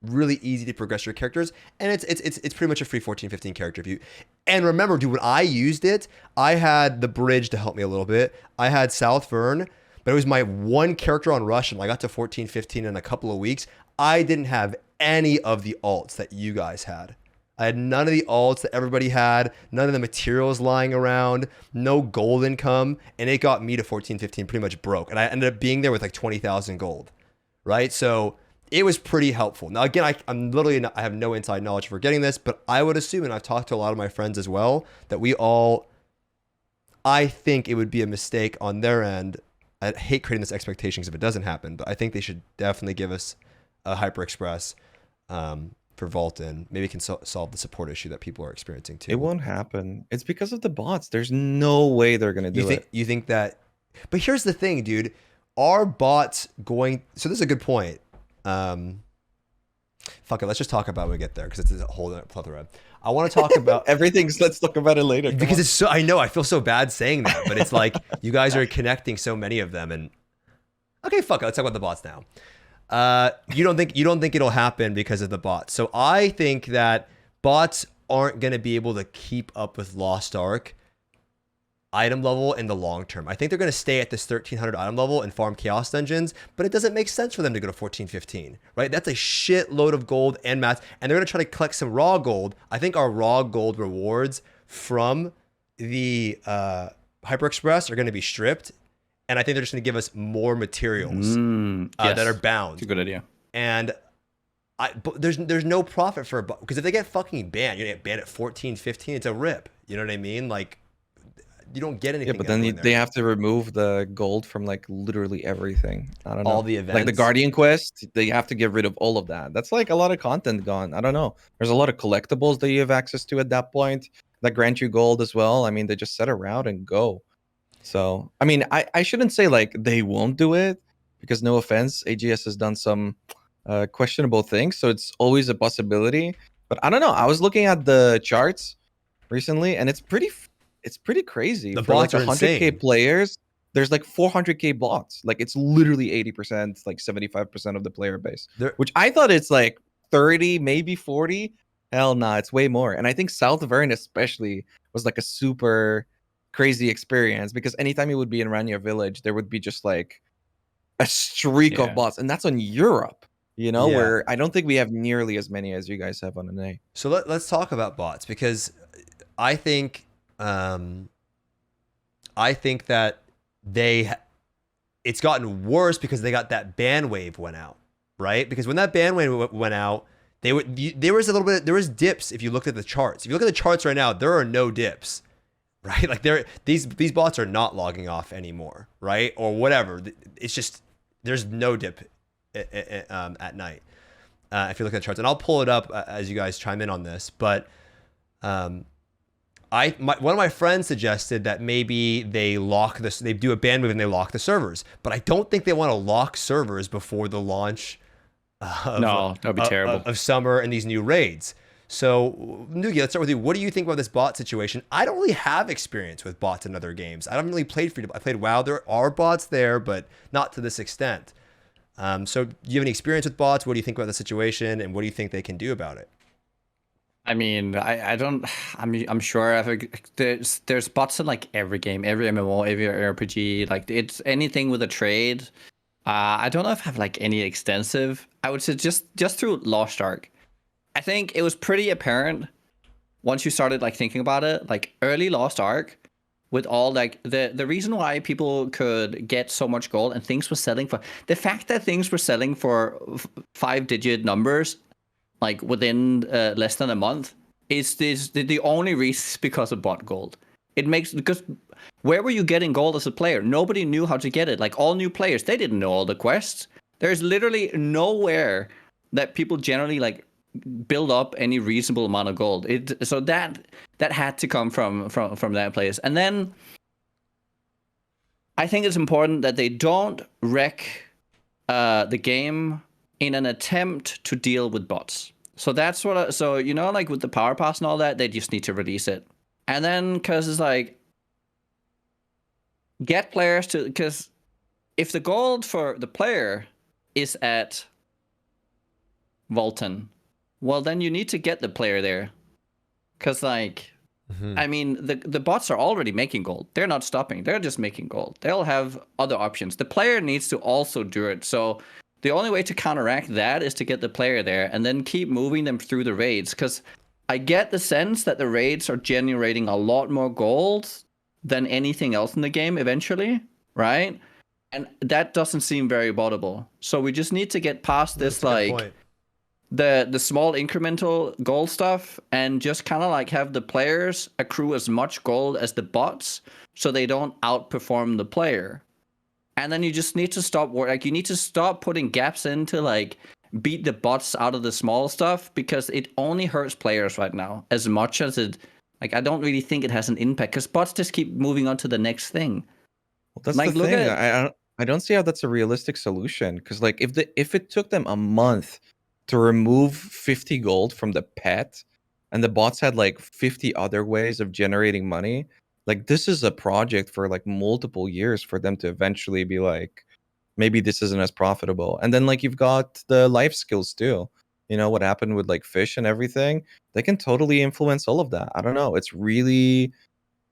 Speaker 1: really easy to progress your characters, and it's pretty much a free 14-15 character view. And remember, dude, when I used it, I had the bridge to help me a little bit. I had South Vern, but it was my one character on Rush, and I got to 14-15 in a couple of weeks. I didn't have any of the alts that you guys had. I had none of the alts that everybody had, none of the materials lying around, no gold income, and it got me to 14-15 pretty much broke. And I ended up being there with like 20,000 gold, right? So it was pretty helpful. Now, again, I'm literally not, I have no inside knowledge for getting this, but I would assume, and I've talked to a lot of my friends as well, that I think it would be a mistake on their end. I hate creating this expectations if it doesn't happen, but I think they should definitely give us a HyperExpress for Valtan. Maybe it can solve the support issue that people are experiencing too.
Speaker 2: It won't happen. It's because of the bots. There's no way they're gonna do it.
Speaker 1: You think that? But here's the thing, dude. Are bots going? So this is a good point. Fuck it. Let's just talk about it when we get there, because it's a whole other plethora. I want to talk about
Speaker 2: everything's. Let's talk about it later.
Speaker 1: Because it's so. I know. I feel so bad saying that, but it's like you guys are connecting so many of them, and okay, fuck it. Let's talk about the bots now. You don't think it'll happen because of the bots. So I think that bots aren't going to be able to keep up with Lost Ark item level in the long term. I think they're going to stay at this 1300 item level and farm chaos dungeons, but it doesn't make sense for them to go to 14-15, right? That's a shitload of gold and mats, and they're going to try to collect some raw gold. I think our raw gold rewards from the HyperExpress are going to be stripped. And I think they're just going to give us more materials that are bound.
Speaker 5: It's a good idea.
Speaker 1: And but there's no profit for it, because if they get fucking banned, you get banned at 14-15, it's a rip. You know what I mean? Like, you don't get anything.
Speaker 2: Yeah, but then they have to remove the gold from like literally everything. I don't know.
Speaker 1: All the events.
Speaker 2: Like the Guardian quest, they have to get rid of all of that. That's like a lot of content gone. I don't know. There's a lot of collectibles that you have access to at that point that grant you gold as well. I mean, they just set a route and go. So, I mean, I shouldn't say like they won't do it, because no offense, AGS has done some questionable things. So it's always a possibility. But I don't know. I was looking at the charts recently, and it's pretty crazy.
Speaker 1: The
Speaker 2: For
Speaker 1: bots
Speaker 2: like
Speaker 1: are
Speaker 2: 100K
Speaker 1: insane.
Speaker 2: players, there's like 400K bots. Like it's literally 80%, like 75% of the player base. Which I thought it's like 30, maybe 40. Hell nah, it's way more. And I think South Vern especially was like a super crazy experience, because anytime you would be in Rania village, there would be just like a streak of bots, and that's on Europe, you know, where I don't think we have nearly as many as you guys have on NA.
Speaker 1: So let's talk about bots, because I think that it's gotten worse because they got that ban wave went out, right? Because when that ban wave went out, there was dips. If you looked at the charts, if you look at the charts right now, there are no dips. Right, like these bots are not logging off anymore, right, or whatever. It's just there's no dip at night if you look at the charts, and I'll pull it up as you guys chime in on this. But One of my friends suggested that maybe they do a ban move and they lock the servers, but I don't think they want to lock servers before the launch.
Speaker 5: No, that'd be terrible.
Speaker 1: Of summer and these new raids. So, Nugiyen, let's start with you. What do you think about this bot situation? I don't really have experience with bots in other games. I haven't really played free-to-play. I played WoW. There are bots there, but not to this extent. So, do you have any experience with bots? What do you think about the situation, and what do you think they can do about it?
Speaker 5: I mean, I don't. I'm sure there's bots in like every game, every MMO, every RPG. Like it's anything with a trade. I don't know if I have like any extensive. I would say just through Lost Ark. I think it was pretty apparent once you started like thinking about it, like early Lost Ark, with all like the reason why people could get so much gold and things were selling for the fact that things were selling for 5-digit numbers, like within less than a month, is the only reason because of bot gold. It makes because where were you getting gold as a player? Nobody knew how to get it. Like all new players, they didn't know all the quests. There's literally nowhere that people generally like build up any reasonable amount of gold. So that had to come from that place. And then I think it's important that they don't wreck the game in an attempt to deal with bots. So that's what. So you know, like with the power pass and all that, they just need to release it. And then because it's like get players to, because if the gold for the player is at Valtan, well, then you need to get the player there. Because, like, I mean, the bots are already making gold. They're not stopping. They're just making gold. They'll have other options. The player needs to also do it. So the only way to counteract that is to get the player there and then keep moving them through the raids. Because I get the sense that the raids are generating a lot more gold than anything else in the game eventually, right? And that doesn't seem very bottable. So we just need to get past this, like, the small incremental gold stuff and just kind of like have the players accrue as much gold as the bots so they don't outperform the player. And then you just need to stop you need to stop putting gaps in to like beat the bots out of the small stuff, because it only hurts players right now as much as it, like, I don't really think it has an impact because bots just keep moving on to the next thing.
Speaker 2: Well, that's
Speaker 5: like,
Speaker 2: the thing. I don't see how that's a realistic solution, because like if it took them a month to remove 50 gold from the pet and the bots had like 50 other ways of generating money, like this is a project for like multiple years for them to eventually be like, maybe this isn't as profitable. And then like you've got the life skills too, you know, what happened with like fish and everything, they can totally influence all of that. I don't know, it's really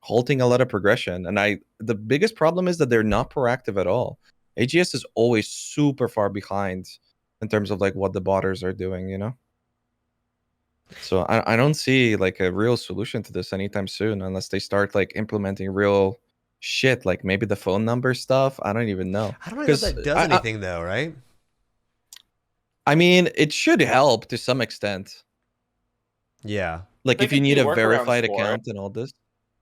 Speaker 2: halting a lot of progression. And the biggest problem is that they're not proactive at all. AGS is always super far behind in terms of like what the botters are doing, you know? So I don't see like a real solution to this anytime soon unless they start like implementing real shit, like maybe the phone number stuff. I don't even know.
Speaker 1: I don't know if that does anything though, right?
Speaker 2: I mean, it should help to some extent.
Speaker 1: Yeah.
Speaker 2: Like if you need a verified account and all this.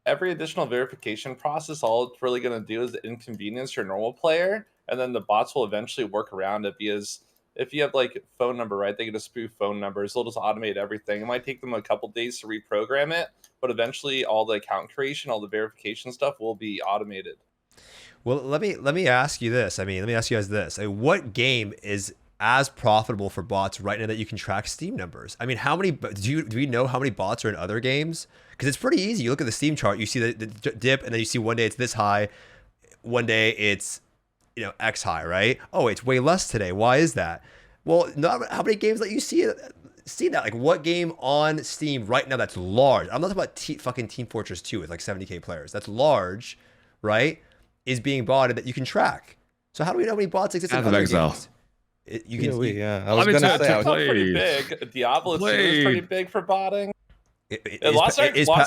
Speaker 4: Every additional verification process, all it's really going to do is inconvenience your normal player, and then the bots will eventually work around it, because if you have like phone number, right, they get to spoof phone numbers. They'll just automate everything. It might take them a couple days to reprogram it, but eventually all the account creation, all the verification stuff will be automated.
Speaker 1: Well, let me ask you this. Let me ask you guys this. What game is as profitable for bots right now that you can track Steam numbers? I mean, how many do we know how many bots are in other games? Because it's pretty easy. You look at the Steam chart, you see the dip, and then you see one day it's this high, one day it's, you know, X high, right? Oh, it's way less today. Why is that? Well, how many games let you see that? Like, what game on Steam right now that's large? I'm not talking about fucking Team Fortress 2 with like 70k players. That's large, right? Is being botted that you can track. So how do we know how many bots exist in other
Speaker 3: Exile
Speaker 1: games?
Speaker 2: I was gonna say
Speaker 4: pretty big. Diablo 2 is pretty big for botting. Lost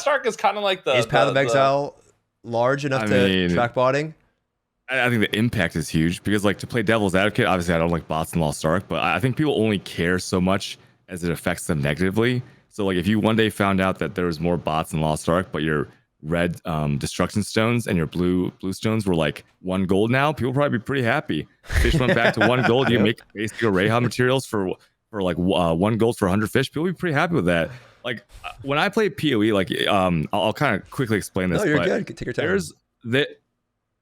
Speaker 4: Ark is kind of like the.
Speaker 1: Is Path of Exile large enough to track botting?
Speaker 3: I think the impact is huge because, like, to play devil's advocate, obviously I don't like bots in Lost Ark, but I think people only care so much as it affects them negatively. So, like, if you one day found out that there was more bots in Lost Ark, but your red destruction stones and your blue stones were like 1 gold now, people probably be pretty happy. Fish went back to 1 gold. You make basic Rayha materials for like 1 gold for 100 fish. People be pretty happy with that. like when I play PoE, like I'll kind of quickly explain this.
Speaker 1: No, you're
Speaker 3: but
Speaker 1: good. Take your time.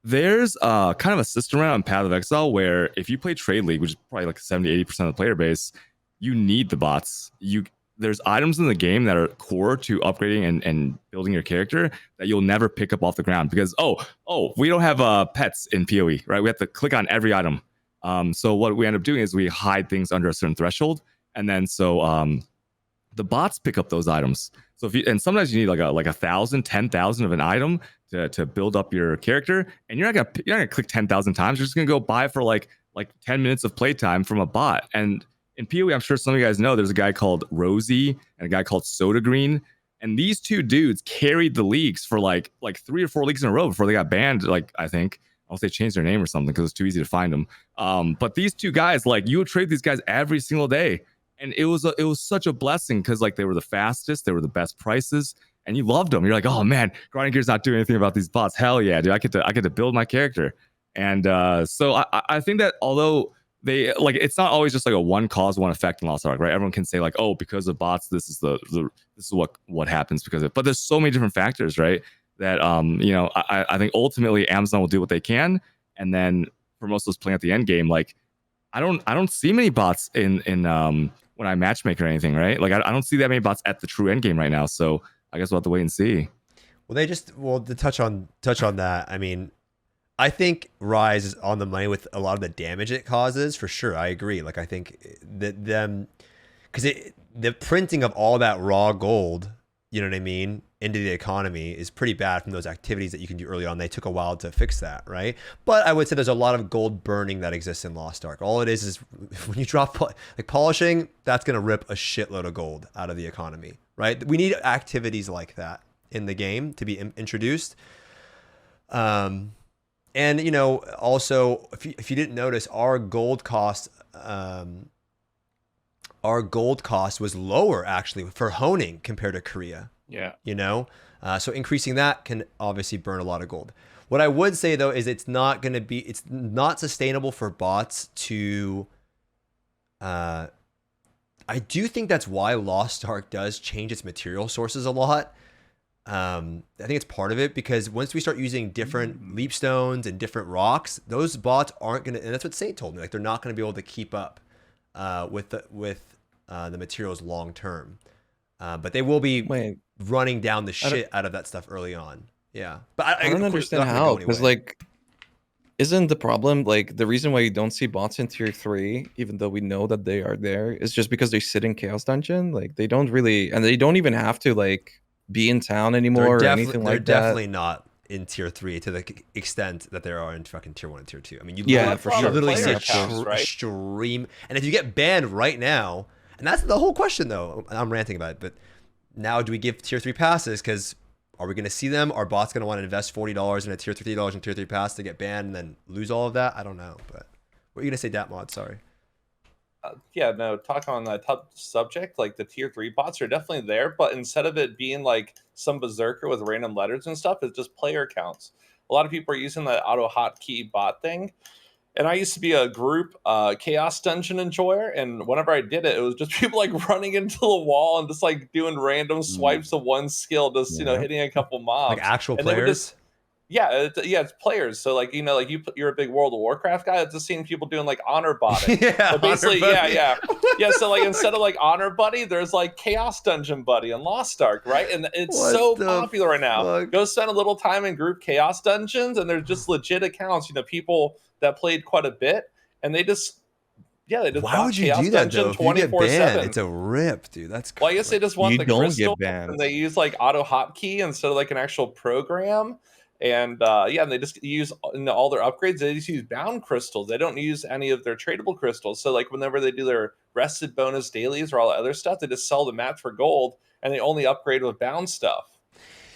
Speaker 3: There's kind of a system around Path of Exile where if you play Trade League, which is probably like 70-80% of the player base, you need the bots. There's items in the game that are core to upgrading and building your character that you'll never pick up off the ground because we don't have pets in PoE, right? We have to click on every item. So what we end up doing is we hide things under a certain threshold, and then the bots pick up those items. So and sometimes you need like 1,000, 10,000 of an item to build up your character, and you're not gonna click 10,000 times. You're just gonna go buy for like 10 minutes of playtime from a bot. And in PoE, I'm sure some of you guys know there's a guy called Rosie and a guy called Soda Green, and these two dudes carried the leagues for like 3 or 4 leagues in a row before they got banned. Like I think they changed their name or something because it's too easy to find them. But these two guys, like you would trade these guys every single day. And it was such a blessing because like they were the fastest, they were the best prices, and you loved them. You're like, oh man, Grinding Gear's not doing anything about these bots. Hell yeah, dude! I get to build my character. And so I think that although they like, it's not always just like a one cause, one effect in Lost Ark, right? Everyone can say like, oh, because of bots, this is what happens because of it. But there's so many different factors, right? That I think ultimately Amazon will do what they can, and then for most of us playing at the end game, like I don't see many bots in when I matchmake or anything, right? Like I don't see that many bots at the true end game right now. So I guess we'll have to wait and see.
Speaker 1: Well, to touch on that, I mean, I think Ryze is on the money with a lot of the damage it causes for sure. I agree. Like I think that because the printing of all that raw gold, you know what I mean, into the economy is pretty bad from those activities that you can do early on. They took a while to fix that, right? But I would say there's a lot of gold burning that exists in Lost Ark. All it is when you drop like polishing, that's going to rip a shitload of gold out of the economy, right? We need activities like that in the game to be introduced. And also if you didn't notice, our gold cost was lower actually for honing compared to Korea.
Speaker 5: Yeah.
Speaker 1: So increasing that can obviously burn a lot of gold. What I would say though is it's not sustainable for bots to. I do think that's why Lost Ark does change its material sources a lot. I think it's part of it because once we start using different leap stones and different rocks, those bots aren't gonna. And that's what Saint told me. Like they're not gonna be able to keep up with the materials long term. But they will be running down the shit out of that stuff early on. Yeah. But
Speaker 2: I don't understand how, because like, isn't the problem like the reason why you don't see bots in tier 3, even though we know that they are there, is just because they sit in Chaos Dungeon? Like they don't really, and they don't even have to like be in town anymore or anything like that.
Speaker 1: They're definitely not in tier 3 to the extent that there are in fucking tier 1 and tier 2. I mean, you
Speaker 2: for sure.
Speaker 1: literally see
Speaker 4: right?
Speaker 1: stream. And if you get banned right now, and that's the whole question though, I'm ranting about it, but now do we give tier 3 passes? Because are we going to see them? Are bots going to want to invest $40 in a tier $50 in tier 3 pass to get banned and then lose all of that? I don't know. But what are you going to say, Datmodz? Sorry.
Speaker 4: Talk on that subject. Like the tier 3 bots are definitely there, but instead of it being like some berserker with random letters and stuff, it's just player counts. A lot of people are using the auto hotkey bot thing. And I used to be a group Chaos Dungeon enjoyer, and whenever I did it, it was just people like running into the wall and just like doing random swipes of one skill, just hitting a couple mobs.
Speaker 1: Like actual players?
Speaker 4: It's players. So like you're a big World of Warcraft guy. I've just seen people doing like honor botting.
Speaker 1: Yeah,
Speaker 4: but basically, yeah. So like instead of like honor buddy, there's like Chaos Dungeon buddy and Lost Ark, right? And it's so popular right now.
Speaker 1: Fuck?
Speaker 4: Go spend a little time in group Chaos Dungeons, and they're just legit accounts. People that played quite a bit, and they just
Speaker 1: why would you do that though? If you get banned, it's a rip, dude. That's crazy.
Speaker 4: Well, I guess they just want the crystal,
Speaker 2: and
Speaker 4: they use like auto hotkey instead of like an actual program. And and they just use all their upgrades. They just use bound crystals. They don't use any of their tradable crystals. So like whenever they do their rested bonus dailies or all that other stuff, they just sell the mats for gold, and they only upgrade with bound stuff.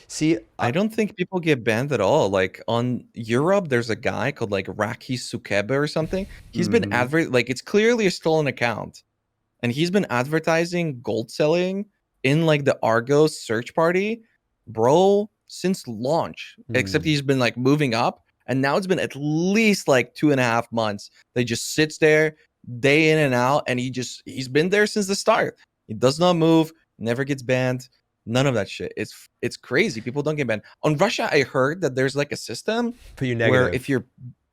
Speaker 1: See,
Speaker 2: I don't think people get banned at all. Like on Europe, there's a guy called like Raki Sukebe or something. He's been like it's clearly a stolen account, and he's been advertising gold selling in like the Argos search party, bro, since launch. Except he's been like moving up, and now it's been at least like 2.5 months. They just sits there day in and out, and he's been there since the start. He does not move. never gets banned. None of that shit. It's crazy. People don't get banned. On Russia, I heard that there's like a system
Speaker 1: Put you
Speaker 2: where
Speaker 1: negative.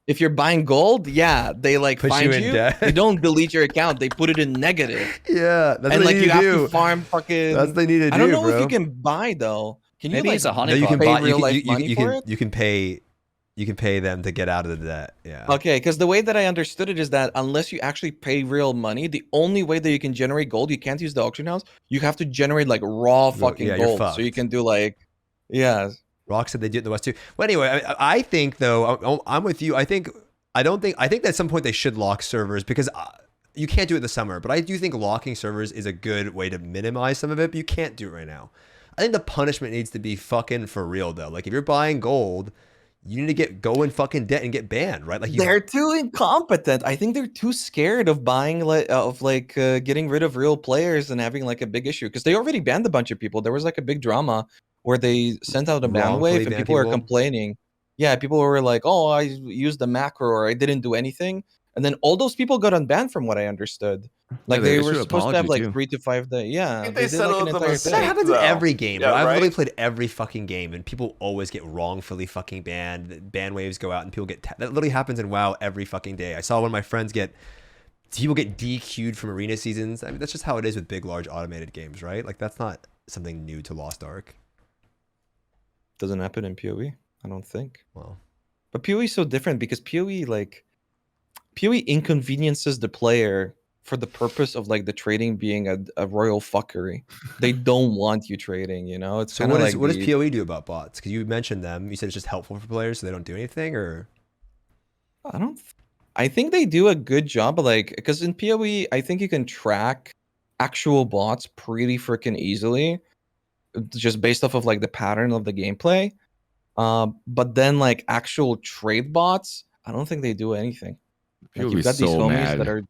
Speaker 2: if you're buying gold, yeah, they like
Speaker 1: Put
Speaker 2: find
Speaker 1: you in debt.
Speaker 2: They don't delete your account. They put it in negative.
Speaker 1: Yeah, that's
Speaker 2: And
Speaker 1: what
Speaker 2: like
Speaker 1: they
Speaker 2: you
Speaker 1: need to
Speaker 2: have
Speaker 1: do.
Speaker 2: to farm fucking.
Speaker 1: That's what they need to do,
Speaker 2: I don't know
Speaker 1: bro.
Speaker 2: if you can buy though. Can you
Speaker 5: Maybe
Speaker 2: like
Speaker 5: it's a
Speaker 1: No, you can
Speaker 5: honeypot.
Speaker 1: buy.
Speaker 2: pay real life money
Speaker 1: you
Speaker 2: for
Speaker 1: can
Speaker 2: it?
Speaker 1: you can pay them to get out of the debt. Yeah.
Speaker 2: Okay, because the way that I understood it is that unless you actually pay real money, the only way that you can generate gold, you can't use the auction house. You have to generate like raw fucking
Speaker 1: yeah, you're
Speaker 2: gold, so you
Speaker 1: fucked.
Speaker 2: can do like, yeah.
Speaker 1: Rock said they do it in the West too. Well, anyway, I think though, I'm with you. I think that at some point they should lock servers because you can't do it in the summer. But I do think locking servers is a good way to minimize some of it. But you can't do it right now. I think the punishment needs to be fucking for real though. Like if you're buying gold, you need to go in fucking debt and get banned, right? Like
Speaker 2: They're too incompetent. I think they're too scared of buying getting rid of real players and having like a big issue because they already banned a bunch of people. There was like a big drama where they sent out a ban
Speaker 1: Wrongfully
Speaker 2: wave and
Speaker 1: banned
Speaker 2: people were
Speaker 1: people?
Speaker 2: complaining. Yeah, people were like, "Oh, I used the macro or I didn't do anything," and then all those people got unbanned from what I understood. Like
Speaker 3: they
Speaker 2: they were
Speaker 3: issued an
Speaker 2: supposed to have
Speaker 3: apology,
Speaker 2: like
Speaker 3: too.
Speaker 2: 3 to 5 days. Yeah,
Speaker 4: I think
Speaker 2: they
Speaker 4: they
Speaker 2: did like
Speaker 4: settled
Speaker 2: an
Speaker 4: the
Speaker 2: entire
Speaker 4: mistake.
Speaker 1: that
Speaker 2: thing.
Speaker 1: happens in
Speaker 4: though.
Speaker 1: every game,
Speaker 4: Yeah,
Speaker 1: bro. I've
Speaker 4: right?
Speaker 1: literally played every fucking game, and people always get wrongfully fucking banned. Ban waves go out, and people get that literally happens in WoW every fucking day. I saw one of my friends people get DQ'd from arena seasons. I mean, that's just how it is with big, large automated games, right? Like that's not something new to Lost Ark.
Speaker 2: Doesn't happen in PoE, I don't think.
Speaker 1: Well,
Speaker 2: But PoE is so different because PoE inconveniences the player for the purpose of like the trading being a royal fuckery. They don't want you trading, you know? It's
Speaker 1: so
Speaker 2: kind of like
Speaker 1: what does PoE do about bots? Because you mentioned them. You said it's just helpful for players, so they don't do anything, or
Speaker 2: I think they do a good job of like because in PoE, I think you can track actual bots pretty freaking easily, just based off of like the pattern of the gameplay. But then like actual trade bots, I don't think they do anything. Like
Speaker 3: People
Speaker 2: you've
Speaker 3: be
Speaker 2: got these
Speaker 3: so
Speaker 2: homies
Speaker 3: mad.
Speaker 2: that are,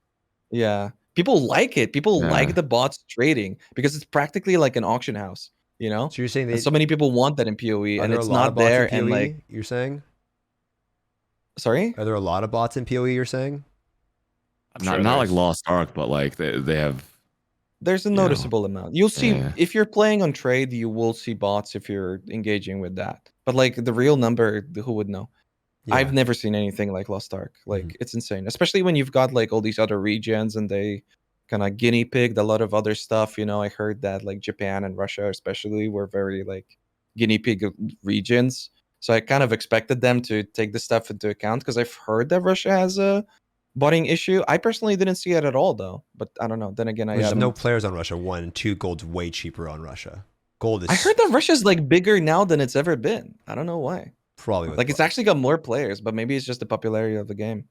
Speaker 2: yeah. People like it. People
Speaker 3: Yeah.
Speaker 2: like the bots trading because it's practically like an auction house, you know?
Speaker 1: so you're saying
Speaker 2: And so many people want that in PoE,
Speaker 1: are
Speaker 2: and
Speaker 1: there
Speaker 2: it's
Speaker 1: a lot
Speaker 2: not
Speaker 1: of bots
Speaker 2: there.
Speaker 1: in PoE?
Speaker 2: And like,
Speaker 1: You're saying
Speaker 2: sorry,
Speaker 1: are there a lot of bots in PoE? You're saying
Speaker 5: I'm
Speaker 3: Not
Speaker 5: sure
Speaker 3: not like
Speaker 5: there's-
Speaker 3: Lost Ark, but like they have.
Speaker 2: there's a
Speaker 3: You know,
Speaker 2: noticeable amount. You'll see
Speaker 3: yeah.
Speaker 2: if you're playing on trade, you will see bots if you're engaging with that. But like the real number, who would know?
Speaker 1: Yeah.
Speaker 2: I've never seen anything like Lost Ark. Like it's insane, especially when you've got like all these other regions and they kind of guinea pigged a lot of other stuff. You know, I heard that like Japan and Russia, especially, were very like guinea pig regions. So I kind of expected them to take this stuff into account because I've heard that Russia has a botting issue. I personally didn't see it at all though. But I don't know. Then again,
Speaker 1: There's
Speaker 2: haven't.
Speaker 1: no players on Russia. 1 and 2, gold's way cheaper on Russia. Gold is.
Speaker 2: I heard that Russia's like bigger now than it's ever been. I don't know why.
Speaker 1: probably with
Speaker 2: Like it's actually got more players, but maybe it's just the popularity of the game.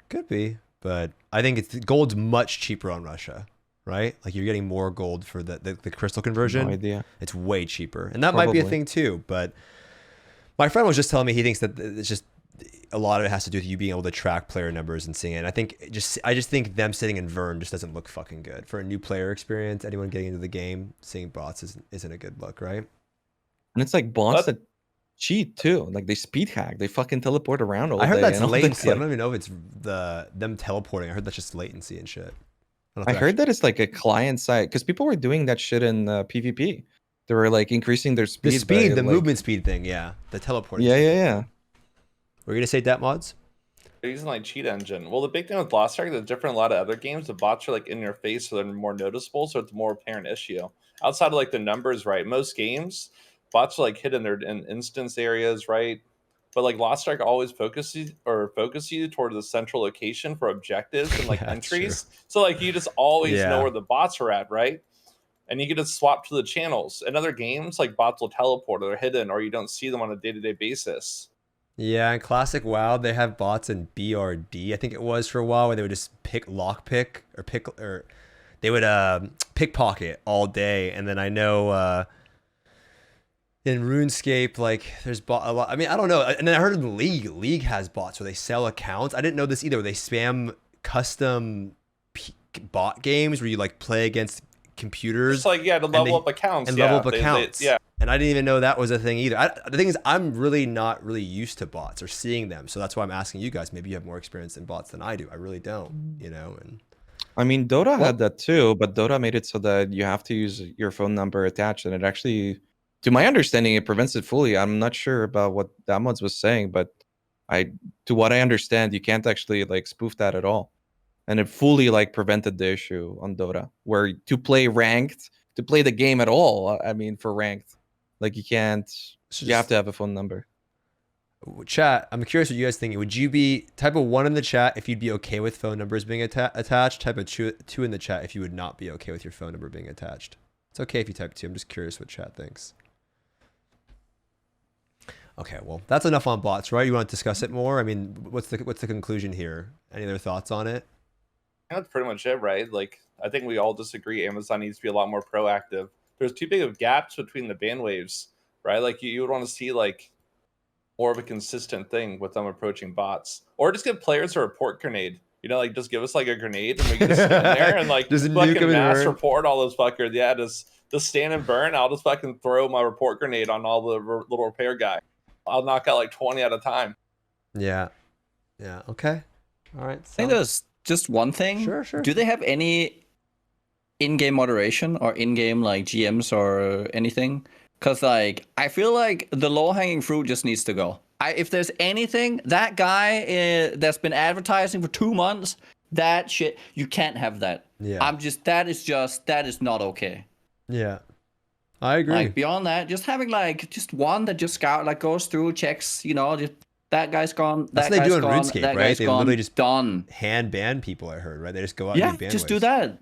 Speaker 1: could be, but I think gold's much cheaper on Russia, right? Like you're getting more gold for the crystal conversion.
Speaker 2: No idea.
Speaker 1: It's way cheaper, and that might be a
Speaker 2: Probably.
Speaker 1: thing too. But my friend was just telling me he thinks that it's just a lot of it has to do with you being able to track player numbers and seeing it. And I just think them sitting in Vern just doesn't look fucking good for a new player experience. Anyone getting into the game, seeing bots isn't a good look, right?
Speaker 2: And it's like bots
Speaker 4: But-
Speaker 2: that cheat too. Like they speed hack. They fucking teleport around all
Speaker 1: I heard
Speaker 2: day.
Speaker 1: that's
Speaker 2: and all this,
Speaker 1: latency. I
Speaker 2: like-
Speaker 1: don't even know if it's them teleporting. I heard that's just latency and shit.
Speaker 2: I heard that it's like a client side because people were doing that shit in PvP. They were like increasing their speed.
Speaker 1: the speed,
Speaker 2: by,
Speaker 1: the
Speaker 2: like-
Speaker 1: movement speed thing, yeah, the teleporting.
Speaker 2: Yeah.
Speaker 1: We're gonna say Datmodz.
Speaker 4: They're using like cheat engine. Well, the big thing with Lost Ark that's different than a lot of other games. The bots are like in your face, so they're more noticeable. So it's a more apparent issue. Outside of like the numbers, right? Most games, bots are like hidden in instance areas, right? But like Lost Ark always focus you toward the central location for objectives and like
Speaker 1: Yeah, that's
Speaker 4: entries. So like you just always
Speaker 1: Yeah.
Speaker 4: know where the bots are at, right? And you get to swap to the channels. In other games, like bots will teleport or they're hidden, or you don't see them on a day-to-day basis.
Speaker 1: Yeah, in classic WoW, they have bots in BRD. I think it was for a while where they would just lockpick or they would pickpocket all day. And then I know in RuneScape, like there's a lot. I mean, I don't know. And then I heard in League. League has bots where they sell accounts. I didn't know this either. Where they spam custom bot games where you like play against computers.
Speaker 4: It's like, yeah, to level up accounts.
Speaker 1: And
Speaker 4: yeah,
Speaker 1: level up accounts.
Speaker 4: yeah.
Speaker 1: And I didn't even know that was a thing either. The thing is, I'm really not really used to bots or seeing them. So that's why I'm asking you guys. Maybe you have more experience in bots than I do. I really don't, you know. And
Speaker 2: I mean, Dota had that too, but Dota made it so that you have to use your phone number attached, and it actually, to my understanding, it prevents it fully. I'm not sure about what Datmodz was saying, but to what I understand, you can't actually like spoof that at all, and it fully like prevented the issue on Dota, where to play ranked, to play the game at all. I mean, for ranked, like you can't. You have to have a phone number.
Speaker 1: Chat, I'm curious what you guys think. Would you be type of 1 in the chat if you'd be okay with phone numbers being attached? Type of 2 in the chat if you would not be okay with your phone number being attached. It's okay if you type 2. I'm just curious what chat thinks. Okay, well, that's enough on bots, right? You want to discuss it more? I mean, what's the conclusion here? Any other thoughts on it?
Speaker 4: That's pretty much it, right? Like, I think we all disagree. Amazon needs to be a lot more proactive. There's too big of gaps between the ban waves, right? Like, you would want to see like more of a consistent thing with them approaching bots, or just give players a report grenade. You know, like just give us like a grenade and we can just stand there and like
Speaker 1: just
Speaker 4: fucking mass report all those fuckers. Yeah, just stand and burn. I'll just fucking throw my report grenade on all the little repair guy. I'll knock out like 20 at a time.
Speaker 1: Yeah. Okay. All right.
Speaker 5: I think there's just one thing.
Speaker 1: Sure.
Speaker 5: Do they have any in-game moderation or in-game like GMs or anything? Because like I feel like the low-hanging fruit just needs to go. If there's anything, that guy that's been advertising for 2 months, that shit, you can't have that.
Speaker 1: Yeah.
Speaker 5: That is not okay.
Speaker 1: Yeah. I agree.
Speaker 5: Like beyond that, just having like just one that just goes through, checks, you know, just that guy's gone.
Speaker 1: That's
Speaker 5: what
Speaker 1: they do in RuneScape, right? They literally just
Speaker 5: done.
Speaker 1: hand ban people. I heard, right? They just go out.
Speaker 5: Yeah,
Speaker 1: and do ban
Speaker 5: just
Speaker 1: waves.
Speaker 5: do that.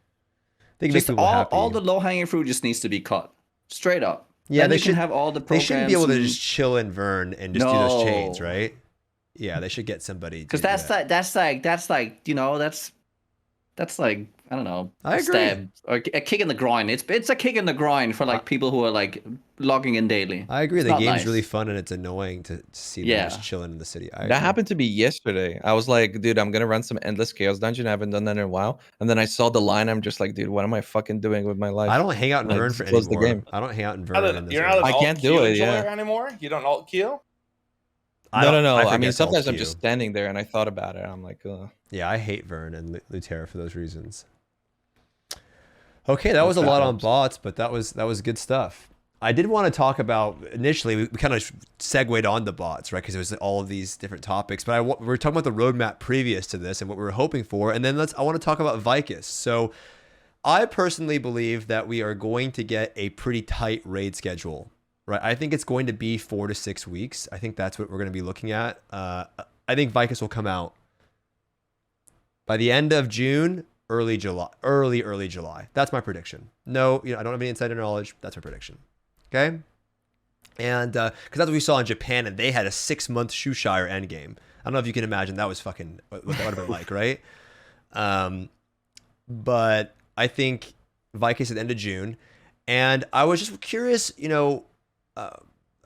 Speaker 1: They can
Speaker 5: just
Speaker 1: make people happy.
Speaker 5: all the low hanging fruit just needs to be cut straight up.
Speaker 1: Yeah,
Speaker 5: then
Speaker 1: they
Speaker 5: should have all the.
Speaker 1: They shouldn't be able to just chill and Vern and just do those chains, right? Yeah, they should get somebody.
Speaker 5: Because that's like you know that's like I don't know.
Speaker 1: I agree.
Speaker 5: Stab or a kick in the groin. It's a kick in the groin for like people who are like logging in daily.
Speaker 1: I agree.
Speaker 5: It's
Speaker 1: The
Speaker 5: not
Speaker 1: game's
Speaker 5: nice.
Speaker 1: really fun and it's annoying to see them just chilling in the city.
Speaker 2: That happened to me yesterday. I was like, dude, I'm gonna run some endless chaos dungeon. I haven't done that in a while. And then I saw the line. I'm just like, dude, what am I fucking doing with my life?
Speaker 1: I don't hang out in
Speaker 2: Like,
Speaker 1: Vern for
Speaker 2: close the
Speaker 1: anymore.
Speaker 2: game.
Speaker 1: I don't hang out in Vern.
Speaker 4: You're not an
Speaker 2: I
Speaker 4: alt
Speaker 2: can't
Speaker 4: Q
Speaker 2: do it,
Speaker 4: anymore. You don't alt Q.
Speaker 2: No. I
Speaker 1: forget
Speaker 2: mean,
Speaker 1: to
Speaker 2: sometimes
Speaker 1: alt
Speaker 2: I'm just
Speaker 1: Q.
Speaker 2: standing there and I thought about it. I'm like, ugh.
Speaker 1: Yeah, I hate Vern and Lutera for those reasons. Okay, that was a lot on bots, but that was good stuff. I did want to talk about, initially, we kind of segued on the bots, right? Because it was all of these different topics. But we were talking about the roadmap previous to this and what we were hoping for. And then I want to talk about Vykas. So I personally believe that we are going to get a pretty tight raid schedule, right? I think it's going to be 4 to 6 weeks. I think that's what we're going to be looking at. I think Vykas will come out by the end of June, early July. That's my prediction. No, I don't have any insider knowledge. That's my prediction. Okay. And because that's what we saw in Japan, and they had a 6-month Shushire endgame. I don't know if you can imagine that was fucking what that would have been like, right? But I think Vykas at the end of June, and I was just curious,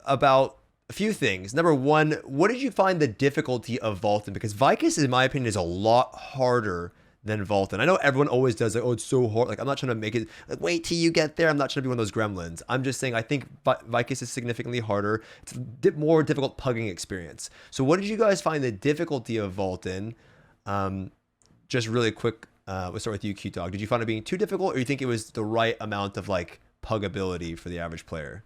Speaker 1: about a few things. Number one, what did you find the difficulty of Valtan? Because Vykas, in my opinion, is a lot harder than Valtan. I know everyone always does like, oh, it's so hard. Like, I'm not trying to make it like, wait till you get there. I'm not trying to be one of those gremlins. I'm just saying I think Vykas is significantly harder. It's a more difficult pugging experience. So what did you guys find the difficulty of Valtan? Just really quick, we'll start with you, Cutedog. Did you find it being too difficult, or you think it was the right amount of like puggability for the average player?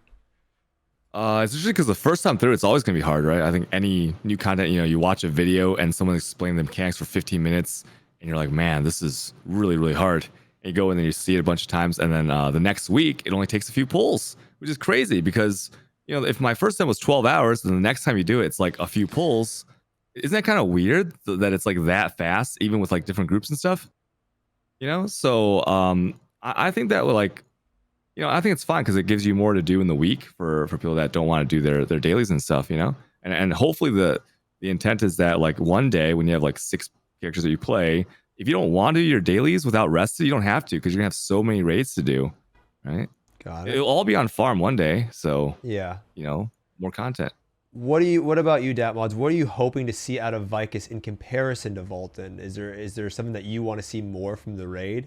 Speaker 3: It's usually because the first time through, it's always going to be hard, right? I think any new content, you watch a video and someone explains the mechanics for 15 minutes, and you're like, man, this is really, really hard. And you go in and you see it a bunch of times, and then the next week, it only takes a few pulls, which is crazy because, if my first time was 12 hours, then the next time you do it, it's like a few pulls. Isn't that kind of weird that it's like that fast, even with like different groups and stuff? So I think that would like, I think it's fine because it gives you more to do in the week for people that don't want to do their dailies and stuff, and hopefully the intent is that like one day when you have like 6 characters that you play, if you don't want to do your dailies without rested, you don't have to, because you're gonna have so many raids to do, right?
Speaker 1: Got it.
Speaker 3: It'll all be on farm one day, so
Speaker 1: yeah,
Speaker 3: more content.
Speaker 1: What about you, Datmodz? What are you hoping to see out of Vykas in comparison to Valtan? Is there something that you want to see more from the raid?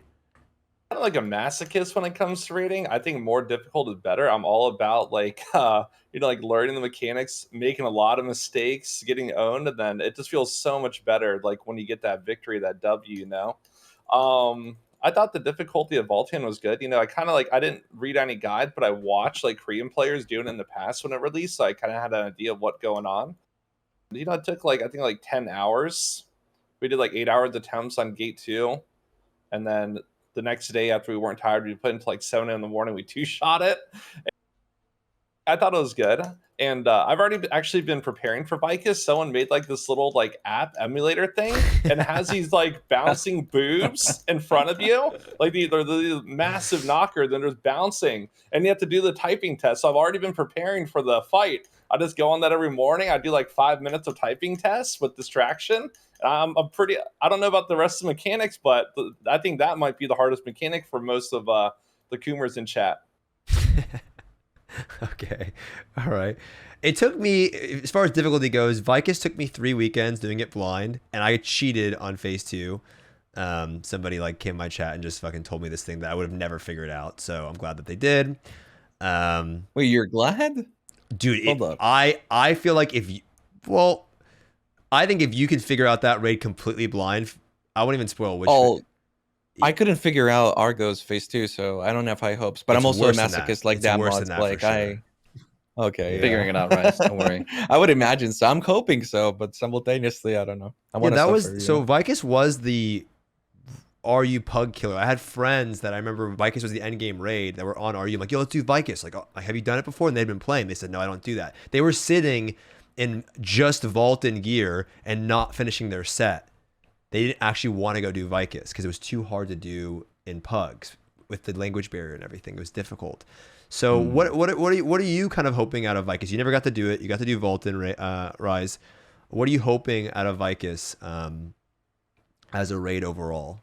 Speaker 4: Kind of like a masochist when it comes to raiding. I think more difficult is better. I'm all about like like learning the mechanics, making a lot of mistakes, getting owned, and then it just feels so much better like when you get that victory, that W, I thought the difficulty of Valtan was good. You know, I kind of like, I didn't read any guide, but I watched like Korean players do it in the past when it released, so I kind of had an idea of what's going on. You know, it took like, I think like 10 hours. We did like 8 hours attempts on Gate 2, and then the next day after we weren't tired, we put into like 7 in the morning. We 2-shot it. I thought it was good. And I've already actually been preparing for Vykas. Someone made like this little like app emulator thing, and it has these like bouncing boobs in front of you, like the massive knocker. Then there's bouncing, and you have to do the typing test. So I've already been preparing for the fight. I just go on that every morning. I do like 5 minutes of typing tests with distraction. I'm pretty. I don't know about the rest of the mechanics, but I think that might be the hardest mechanic for most of the Coomers in chat.
Speaker 1: Okay. All right. It took me, as far as difficulty goes, Vykas took me 3 weekends doing it blind, and I cheated on phase 2. Somebody like came in my chat and just fucking told me this thing that I would have never figured out. So I'm glad that they did.
Speaker 2: Wait, you're glad?
Speaker 1: Dude,
Speaker 2: Hold up.
Speaker 1: I feel like if you, well, I think if you could figure out that raid completely blind, I won't even spoil which.
Speaker 2: I couldn't figure out Argo's phase 2, so I don't have high hopes. But I'm also a masochist like Datmodz. Like okay,
Speaker 5: Figuring it out, right? Don't worry.
Speaker 2: I would imagine so. I'm hoping so, but simultaneously, I don't know.
Speaker 1: Vykas was the RU pug killer. I had friends that I remember Vykas was the end game raid that were on RU. I'm like, yo, let's do Vykas. Like, oh, have you done it before? And they'd been playing. They said, no, I don't do that. They were sitting in just Valtan gear and not finishing their set. They didn't actually want to go do Vykas because it was too hard to do in pugs with the language barrier and everything. It was difficult. So what are you kind of hoping out of Vykas? You never got to do it. You got to do Valtan, Rise. What are you hoping out of Vykas as a raid overall?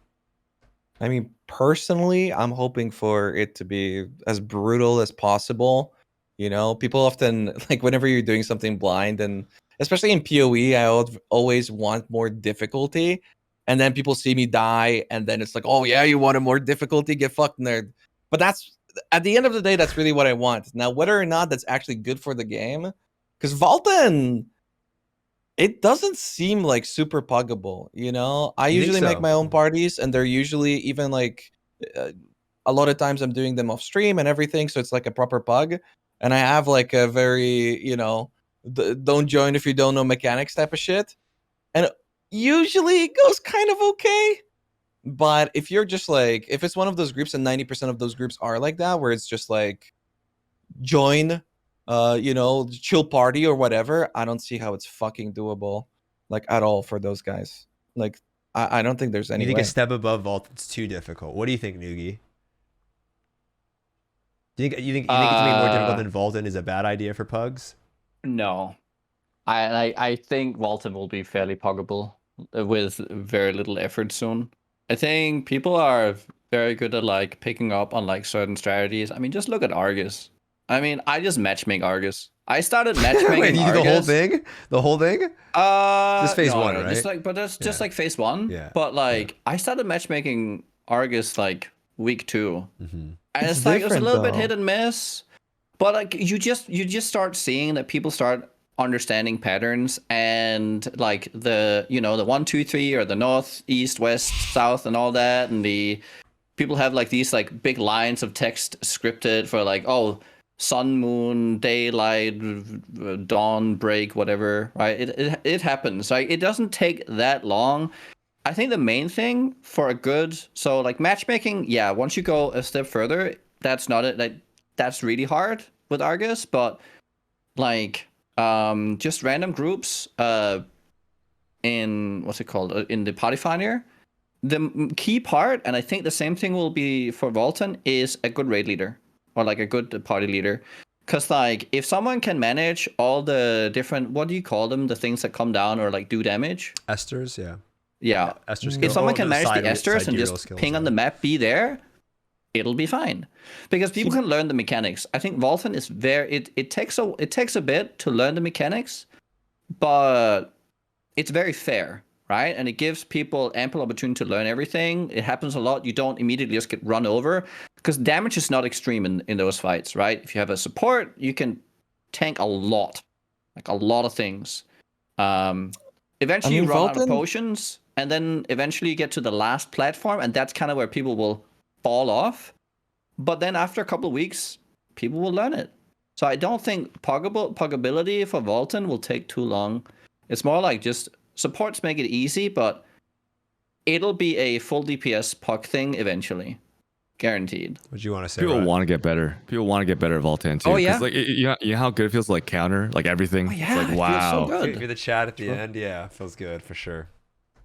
Speaker 2: I mean, personally, I'm hoping for it to be as brutal as possible. You know, people often, like, whenever you're doing something blind, and especially in PoE, I always want more difficulty. And then people see me die, and then it's like, oh, yeah, you wanted more difficulty? Get fucked, nerd. But that's, at the end of the day, that's really what I want. Now, whether or not that's actually good for the game, because Valtan, it doesn't seem like super puggable, you know? I usually make my own parties, and they're usually even like, a lot of times I'm doing them off stream and everything, so it's like a proper pug. And I have like a very, you know, don't join if you don't know mechanics type of shit. And usually it goes kind of okay. But if you're just like, if it's one of those groups and 90% of those groups are like that, where it's just like join, you know, chill party or whatever, I don't see how it's fucking doable, like, at all for those guys. Like, I don't think there's any
Speaker 1: You think
Speaker 2: way.
Speaker 1: a step above Valtan's too difficult? What do you think, Nugi? You think it to be more difficult than Valtan is a bad idea for pugs?
Speaker 5: No. I think Valtan will be fairly puggable with very little effort soon. I think people are very good at like picking up on like certain strategies. I mean, just look at Argus. I mean, I just matchmake Argus. I started matchmaking
Speaker 1: Wait, you do
Speaker 5: Argus.
Speaker 1: the whole thing? The whole thing? Just phase 1, right?
Speaker 5: Just like, but that's just like phase 1.
Speaker 1: Yeah.
Speaker 5: But like, I started matchmaking Argus like week 2.
Speaker 1: Mm-hmm.
Speaker 5: And it's like, it's a little bit hit and miss. But like, you just start seeing that people start understanding patterns, and like the, you know, the 1, 2, 3, or the north, east, west, south, and all that, and the people have like these like big lines of text scripted for like, oh, sun, moon, daylight, dawn, break, whatever, right? It happens. Like, it doesn't take that long. I think the main thing for a good, so like matchmaking, yeah, once you go a step further, that's not it. Like, that's really hard with Argus, but like just random groups in what's it called, in the party finder, the key part, and I think the same thing will be for Valtan, is a good raid leader or like a good party leader. Because like, if someone can manage all the different, what do you call them, the things that come down or like do damage,
Speaker 1: Esters, yeah.
Speaker 5: Yeah.
Speaker 1: Esther
Speaker 5: If someone can manage the esters and just
Speaker 1: skills,
Speaker 5: ping on the map, be there, it'll be fine. Because people can learn the mechanics. I think Valtan is it takes a bit to learn the mechanics, but it's very fair, right? And it gives people ample opportunity to learn everything. It happens a lot. You don't immediately just get run over, because damage is not extreme in those fights, right? If you have a support, you can tank a lot, like a lot of things. Eventually you run out of potions, and then eventually you get to the last platform, and that's kind of where people will fall off. But then after a couple of weeks, people will learn it. So I don't think puggability for Valtan will take too long. It's more like just supports make it easy, but it'll be a full DPS puck thing eventually. Guaranteed.
Speaker 1: What do you want to say?
Speaker 3: People
Speaker 1: Ryan?
Speaker 3: want to get better. People want to get better at Valtan too.
Speaker 5: Oh, yeah?
Speaker 3: Like, you know how good it feels to like counter like everything.
Speaker 5: Oh,
Speaker 3: It's
Speaker 5: yeah,
Speaker 3: like
Speaker 5: it feels
Speaker 3: wow.
Speaker 5: so good.
Speaker 1: If you're the chat at the end, yeah, feels good for sure.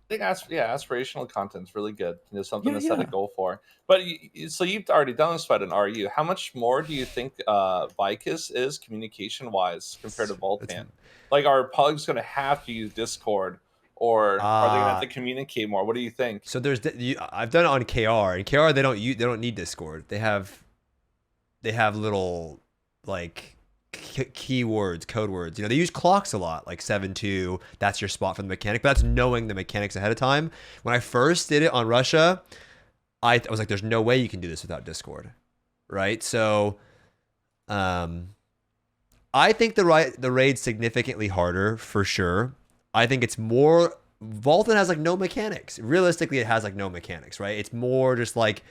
Speaker 4: I think aspirational content's really good. You know, something
Speaker 5: Yeah,
Speaker 4: to set a
Speaker 5: yeah.
Speaker 4: goal for. But so you've already done this fight in RU. How much more do you think Vykas is communication wise compared to Valtan? Like, are pugs going to have to use Discord, or are they going to have to communicate more? What do you think?
Speaker 1: So there's I've done it on KR, and KR they don't need Discord. They have little like keywords, code words. You know, they use clocks a lot, like 7-2. That's your spot for the mechanic. But that's knowing the mechanics ahead of time. When I first did it on Russia, I was like, "There's no way you can do this without Discord," right? So, I think the raid's significantly harder for sure. I think it's more. Valtan has like no mechanics. Realistically, it has like no mechanics, right? It's more just like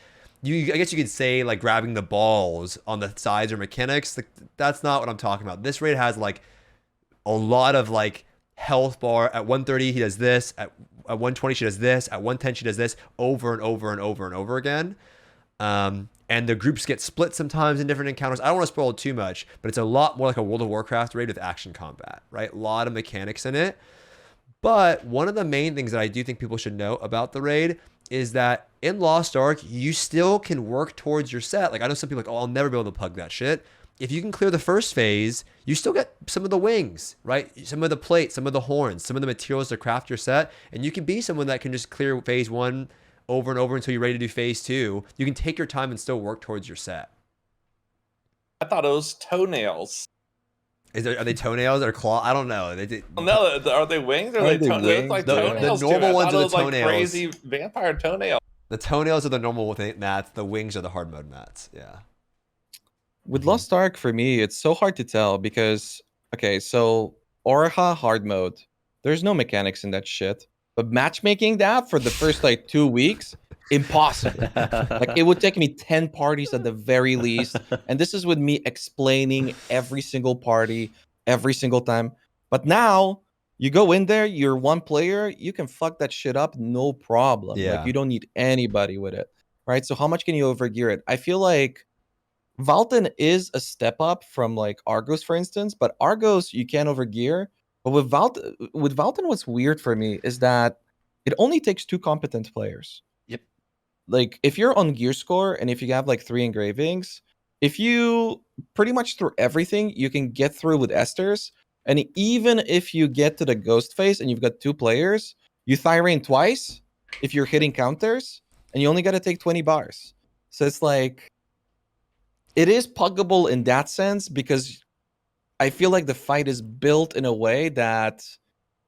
Speaker 1: I guess you could say like grabbing the balls on the sides or mechanics. Like, that's not what I'm talking about. This raid has like a lot of like health bar. At 130, he does this. At 120, she does this. At 110, she does this over and over and over and over again. And the groups get split sometimes in different encounters. I don't want to spoil it too much, but it's a lot more like a World of Warcraft raid with action combat, right? A lot of mechanics in it. But one of the main things that I do think people should know about the raid is that in Lost Ark, you still can work towards your set. Like, I know some people are like, oh, I'll never be able to pug that shit. If you can clear the first phase, you still get some of the wings, right? Some of the plates, some of the horns, some of the materials to craft your set. And you can be someone that can just clear phase 1 over and over until you're ready to do phase 2. You can take your time and still work towards your set.
Speaker 4: I thought it was toenails.
Speaker 1: Are they toenails or claw? I don't know.
Speaker 4: No, are they wings? Or are they toenails? They look like toenails.
Speaker 1: The normal ones are the
Speaker 4: like
Speaker 1: toenails.
Speaker 4: crazy vampire toenails.
Speaker 1: The toenails are the normal mats. The wings are the hard mode mats. Yeah.
Speaker 2: With Lost Ark, for me, it's so hard to tell because, okay, so Orha hard mode, there's no mechanics in that shit. But matchmaking that for the first like 2 weeks, impossible. Like, it would take me 10 parties at the very least. And this is with me explaining every single party every single time. But now you go in there, you're one player, you can fuck that shit up, no problem.
Speaker 1: Yeah.
Speaker 2: Like, you don't need anybody with it, right? So how much can you overgear it? I feel like Valtan is a step up from like Argos, for instance, but Argos you can't overgear. But with Valtan, what's weird for me is that it only takes 2 competent players.
Speaker 5: Yep.
Speaker 2: Like, if you're on gear score and if you have like 3 engravings, if you pretty much through everything, you can get through with Esters. And even if you get to the ghost phase and you've got 2 players, you Thyrane twice if you're hitting counters, and you only got to take 20 bars. So it's like, it is puggable in that sense because I feel like the fight is built in a way that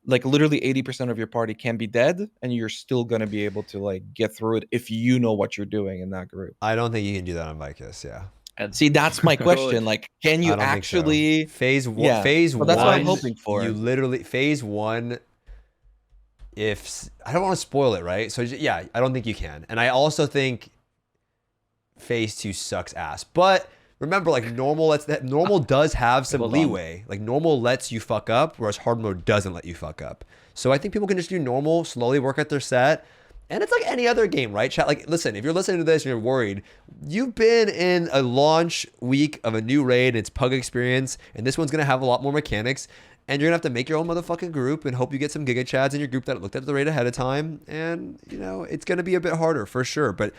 Speaker 2: like literally 80% of your party can be dead and you're still going to be able to like get through it if you know what you're doing in that group.
Speaker 1: I don't think you can do that on Vykas. Yeah.
Speaker 5: And
Speaker 2: See, that's my question. Like, can you
Speaker 1: I don't think so.
Speaker 2: actually
Speaker 1: Phase 1?
Speaker 2: Yeah,
Speaker 1: Phase
Speaker 2: but that's what I'm
Speaker 1: 1,
Speaker 2: hoping for.
Speaker 1: You literally phase 1. If I don't want to spoil it, right? So yeah, I don't think you can. And I also think phase 2 sucks ass. But remember, like normal does have some leeway. Like normal lets you fuck up, whereas hard mode doesn't let you fuck up. So I think people can just do normal, slowly work at their set. And it's like any other game, right? Chat, like, listen, if you're listening to this and you're worried, you've been in a launch week of a new raid, and it's pug experience, and this one's gonna have a lot more mechanics, and you're gonna have to make your own motherfucking group and hope you get some Giga Chads in your group that looked at the raid ahead of time. And you know, it's gonna be a bit harder for sure, but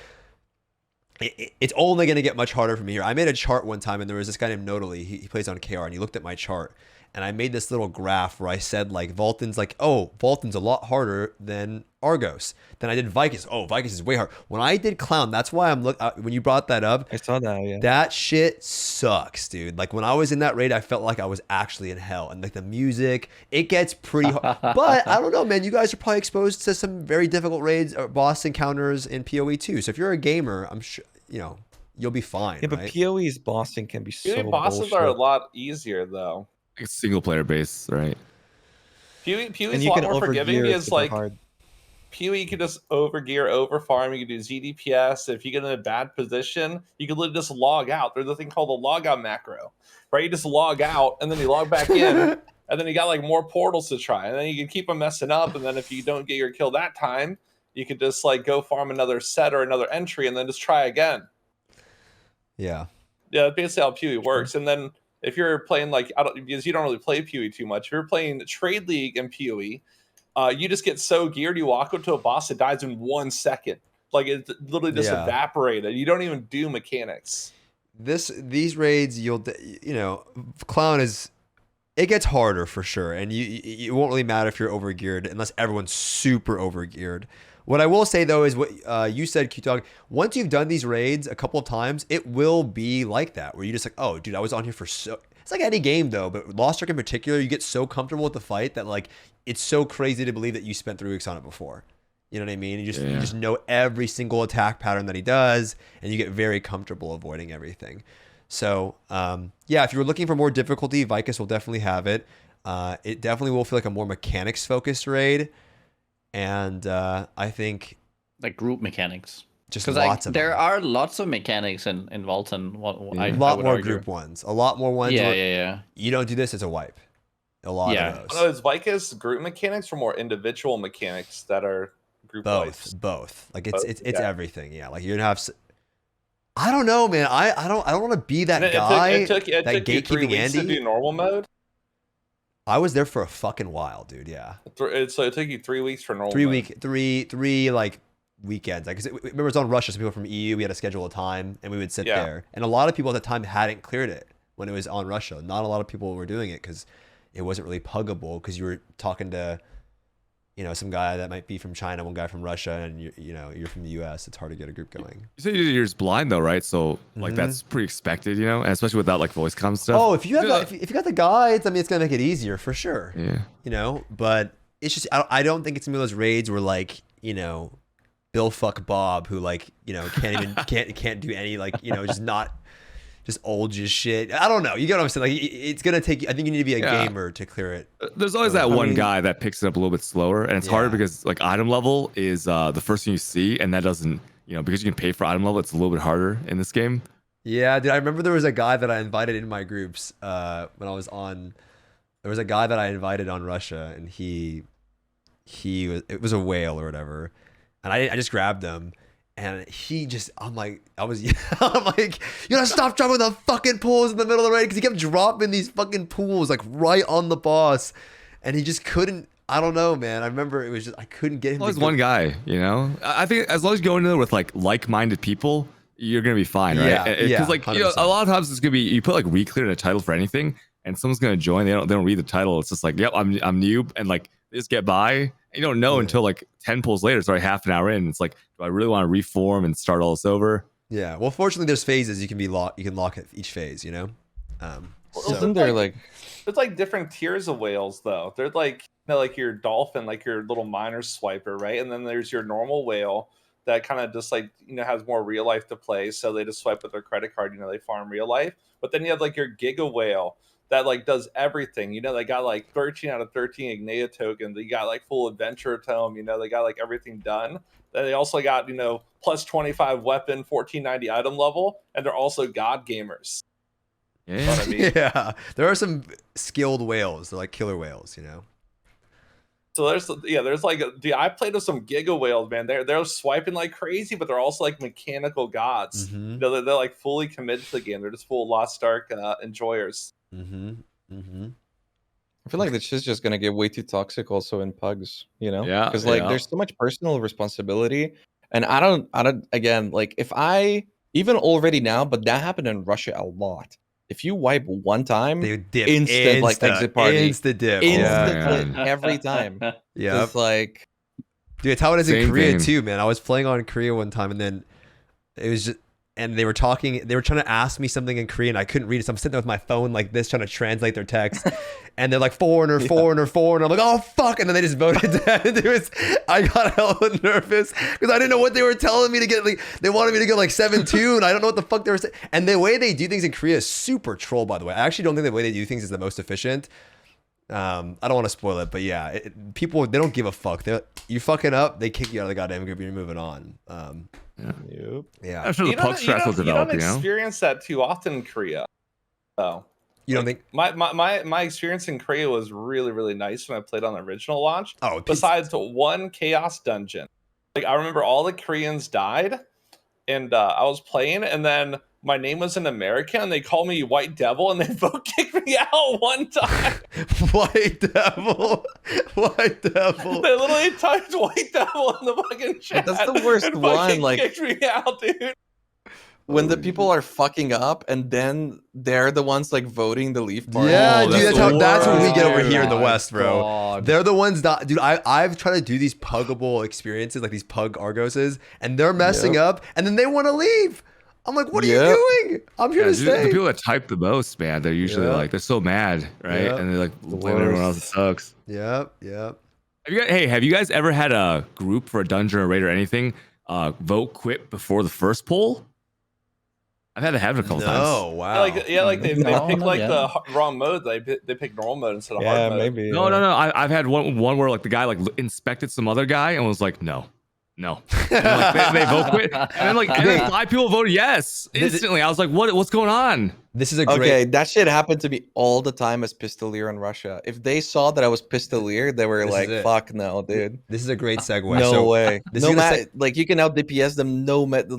Speaker 1: it's only going to get much harder from here. I made a chart one time, and there was this guy named Nodally. He plays on KR, and he looked at my chart, and I made this little graph where I said, like, Valtan's like, oh, Valtan's a lot harder than Argos. Then I did Vykas. Oh, Vykas is way hard. When I did Clown, that's why when you brought that up,
Speaker 2: I saw that, yeah.
Speaker 1: That shit sucks, dude. Like, when I was in that raid, I felt like I was actually in hell. And, like, the music, it gets pretty hard. But, I don't know, man. You guys are probably exposed to some very difficult raids or boss encounters in PoE, too. So, if you're a gamer, I'm sure, you know, you'll be fine,
Speaker 2: Yeah, but
Speaker 1: right?
Speaker 2: PoE's bossing can be so
Speaker 4: bosses
Speaker 2: bullshit.
Speaker 4: are a lot easier, though.
Speaker 3: It's single player base, right?
Speaker 4: PoE's
Speaker 2: And
Speaker 4: a
Speaker 2: you
Speaker 4: lot
Speaker 2: can
Speaker 4: more forgiving
Speaker 2: overgear it
Speaker 4: because,
Speaker 2: super
Speaker 4: like,
Speaker 2: hard.
Speaker 4: PoE, you can just overgear, overfarm. You can do ZDPS. If you get in a bad position, you can literally just log out. There's a thing called the logout macro, right? You just log out and then you log back in, and then you got like more portals to try, and then you can keep them messing up. And then if you don't get your kill that time, you could just like go farm another set or another entry, and then just try again.
Speaker 1: Yeah.
Speaker 4: Yeah, that's basically how PoE works. And then if you're playing like, because you don't really play PoE too much, if you're playing Trade League and PoE, you just get so geared, you walk up to a boss that dies in 1 second. Like it literally just evaporated. You don't even do mechanics.
Speaker 1: These raids, Clown is, it gets harder for sure, and it won't really matter if you're overgeared unless everyone's super overgeared. What I will say though is what you said, Cutedog. Once you've done these raids a couple of times, it will be like that, where you just like, oh, dude, I was on here for so. It's like any game though, but Lost Ark in particular, you get so comfortable with the fight that like it's so crazy to believe that you spent 3 weeks on it before. You know what I mean? You just know every single attack pattern that he does, and you get very comfortable avoiding everything. So yeah, if you were looking for more difficulty, Vykas will definitely have it. It definitely will feel like a more mechanics focused raid. And I think
Speaker 5: like group mechanics,
Speaker 1: just lots of
Speaker 5: there
Speaker 1: them.
Speaker 5: are lots of mechanics in Valtan.
Speaker 1: A lot more group ones, a lot more ones.
Speaker 5: Yeah.
Speaker 1: You don't do this, it's a wipe. A lot of those.
Speaker 4: Oh, is Vykas group mechanics or more individual mechanics that are group wipes?
Speaker 1: Both. Like it's everything. Yeah, like you're gonna have. I don't know, man. I don't want to be that guy.
Speaker 4: It took
Speaker 1: that
Speaker 4: you 3
Speaker 1: gatekeeping
Speaker 4: weeks
Speaker 1: Andy.
Speaker 4: to do normal mode.
Speaker 1: I was there for a fucking while, dude. Yeah.
Speaker 4: So it took you 3 weeks for normal.
Speaker 1: 3
Speaker 4: mode.
Speaker 1: three like weekends. Like, remember, it was on Russia. Some people from EU. We had to schedule a time, and we would sit there. And a lot of people at the time hadn't cleared it when it was on Russia. Not a lot of people were doing it because it wasn't really puggable. Because you were talking to, some guy that might be from China, one guy from Russia, and you're from the US. It's hard to get a group going.
Speaker 3: You said you're just blind though, right? So like that's pretty expected, and especially without like voice comm stuff.
Speaker 1: Oh, if you have if you got the guides, I mean, it's gonna make it easier for sure.
Speaker 3: Yeah.
Speaker 1: But it's just I don't think it's gonna be those raids where like Bill fuck Bob who like can't even can't do any like just old as shit. I don't know. You get what I'm saying? Like it's gonna take. I think you need to be a gamer to clear it.
Speaker 3: There's always that one guy that picks it up a little bit slower, and it's harder because like item level is the first thing you see, and that doesn't because you can pay for item level. It's a little bit harder in this game.
Speaker 1: Yeah, dude. I remember there was a guy that I invited in my groups when I was on. There was a guy that I invited on Russia, and it was a whale or whatever, and I just grabbed him. And I'm like, you gotta stop dropping the fucking pools in the middle of the raid, because he kept dropping these fucking pools like right on the boss, and he just couldn't. I don't know, man. I remember it was just I couldn't get him.
Speaker 3: Always one guy, I think as long as you go in there with like-minded people, you're gonna be fine, right? Because like a lot of times it's gonna be you put like reclear in a title for anything, and someone's gonna join. They don't read the title. It's just like, yep, I'm new, and like they just get by. You don't know until like 10 pulls later. It's already half an hour in. It's like, do I really want to reform and start all this over?
Speaker 1: Yeah. Well, fortunately, there's phases you can lock at each phase.
Speaker 2: Isn't there like
Speaker 4: there's like different tiers of whales though. There's like like your dolphin, like your little miner swiper, right? And then there's your normal whale that kind of just like has more real life to play. So they just swipe with their credit card. They farm real life. But then you have like your giga whale that like does everything. They got like 13 out of 13 Ignea tokens. They got like full adventure tome. They got like everything done. Then they also got plus 25 weapon, 1490 item level, and they're also god gamers.
Speaker 3: Yeah.
Speaker 4: You know what I mean?
Speaker 1: Yeah. There are some skilled whales. They're like killer whales.
Speaker 4: So there's like I played with some giga whales, man. They're swiping like crazy, but they're also like mechanical gods. They're like fully committed to the game. They're just full Lost Ark enjoyers.
Speaker 2: I feel like this is just gonna get way too toxic also in pugs,
Speaker 3: Yeah,
Speaker 2: because like there's so much personal responsibility, and I don't again, like if I even already now, but that happened in Russia a lot. If you wipe one time,
Speaker 1: they dip
Speaker 2: instant like exit party,
Speaker 1: instant dip,
Speaker 2: every time.
Speaker 1: Yeah,
Speaker 2: it's like,
Speaker 1: dude, it's how it is in Korea
Speaker 3: thing.
Speaker 1: too, man. I was playing on Korea one time, and then it was just. And they were trying to ask me something in Korean. I couldn't read it. So I'm sitting there with my phone like this, trying to translate their text. And they're like, foreigner. I'm like, oh, fuck. And then they just voted that. I got hella nervous because I didn't know what they were telling me to get. Like, they wanted me to go like 7-2, and I don't know what the fuck they were saying. And the way they do things in Korea is super troll, by the way. I actually don't think the way they do things is the most efficient. I don't want to spoil it, but yeah, people, they don't give a fuck. You fucking up, they kick you out of the goddamn group and you're moving on. Yeah.
Speaker 3: I'm sure the pug strats will develop,
Speaker 4: you don't experience that too often in Korea. Oh.
Speaker 1: You don't think
Speaker 4: my experience in Korea was really, really nice when I played on the original launch.
Speaker 1: Oh,
Speaker 4: besides one chaos dungeon. Like, I remember all the Koreans died, and I was playing, and then my name was an American, and they called me White Devil, and they vote kicked me out one time.
Speaker 1: White Devil? White Devil.
Speaker 4: They literally typed White Devil in the fucking chat.
Speaker 2: That's the worst
Speaker 4: and
Speaker 2: one. Like,
Speaker 4: kicked me out, dude.
Speaker 2: When the people are fucking up, and then they're the ones like voting the Leaf Party.
Speaker 1: Yeah, dude, that's what we get over here in the
Speaker 5: Oh my
Speaker 1: West, bro.
Speaker 5: God.
Speaker 1: They're the ones that, dude. I've tried to do these puggable experiences, like these pug Argoses, and they're messing up, and then they want to leave. I'm like, what are you doing? I'm here to stay.
Speaker 3: The people that type the most, man, they're usually like, they're so mad, right?
Speaker 1: Yep.
Speaker 3: And they're like blaming everyone else. It sucks.
Speaker 1: Yep.
Speaker 3: Have you guys ever had a group for a dungeon or raid or anything vote quit before the first poll? I've had to have it a couple times.
Speaker 1: Oh, wow.
Speaker 4: Like they pick like the wrong mode. They pick normal mode instead of hard mode.
Speaker 2: Maybe.
Speaker 3: No. I've had one where like the guy like inspected some other guy and was like, no. And like, they vote quit, and then 5 people voted yes instantly. I was like, what's going on?
Speaker 1: This is a great.
Speaker 2: Okay, that shit happened to me all the time as Pistolier in Russia. If they saw that I was Pistolier, they were like, "Fuck no, dude."
Speaker 1: This is a great segue.
Speaker 2: No way.
Speaker 1: No matter,
Speaker 2: like you can out DPS them.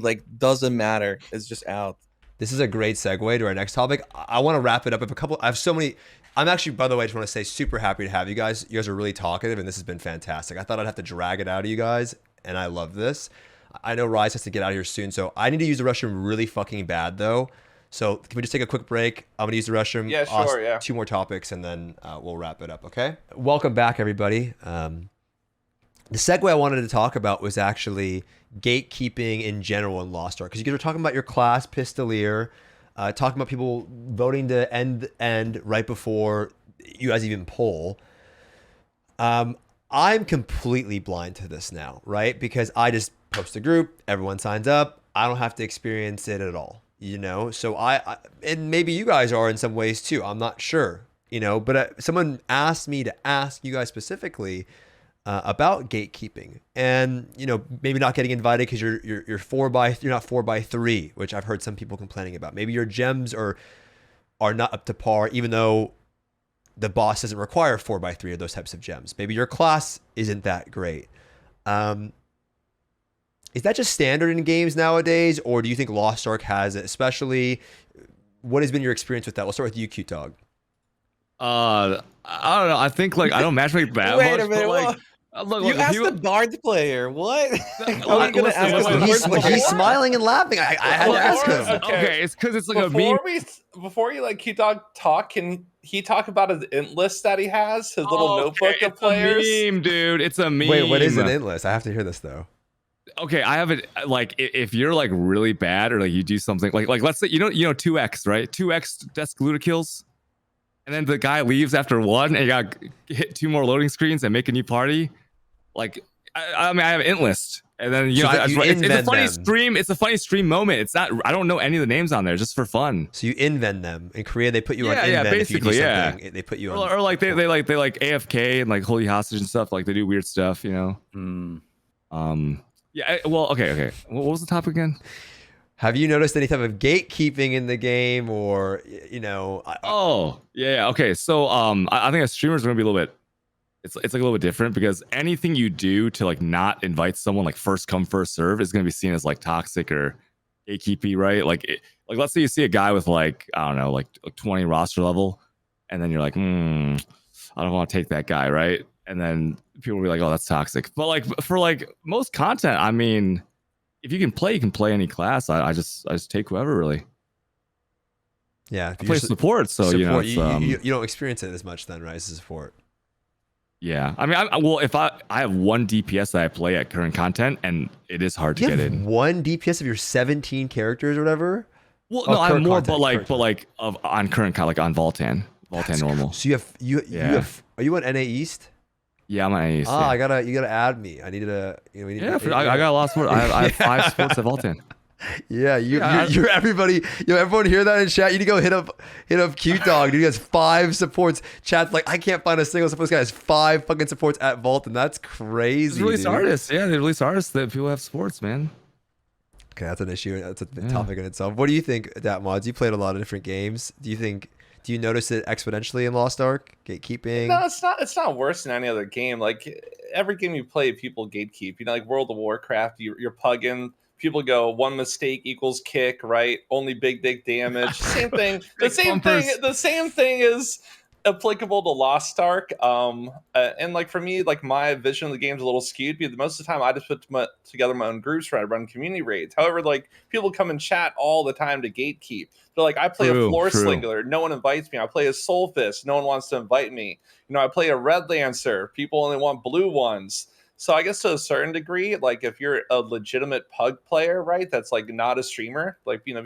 Speaker 2: Like doesn't matter. It's just out.
Speaker 1: This is a great segue to our next topic. I want to wrap it up with I have so many. I'm actually, by the way, I just want to say, super happy to have you guys. You guys are really talkative, and this has been fantastic. I thought I'd have to drag it out of you guys, and I love this. I know Raiz has to get out of here soon, so I need to use the restroom really fucking bad, though. So can we just take a quick break? I'm going to use the restroom.
Speaker 4: Yeah, sure, yeah.
Speaker 1: 2 more topics, and then we'll wrap it up, okay? Welcome back, everybody. The segue I wanted to talk about was actually gatekeeping in general in Lost Ark, because you guys were talking about your class, Pistolier, talking about people voting to end right before you guys even poll. I'm completely blind to this now, right? Because I just post a group, everyone signs up. I don't have to experience it at all, you know? So I and maybe you guys are in some ways too. I'm not sure, you know, but someone asked me to ask you guys specifically about gatekeeping, and you know, maybe not getting invited because you're not 4x3, which I've heard some people complaining about. Maybe your gems are not up to par, even though the boss doesn't require 4x3 of those types of gems. Maybe your class isn't that great. Is that just standard in games nowadays, or do you think Lost Ark has it? Especially, what has been your experience with that? We'll start with you, Cutedog.
Speaker 3: I don't know. I think like I don't matchmake that
Speaker 2: Wait
Speaker 3: much.
Speaker 2: a minute.
Speaker 3: But, like, look,
Speaker 2: You asked the Bard player. What?
Speaker 1: He's smiling and laughing. I had to ask him.
Speaker 3: Okay, it's because it's like a meme.
Speaker 4: Before you let Cutedog talk, can he talk about his int list that he has? His little notebook of players?
Speaker 3: It's a meme, dude. It's a meme.
Speaker 1: Wait, what is an int list? I have to hear this though.
Speaker 3: Okay, I have it. Like, if you're like really bad, or like you do something like let's say you know 2x, right? 2x desk looter kills, and then the guy leaves after 1, and you got hit 2 more loading screens and make a new party. Like, I mean, I have int list, and then you know, it's a funny stream. It's a funny stream moment. It's not. I don't know any of the names on there, just for fun.
Speaker 1: So you invent them in Korea. They put you on invent
Speaker 3: basically,
Speaker 1: if you do something. They put you on,
Speaker 3: or like they like AFK and like hold you hostage and stuff. Like they do weird stuff, you know. Yeah. Well, okay. What was the topic again?
Speaker 1: Have you noticed any type of gatekeeping in the game, or you know?
Speaker 3: Okay. So I think a streamer is going to be a little bit. It's like a little bit different, because anything you do to like not invite someone, like first come first serve, is going to be seen as like toxic or gatekeepy, right? Like let's say you see a guy with like, I don't know, like 20 roster level, and then you're like, I don't want to take that guy, right? And then people will be like, oh, that's toxic. But like for like most content, I mean, if you can play, you can play any class. I just take whoever, really.
Speaker 1: Yeah,
Speaker 3: I play support, so
Speaker 1: support,
Speaker 3: you know,
Speaker 1: you don't experience it as much then, right? As support.
Speaker 3: Yeah, I mean, if I have 1 DPS that I play at current content, and it is hard to get in.
Speaker 1: 1 DPS of your 17 characters or whatever.
Speaker 3: Well, no, I have more, but on current, like on Valtan normal.
Speaker 1: So you have. Are you on NA East?
Speaker 3: Yeah, I'm on NA East.
Speaker 1: You gotta add me. I needed a.
Speaker 3: I got a lot of sports. I have 5 sports at Valtan.
Speaker 1: Yeah, you're everybody. Everyone hear that in chat? You need to go hit up Cutedog. Dude, he has 5 supports. Chat's like, I can't find a single support. This guy has 5 fucking supports at Valtan. That's crazy.
Speaker 3: They release
Speaker 1: dude.
Speaker 3: artists. Yeah, they release artists that people have supports, man.
Speaker 1: Okay, that's an issue. That's a topic in itself. What do you think, Datmodz? You played a lot of different games. Do you notice it exponentially in Lost Ark? Gatekeeping?
Speaker 4: No, it's not worse than any other game. Like every game you play, people gatekeep. You know, like World of Warcraft, you're pugging. People go, one mistake equals kick, right? Only big dick damage. Same thing. The same thing is applicable to Lost Ark. And like for me, like my vision of the game is a little skewed because most of the time I just put together my own groups where I run community raids. However, like people come and chat all the time to gatekeep. They're like, I play a floor slinger, no one invites me. I play a soul fist, no one wants to invite me. You know, I play a red lancer, people only want blue ones. So I guess to a certain degree, like if you're a legitimate pug player, right, that's like not a streamer, like, you know,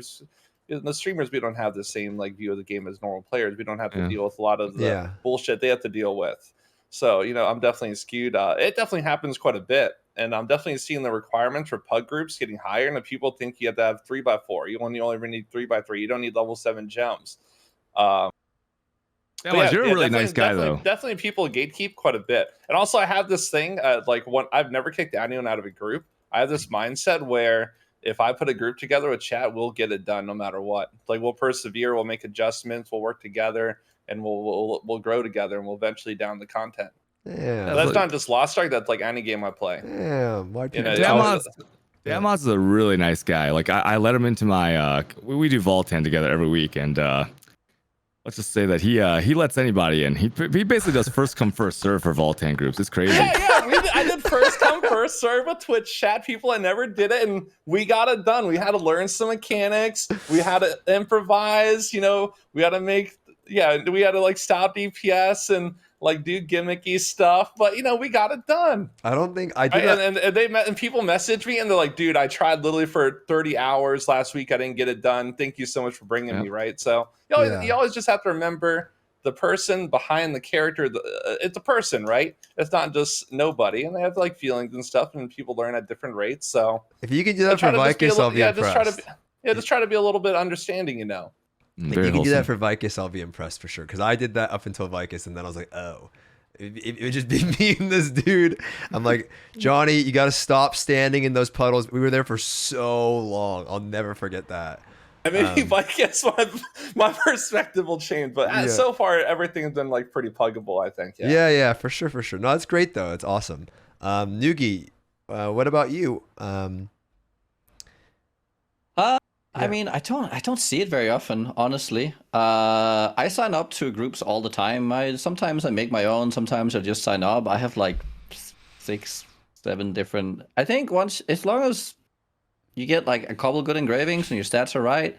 Speaker 4: the streamers, we don't have the same like view of the game as normal players. We don't have to deal with a lot of the bullshit they have to deal with. So, you know, I'm definitely skewed. It definitely happens quite a bit. And I'm definitely seeing the requirements for pug groups getting higher. And if people think you have to have 3x4, you only need 3x3. You don't need level 7 gems.
Speaker 3: You're a really nice guy, though.
Speaker 4: Definitely people gatekeep quite a bit. And also I have this thing, I've never kicked anyone out of a group. I have this mindset where if I put a group together with chat, we'll get it done no matter what. Like we'll persevere, we'll make adjustments, we'll work together, and we'll grow together, and we'll eventually down the content.
Speaker 1: Yeah,
Speaker 4: that's not just Lost Ark. That's like any game I play.
Speaker 1: Yeah,
Speaker 3: Datmodz is a really nice guy. Like I let him into my we do Valtan together every week, and let's just say that he lets anybody in. He basically does first come first serve for Valtan groups. It's crazy.
Speaker 4: Yeah. I did first come first serve with Twitch chat. People that never did it, and we got it done. We had to learn some mechanics. We had to improvise. You know, we had to like stop DPS and like do gimmicky stuff. But you know, we got it done.
Speaker 1: I don't think I did.
Speaker 4: And people message me and they're like, "Dude, I tried literally for 30 hours last week. I didn't get it done. Thank you so much for bringing me." Right. So you always just have to remember the person behind the character. It's a person, right? It's not just nobody, and they have like feelings and stuff, and people learn at different rates. So
Speaker 1: if you can do that for Vykas, I'll be impressed.
Speaker 4: Just try to be a little bit understanding, you know.
Speaker 1: If you can do that for Vykas, I'll be impressed for sure. Because I did that up until Vykas, and then I was like, oh, it would just be me and this dude. I'm like, Johnny, you got to stop standing in those puddles. We were there for so long. I'll never forget that.
Speaker 4: And maybe Vykas, my perspective will change. But so far, everything's been like pretty puggable, I think.
Speaker 1: Yeah, for sure. No, it's great though. It's awesome. Nugi, what about you?
Speaker 5: I mean, I don't see it very often, honestly. I sign up to groups all the time. Sometimes I make my own. Sometimes I just sign up. I have like 6, 7 different. I think as long as you get like a couple good engravings and your stats are right,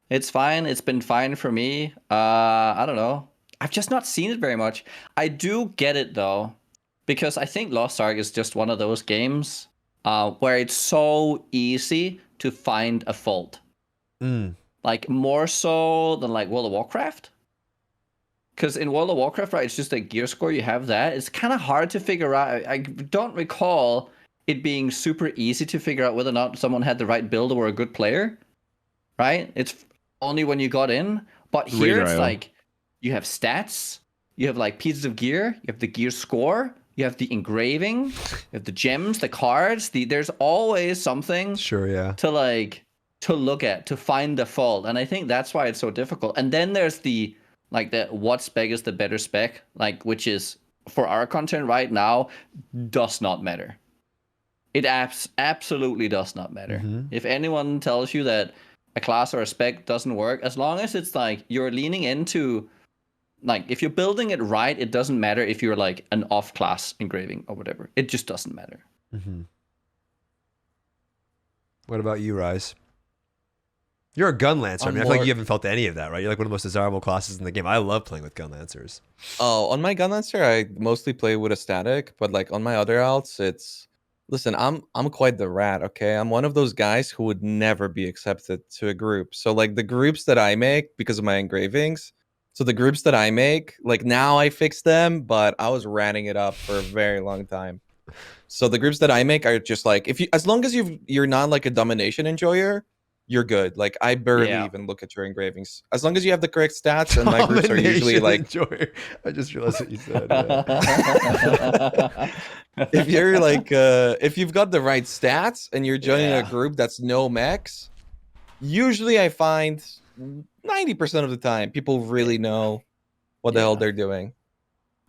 Speaker 5: it's fine. It's been fine for me. I don't know. I've just not seen it very much. I do get it though, because I think Lost Ark is just one of those games where it's so easy to find a fault. Like more so than like World of Warcraft. Because in World of Warcraft, right, it's just a gear score, you have that. It's kind of hard to figure out. I don't recall it being super easy to figure out whether or not someone had the right build or were a good player. Right? It's only when you got in. But here it's like you have stats, you have like pieces of gear, you have the gear score, you have the engraving, you have the gems, the cards. There's always something to look at, to find the fault. And I think that's why it's so difficult. And then there's the what spec is the better spec, like, which is for our content right now, does not matter. It absolutely does not matter. If anyone tells you that a class or a spec doesn't work, as long as it's like you're leaning into, like, if you're building it right, it doesn't matter if you're like an off class engraving or whatever. It just doesn't matter.
Speaker 1: What about you, Raiz? You're a gun lancer. I mean, I feel like you haven't felt any of that, right? You're like one of the most desirable classes in the game. I love playing with gun lancers.
Speaker 2: Oh, on my gun lancer, I mostly play with a static, but like on my other outs, it's listen. I'm quite the rat. Okay, I'm one of those guys who would never be accepted to a group. So like the groups that I make because of my engravings. So the groups that I make, like now I fix them, but I was ratting it up for a very long time. So the groups that I make are just like as long as you're not like a domination enjoyer. you're good. Like I barely
Speaker 5: Yeah.
Speaker 2: even look at your engravings. As long as you have the correct stats, and my groups are usually like
Speaker 1: Enjoy. I just realized what you said.
Speaker 2: if you're like if you've got the right stats and you're joining a
Speaker 5: Yeah.
Speaker 2: group that's no mechs, usually I find 90% of the time people really know what the hell they're doing.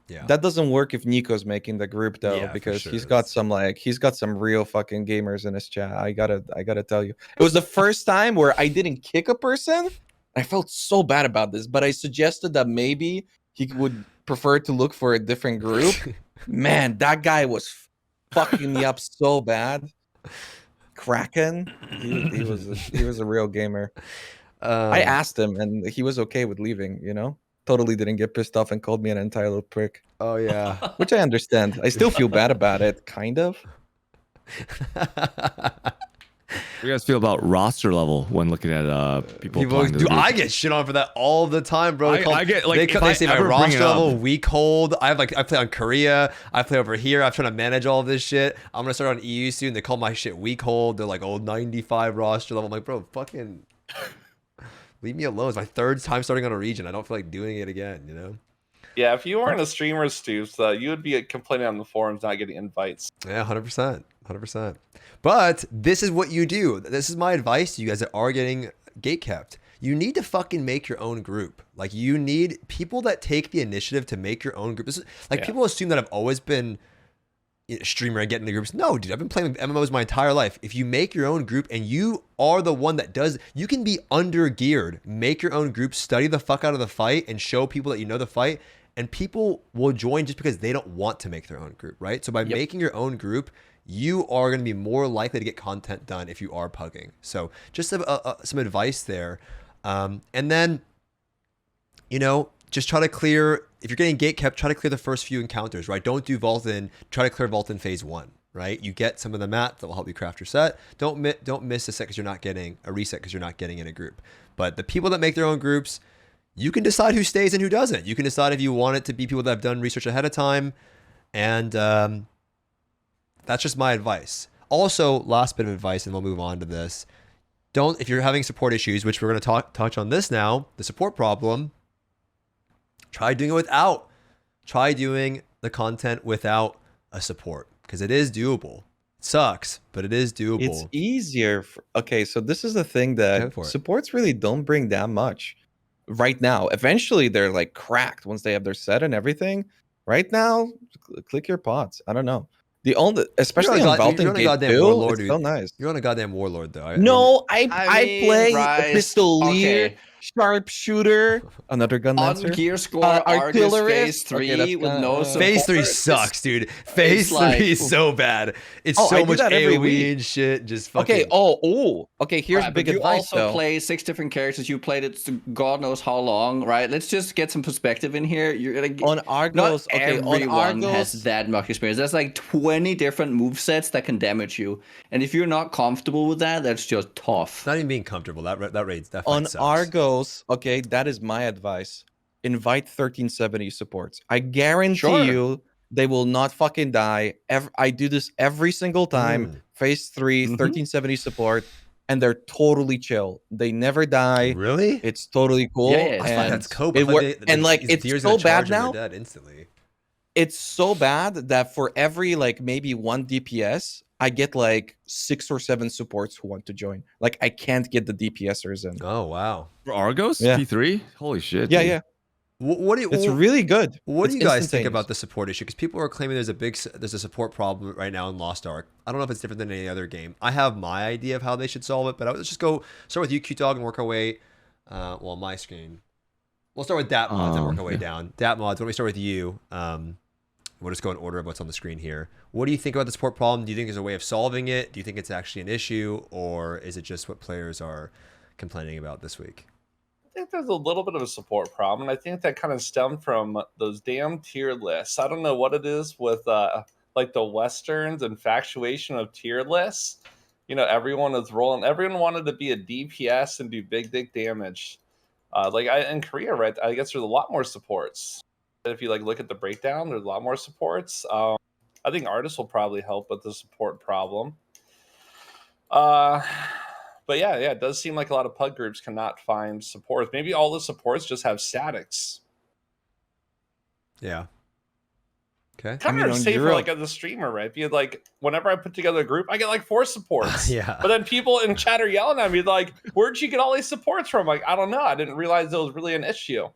Speaker 1: Yeah.
Speaker 2: That doesn't work if Nico's making the group though,
Speaker 1: Yeah, for
Speaker 2: because
Speaker 1: sure.
Speaker 2: he's got some real fucking gamers in his chat. I gotta tell you. It was the first time where I didn't kick a person. I felt so bad about this, but I suggested that maybe he would prefer to look for a different group. Man, that guy was fucking me up so bad. Kraken, he was a real gamer. I asked him, and he was okay with leaving. You know, totally didn't get pissed off and called me an entire little prick.
Speaker 1: Oh yeah.
Speaker 2: Which I understand. I still feel bad about it, kind of.
Speaker 3: What do you guys feel about roster level when looking at people?
Speaker 1: Dude, I get shit on for that all the time, bro.
Speaker 3: I get like
Speaker 1: they say my
Speaker 3: ever bring
Speaker 1: roster
Speaker 3: it up-
Speaker 1: level weak hold. I play on Korea. I play over here. I'm trying to manage all of this shit. I'm gonna start on EU soon. They call my shit weak hold. They're like, 95 roster level. I'm like, bro, fucking leave me alone. It's my third time starting on a region. I don't feel like doing it again. You know?
Speaker 4: Yeah, if you weren't a streamer, Stoopzz, you would be complaining on the forums not getting invites.
Speaker 1: Yeah, 100%. 100%. But this is what you do. This is my advice to you guys that are getting gatekept. You need to fucking make your own group. Like, you need people that take the initiative to make your own group. This is, like, people assume that I've always been a streamer and get into groups. No, dude, I've been playing MMOs my entire life. If you make your own group and you are the one that does, you can be under geared. Make your own group, study the fuck out of the fight, and show people that you know the fight. And people will join just because they don't want to make their own group, right? So by making your own group, you are going to be more likely to get content done if you are pugging. So just some advice there. And then, you know, just try to clear, if you're getting gatekept, try to clear the first few encounters, right? Don't do Valtan. Try to clear Valtan phase 1, right? You get some of the mats that will help you craft your set. Don't miss a set because you're not getting a reset because you're not getting in a group. But the people that make their own groups, you can decide who stays and who doesn't. You can decide if you want it to be people that have done research ahead of time. And that's just my advice. Also, last bit of advice, and we'll move on to this. If you're having support issues, which we're going to touch on this now, the support problem, try doing it without. Try doing the content without a support, because it is doable. It sucks, but it is doable.
Speaker 2: It's easier. Okay, so this is the thing that supports really don't bring that much. Right now, eventually they're like cracked once they have their set and everything. Right now, click your pots. I don't know. The only, especially on Valtan Gate 2, it's so nice.
Speaker 1: You're on a goddamn warlord though.
Speaker 2: I play pistolier, sharpshooter, another gunlancer,
Speaker 5: on gear score, artillerist, phase 3 with no support.
Speaker 1: Phase 3 sucks, dude. Phase 3 is so bad. It's so much AoE and shit. Just fucking.
Speaker 2: Okay. Here's big advice.
Speaker 5: You also play 6 different characters. You played it God knows how long, right? Let's just get some perspective in here. You're gonna
Speaker 2: on Argos.
Speaker 5: Not everyone has that much experience. There's like 20 different movesets that can damage you, and if you're not comfortable with that, that's just tough.
Speaker 1: Not even being comfortable. That raid's definitely
Speaker 2: on
Speaker 1: sucks.
Speaker 2: Argos. Okay, that is my advice. Invite 1370 supports. I guarantee you they will not fucking die. I do this every single time. Phase 3, 1370 support, and they're totally chill. They never die.
Speaker 1: Really?
Speaker 2: It's totally cool.
Speaker 1: Yeah, and that's cool.
Speaker 2: And like it's so bad now.
Speaker 1: Dead instantly.
Speaker 2: It's so bad that for every like maybe 1 DPS, I get like 6 or 7 supports who want to join. Like I can't get the DPSers in.
Speaker 1: Oh wow.
Speaker 3: For Argos?
Speaker 2: Yeah.
Speaker 3: P3? Holy shit.
Speaker 2: Yeah,
Speaker 3: dude.
Speaker 2: yeah.
Speaker 1: It's
Speaker 2: really good.
Speaker 1: What do you guys think about the support issue? Because people are claiming there's a support problem right now in Lost Ark. I don't know if it's different than any other game. I have my idea of how they should solve it, but let's just start with you, Cutedog, and work our way. On my screen, we'll start with Datmodz and work our way down. Datmodz, why don't we start with you? We'll just go in order of what's on the screen here. What do you think about the support problem? Do you think there's a way of solving it? Do you think it's actually an issue, or is it just what players are complaining about this week?
Speaker 4: I think there's a little bit of a support problem. I think that kind of stemmed from those damn tier lists. I don't know what it is with like the Westerns infatuation of tier lists. You know, everyone is rolling. Everyone wanted to be a DPS and do big damage. In Korea, right? I guess there's a lot more supports. If you like look at the breakdown, there's a lot more supports. I think artists will probably help with the support problem. But yeah, it does seem like a lot of pug groups cannot find supports. Maybe all the supports just have statics.
Speaker 1: Yeah. Okay.
Speaker 4: Kind of safer, like as a streamer, right? Because like whenever I put together a group, I get like 4 supports.
Speaker 1: Yeah.
Speaker 4: But then people in chat are yelling at me like, "Where'd you get all these supports from?" Like, I don't know. I didn't realize it was really an issue.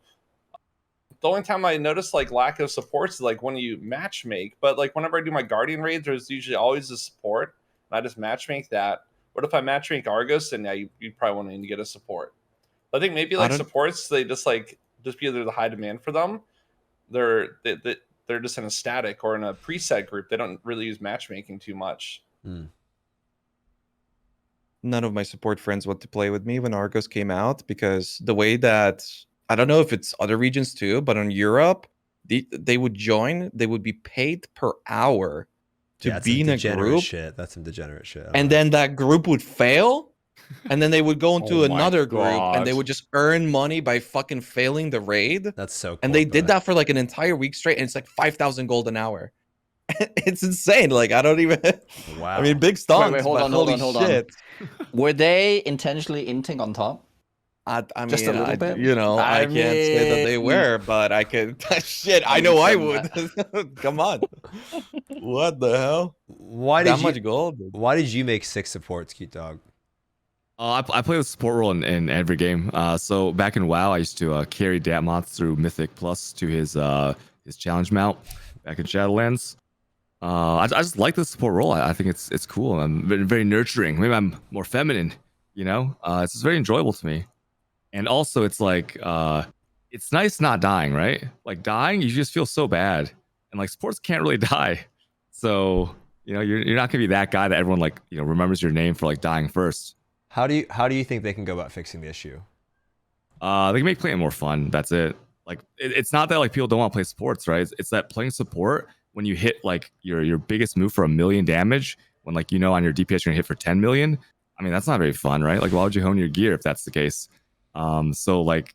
Speaker 4: The only time I notice like lack of supports is like when you match make. But like whenever I do my Guardian raids, there's usually always a support. And I just match make that. What if I match make Argos? And yeah, you probably won't need to get a support. I think maybe like supports, they just because there's a high demand for them, they're just in a static or in a preset group. They don't really use matchmaking too much.
Speaker 2: None of my support friends want to play with me when Argos came out because the way that, I don't know if it's other regions too, but in Europe, they would join, they would be paid per hour to be in a group.
Speaker 1: That's some degenerate shit.
Speaker 2: And then that group would fail, and then they would go into another group, and they would just earn money by fucking failing the raid.
Speaker 1: That's so cool.
Speaker 2: And they did that for like an entire week straight, and it's like 5,000 gold an hour. It's insane. Like, I don't even...
Speaker 1: Wow.
Speaker 2: I mean, big stonks,
Speaker 5: wait, hold on. Were they intentionally inting on top?
Speaker 2: I mean,
Speaker 5: just a little bit?
Speaker 2: You know, I can't say that they were, but I could... Shit, I know I would. Come on. What the hell?
Speaker 1: Why
Speaker 2: that much gold?
Speaker 1: Why did you make 6 supports, Cutedog?
Speaker 3: I play the support role in every game. So back in WoW, I used to carry Datmodz through Mythic Plus to his challenge mount back in Shadowlands. I just like the support role. I think it's cool. I'm very nurturing. Maybe I'm more feminine, you know? It's just very enjoyable to me. And also, it's like, it's nice not dying, right? Like, dying, you just feel so bad. And, like, supports can't really die. So, you know, you're not going to be that guy that everyone, like, you know, remembers your name for, like, dying first.
Speaker 1: How do you think they can go about fixing the issue?
Speaker 3: They can make playing more fun. That's it. Like, it's not that, like, people don't want to play supports, right? It's that playing support, when you hit, like, your biggest move for 1 million damage, when, like, you know, on your DPS you're going to hit for 10 million, I mean, that's not very fun, right? Like, why would you hone your gear if that's the case? So like,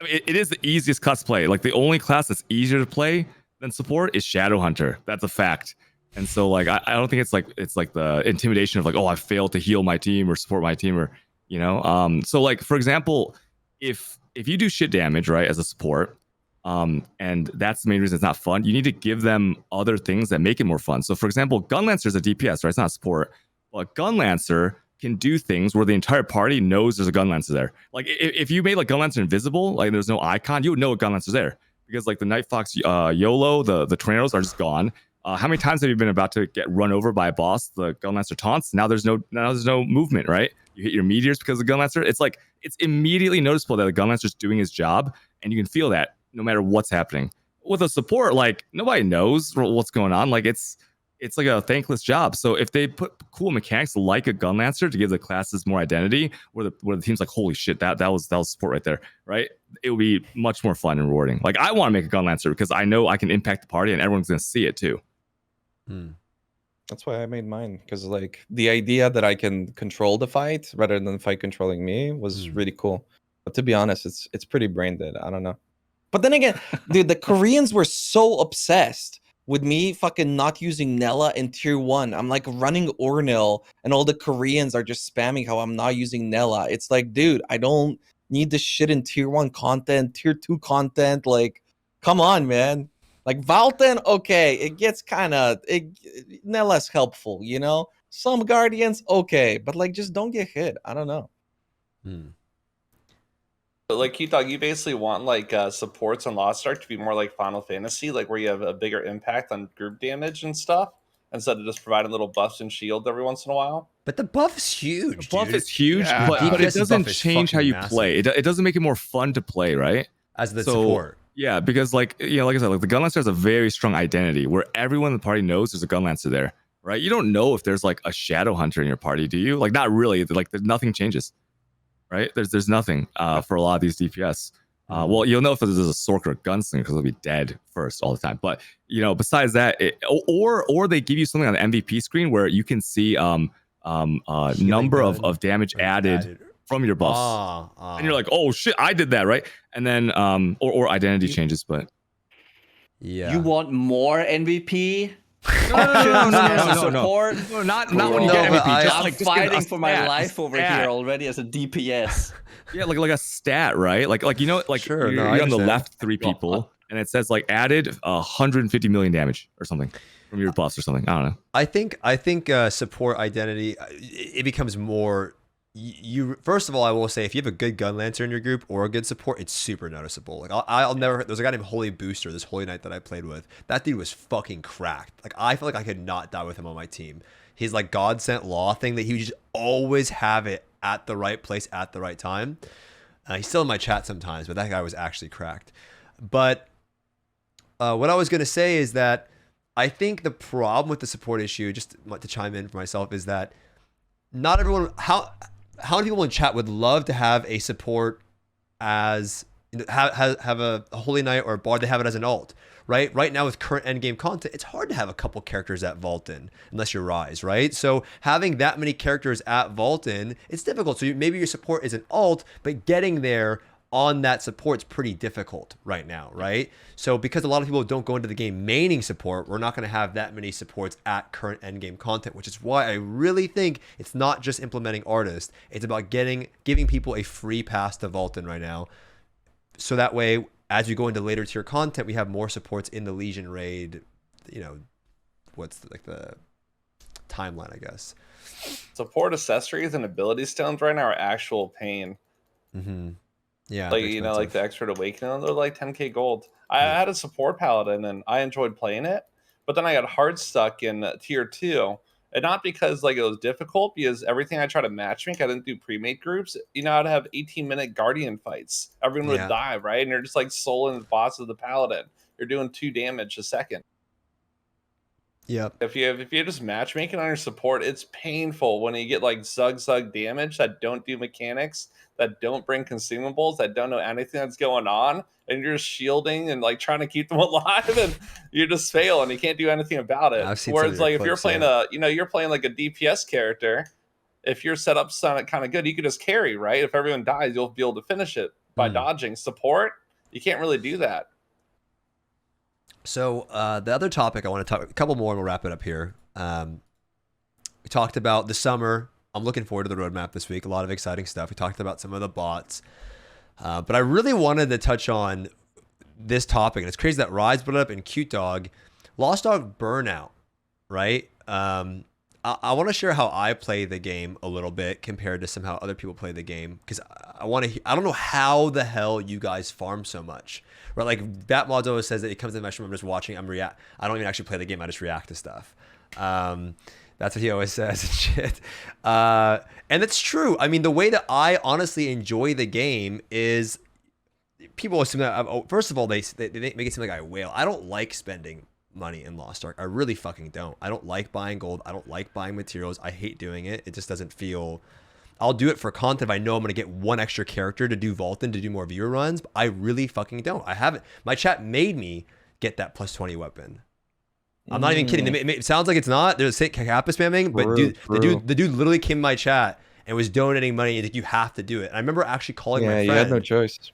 Speaker 3: I mean, it is the easiest class to play. Like the only class that's easier to play than support is Shadowhunter. That's a fact. And so like, I don't think it's like the intimidation of like, oh, I failed to heal my team or support my team or, you know. So like, for example, if you do shit damage, right, as a support, and that's the main reason it's not fun, you need to give them other things that make it more fun. So for example, Gunlancer is a DPS, right? It's not a support, but Gunlancer can do things where the entire party knows there's a Gunlancer there. Like if you made like Gunlancer invisible, like there's no icon, you would know a Gunlancer's there because like the Night Fox YOLO, the tornadoes are just gone. How many times have you been about to get run over by a boss? The Gunlancer taunts. Now there's no movement, right? You hit your meteors because of the Gunlancer. It's like it's immediately noticeable that the Gunlancer's doing his job, and you can feel that no matter what's happening. With a support, like nobody knows what's going on. Like it's like a thankless job. So if they put cool mechanics like a Gunlancer to give the classes more identity, where the team's like, holy shit, that was support right there, right? It would be much more fun and rewarding. Like I want to make a Gunlancer because I know I can impact the party and everyone's gonna see it too.
Speaker 2: That's why I made mine, because like the idea that I can control the fight rather than the fight controlling me was really cool. But to be honest, it's pretty brain dead. I don't know. But then again, dude, the Koreans were so obsessed with me fucking not using Nella in tier 1. I'm like running Ornil and all the Koreans are just spamming how I'm not using Nella. It's like, dude, I don't need this shit in tier 1 content, tier 2 content. Like, come on, man. Like Valtan, okay, it gets kind of Nella's helpful, you know? Some Guardians, okay, but like just don't get hit. I don't know.
Speaker 4: But like Cutedog, you basically want like supports on Lost Ark to be more like Final Fantasy, like where you have a bigger impact on group damage and stuff, instead of just providing little buffs and shields every once in a while.
Speaker 1: But the buff is huge.
Speaker 3: The buff is huge, but it doesn't change how you play. It doesn't make it more fun to play, right?
Speaker 1: As the support.
Speaker 3: Yeah, because like, you know, like I said, like the Gunlancer has a very strong identity where everyone in the party knows there's a Gunlancer there, right? You don't know if there's like a Shadowhunter in your party, do you? Like, not really. Like, nothing changes, right? There's nothing for a lot of these DPS. Well, you'll know if there's a Sork or a Gunslinger because they'll be dead first all the time. But you know, besides that, or they give you something on the MVP screen where you can see number of damage added from your buffs, and you're like, oh shit, I did that, right? And then or identity changes, but
Speaker 1: yeah,
Speaker 5: you want more MVP as a support.
Speaker 3: No, not when you
Speaker 1: No,
Speaker 3: get
Speaker 1: but
Speaker 3: MVP. Just
Speaker 5: I'm
Speaker 3: like
Speaker 5: fighting for my
Speaker 3: stat,
Speaker 5: life over
Speaker 3: stat.
Speaker 5: here already as a DPS.
Speaker 3: Yeah, like a stat, right? Like you know, like
Speaker 1: Sure,
Speaker 3: you're,
Speaker 1: no, I
Speaker 3: you're on the
Speaker 1: understand.
Speaker 3: left 3 people, and it says like added 150 million damage or something from your buffs or something. I don't know.
Speaker 1: I think support identity it becomes more. You first of all, I will say if you have a good gun lancer in your group or a good support, it's super noticeable. Like I'll never. There's a guy named Holy Booster this Holy Night that I played with. That dude was fucking cracked. Like I feel like I could not die with him on my team. His like God sent law thing that he would just always have it at the right place at the right time. He's still in my chat sometimes, but that guy was actually cracked. But what I was gonna say is that I think the problem with the support issue, just to chime in for myself, is that not everyone. How many people in chat would love to have a support as have a Holy Knight or a Bard? They have it as an alt, right? Right now with current endgame content, it's hard to have a couple characters at Valtan unless you're Ryze, right? So having that many characters at Valtan, it's difficult. So maybe your support is an alt, but getting there on that support's pretty difficult right now, right? So because a lot of people don't go into the game maining support, we're not going to have that many supports at current endgame content, which is why I really think it's not just implementing artists. It's about giving people a free pass to Valtan right now. So that way, as we go into later tier content, we have more supports in the Legion raid, what's the timeline, I guess.
Speaker 4: Support accessories and ability stones right now are actual pain.
Speaker 1: Mm-hmm. Yeah,
Speaker 4: like like the Expert Awakening, they're like 10k gold. I had a support paladin and I enjoyed playing it, but then I got hard stuck in tier 2, and not because like it was difficult, because everything I tried to matchmake, I didn't do pre-made groups. I'd have 18-minute guardian fights. Everyone would die, right? And you're just like soloing the boss of the paladin. You're doing 2 damage a second.
Speaker 1: Yep.
Speaker 4: If you're just matchmaking on your support, it's painful when you get like zug damage that don't do mechanics, that don't bring consumables, that don't know anything that's going on, and you're just shielding and like trying to keep them alive, and you just fail and you can't do anything about it. Whereas like if you're playing you're playing like a DPS character, if you're set up kind of good, you could just carry, right? If everyone dies, you'll be able to finish it by dodging. Support, you can't really do that.
Speaker 1: So the other topic I want to talk, a couple more and we'll wrap it up here. We talked about the summer. I'm looking forward to the roadmap this week. A lot of exciting stuff. We talked about some of the bots. But I really wanted to touch on this topic. And it's crazy that Raiz brought it up in Cutedog. Lost Ark Burnout, right? I want to share how I play the game a little bit compared to somehow other people play the game. Because I don't know how the hell you guys farm so much. Right, like Datmodz always says that he comes in my stream, I'm just watching, I don't even actually play the game, I just react to stuff. That's what he always says and shit. And it's true. I mean, the way that I honestly enjoy the game is people assume that, first of all, they make it seem like I wail. I don't like spending money in Lost Ark. I really fucking don't. I don't like buying gold. I don't like buying materials. I hate doing it. It just doesn't feel... I'll do it for content if I know I'm going to get one extra character to do Valtan, to do more viewer runs, but I really fucking don't. I haven't. My chat made me get that plus 20 weapon. I'm not even kidding. It sounds like it's not. There's Kappa spamming, but the dude literally came in my chat and was donating money. And like, you have to do it. And I remember actually calling my friend.
Speaker 2: Yeah, you had no choice.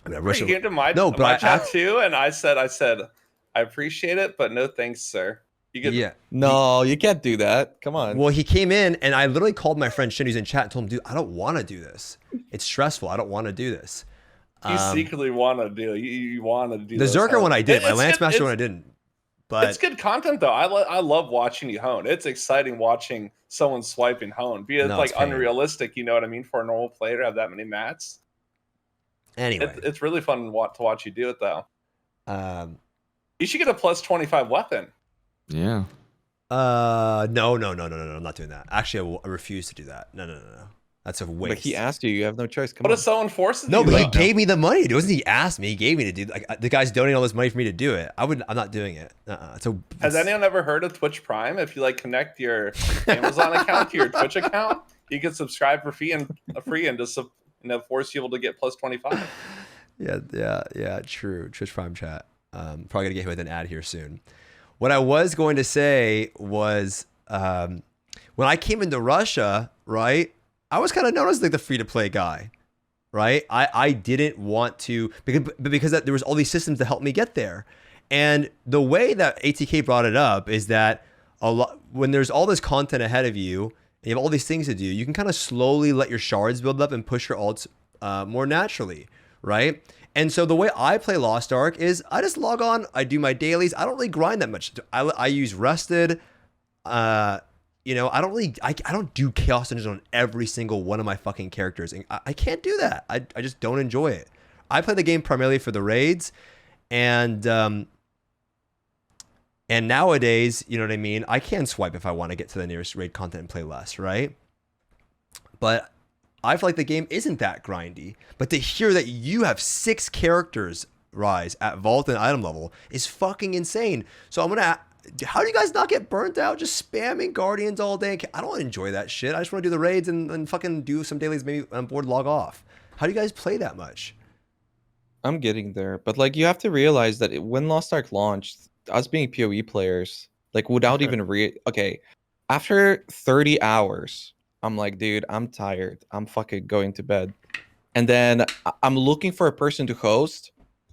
Speaker 1: I mean,
Speaker 4: you came to my chat too, and I said, I appreciate it, but no thanks, sir.
Speaker 2: No, you can't do that. Come on.
Speaker 1: Well, he came in and I literally called my friend Shin, who's in chat, and told him, dude, I don't want to do this. It's stressful. I don't want to do this.
Speaker 4: You secretly want to do it. You want to do
Speaker 1: the Zerker one I did. My Lancemaster one I didn't. But
Speaker 4: it's good content though. I love watching you hone. It's exciting watching someone swipe and hone. It's like unrealistic, you know what I mean, for a normal player to have that many mats.
Speaker 1: Anyway.
Speaker 4: It's really fun to watch you do it though. You should get a plus 25 weapon.
Speaker 3: Yeah.
Speaker 1: No, I'm not doing that. Actually, I refuse to do that. No. That's a waste.
Speaker 2: But he asked you. You have no choice. Come
Speaker 4: on.
Speaker 2: But
Speaker 4: if someone forces
Speaker 1: you, but he gave me the money. It wasn't he asked me. He gave me to do. Like the guy's donating all this money for me to do it. I'm not doing it.
Speaker 4: Has anyone ever heard of Twitch Prime? If you like connect your Amazon account to your Twitch account, you can subscribe for free and just force you able to get plus 25.
Speaker 1: Yeah. True. Twitch Prime chat. Probably gonna get hit with an ad here soon. What I was going to say was when I came into Russia, right, I was kind of known as like the free-to-play guy, right? I didn't want to, because there was all these systems to help me get there. And the way that ATK brought it up is that when there's all this content ahead of you, and you have all these things to do, you can kind of slowly let your shards build up and push your ults more naturally, right? And so the way I play Lost Ark is I just log on, I do my dailies. I don't really grind that much. I use Rested. You know, I don't do Chaos Dungeons on every single one of my fucking characters. And I can't do that. I just don't enjoy it. I play the game primarily for the raids, and nowadays, you know what I mean? I can swipe if I want to get to the nearest raid content and play less, right? But I feel like the game isn't that grindy. But to hear that you have 6 characters, Rise, at Valtan item level is fucking insane. So I'm gonna... How do you guys not get burnt out just spamming Guardians all day? I don't enjoy that shit. I just want to do the raids and fucking do some dailies, maybe on board log off. How do you guys play that much?
Speaker 2: I'm getting there. But like, you have to realize that when Lost Ark launched, us being PoE players, like without even after 30 hours, I'm like, dude, I'm tired. I'm fucking going to bed. And then I'm looking for a person to host,